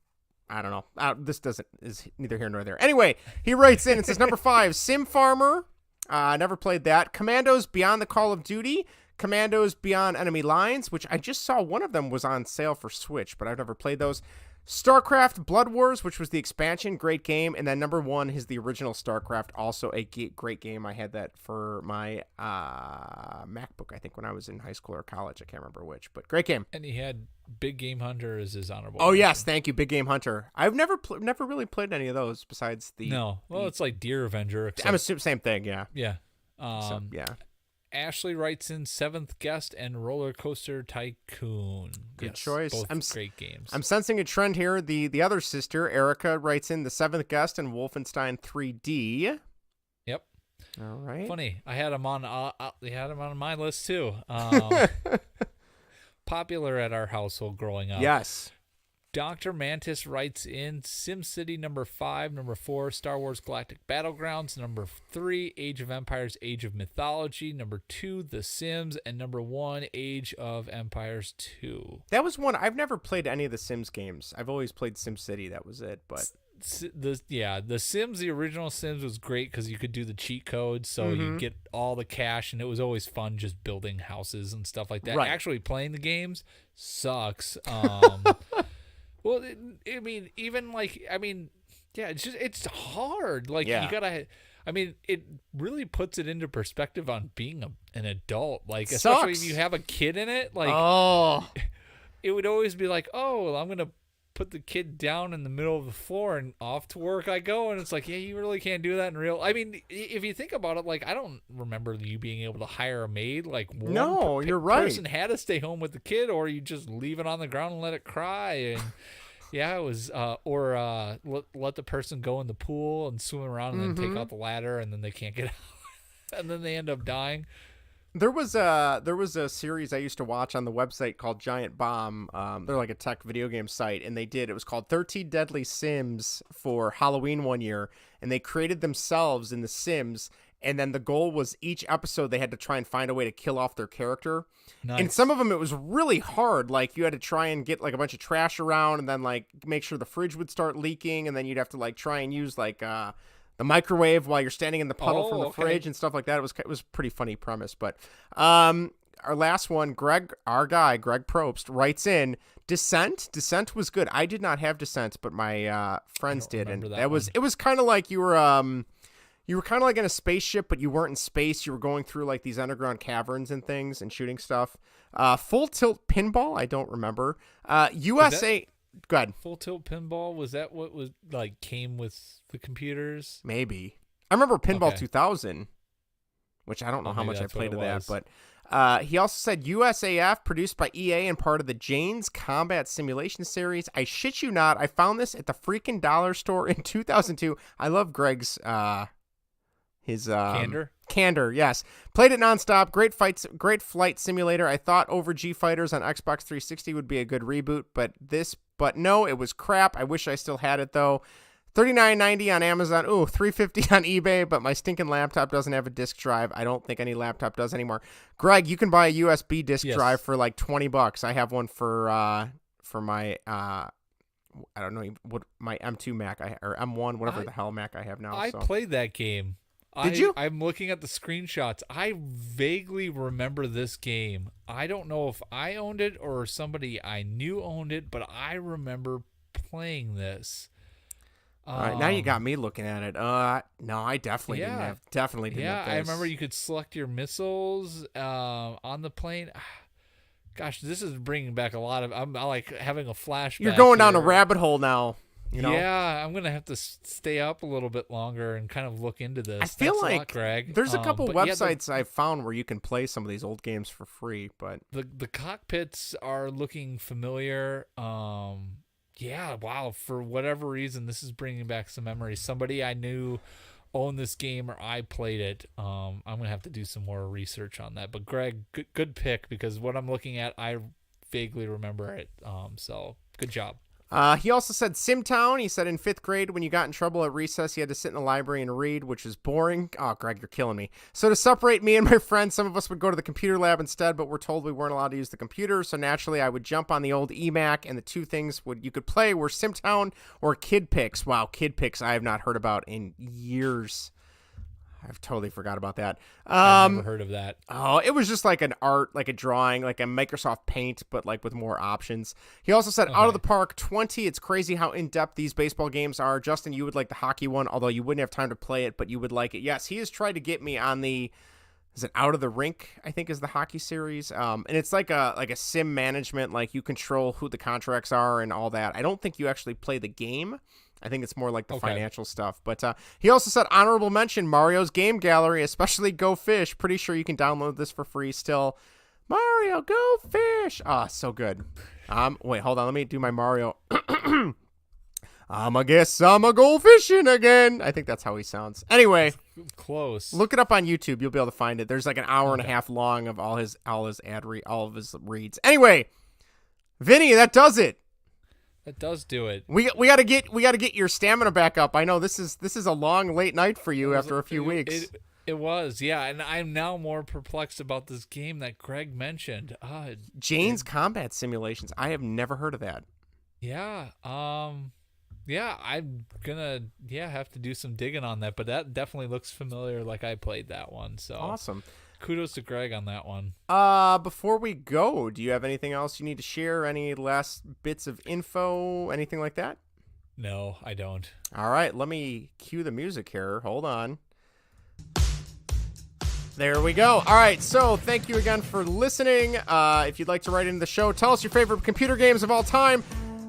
I don't know. This is neither here nor there. Anyway, he writes in and says, number 5, Sim Farmer. Never played that. Commandos Beyond the Call of Duty. Commandos Beyond Enemy Lines, which I just saw one of them was on sale for Switch, but I've never played those. StarCraft Blood Wars, which was the expansion, great game. And then number 1 is the original StarCraft, also a great game. I had that for my MacBook, I think, when I was in high school or college. I can't remember which, but great game. And he had Big Game Hunter as his honorable. Oh, yes, thank you, Big Game Hunter. I've never really played any of those besides the... No, well, it's like Deer Avenger. I'm assuming same thing, yeah. Yeah. Yeah. Ashley writes in Seventh Guest and Roller Coaster Tycoon. Good choice. Both great games. I'm sensing a trend here. The other sister, Erica, writes in The Seventh Guest and Wolfenstein 3D. Yep. All right. Funny, I had him on. They had him on my list too. Popular at our household growing up. Yes. Dr. Mantis writes in SimCity number 5, number 4, Star Wars Galactic Battlegrounds, number 3, Age of Empires, Age of Mythology, number 2, The Sims, and number 1, Age of Empires 2. That was one. I've never played any of the Sims games. I've always played SimCity. That was it. But the Sims, the original Sims was great because you could do the cheat codes, so you get all the cash, and it was always fun just building houses and stuff like that. Right. Actually playing the games sucks. Well, it's hard. Like you gotta. I mean, it really puts it into perspective on being an adult. Like, especially if you have a kid in it. Like, it would always be like, oh, well, I'm gonna put the kid down in the middle of the floor and off to work I go. And it's like, yeah, you really can't do that in real. I mean, if you think about it, like, I don't remember you being able to hire a maid. Like, you're right. Person had to stay home with the kid, or you just leave it on the ground and let it cry. And yeah, it was, let the person go in the pool and swim around and then take out the ladder, and then they can't get out, and then they end up dying. There was a series I used to watch on the website called Giant Bomb. They're like a tech video game site, and it was called 13 Deadly Sims for Halloween one year, and they created themselves in the Sims. And then the goal was each episode they had to try and find a way to kill off their character. Nice. And some of them it was really hard. Like you had to try and get like a bunch of trash around, and then like make sure the fridge would start leaking, and then you'd have to like try and use like the microwave while you're standing in the puddle from the fridge and stuff like that. It was a pretty funny premise. But our last one, Greg Probst writes in Descent. Descent was good. I did not have Descent, but my friends did, and it was kind of like you were kind of like in a spaceship, but you weren't in space. You were going through like these underground caverns and things and shooting stuff. Full Tilt Pinball, I don't remember. USA. Go ahead. Full Tilt Pinball, was that what was like came with the computers? Maybe. I remember Pinball 2000, which I don't know how much I played of that, but he also said USAF, produced by EA and part of the Jane's Combat Simulation series. I shit you not, I found this at the freaking dollar store in 2002. I love Greg's his candor, yes. Played it nonstop. Great flight simulator. I thought Over G Fighters on Xbox 360 would be a good reboot, but no, it was crap. I wish I still had it though. $39.90 on Amazon. Ooh, $350 on eBay, but my stinking laptop doesn't have a disk drive. I don't think any laptop does anymore. Greg, you can buy a USB disk drive for like $20. I have one for my I don't know what my M2 Mac or M1, whatever the hell Mac I have now. I played that game. Did you? I'm looking at the screenshots. I vaguely remember this game. I don't know if I owned it or somebody I knew owned it, but I remember playing this. All right, now you got me looking at it. No, I definitely didn't have. Definitely didn't have this. I remember you could select your missiles on the plane. Gosh, this is bringing back a lot of. I'm like having a flashback. You're going down a rabbit hole now. You know? Yeah, I'm gonna have to stay up a little bit longer and kind of look into this. I feel Thanks like a lot, Greg. There's a couple websites I've found where you can play some of these old games for free, but the cockpits are looking familiar. Yeah, wow. For whatever reason, this is bringing back some memories. Somebody I knew owned this game, or I played it. I'm gonna have to do some more research on that. But Greg, good pick, because what I'm looking at, I vaguely remember it. So good job. He also said Simtown. He said in 5th grade, when you got in trouble at recess, you had to sit in the library and read, which is boring. Oh, Greg, you're killing me. So to separate me and my friends, some of us would go to the computer lab instead, but we're told we weren't allowed to use the computer. So naturally, I would jump on the old eMac, and the two things you could play were Simtown or Kid Pix. Wow, Kid Pix I have not heard about in years. I've totally forgot about that. I've never heard of that. Oh, it was just like an art, like a drawing, like a Microsoft Paint, but like with more options. He also said, Out of the Park 20. It's crazy how in-depth these baseball games are. Justin, you would like the hockey one, although you wouldn't have time to play it, but you would like it. Yes, he has tried to get me on the, is it Out of the Rink, I think is the hockey series. And it's like a sim management, like you control who the contracts are and all that. I don't think you actually play the game. I think it's more like the financial stuff. But he also said, honorable mention, Mario's Game Gallery, especially Go Fish. Pretty sure you can download this for free still. Mario, Go Fish. Ah, so good. Wait, hold on. Let me do my Mario. I guess I'm a go fishing again. I think that's how he sounds. Anyway. Close. Look it up on YouTube. You'll be able to find it. There's like an hour and a half long of all of his reads. Anyway, Vinny, that does it. That does do it. We gotta get your stamina back up. I know this is a long late night for you after a few weeks. It was, yeah, and I'm now more perplexed about this game that Greg mentioned. Jane's Combat Simulations. I have never heard of that. Yeah. Yeah, I'm gonna have to do some digging on that, but that definitely looks familiar. Like I played that one, so awesome. Kudos to Greg on that one. Before we go, do you have anything else you need to share? Any last bits of info? Anything like that? No, I don't. All right, let me cue the music here. Hold on. There we go. All right, so thank you again for listening. If you'd like to write into the show, tell us your favorite computer games of all time.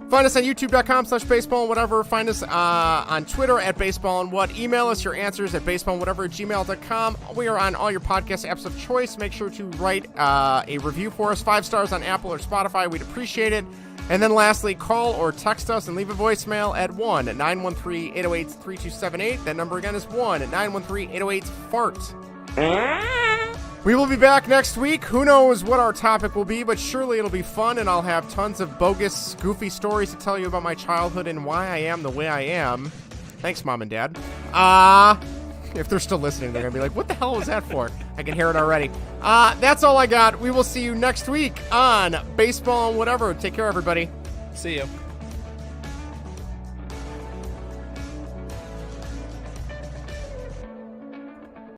Find us on youtube.com/baseball and whatever. Find us on Twitter at baseball and what. Email us your answers at baseballandwhatever@gmail.com. We are on all your podcast apps of choice. Make sure to write a review for us, 5 stars on Apple or Spotify. We'd appreciate it. And then lastly, call or text us and leave a voicemail at 1-913-808-3278. That number again is 1-913-808-FART. We will be back next week. Who knows what our topic will be, but surely it'll be fun, and I'll have tons of bogus, goofy stories to tell you about my childhood and why I am the way I am. Thanks, Mom and Dad. If they're still listening, they're going to be like, what the hell was that for? I can hear it already. That's all I got. We will see you next week on Baseball and Whatever. Take care, everybody. See you.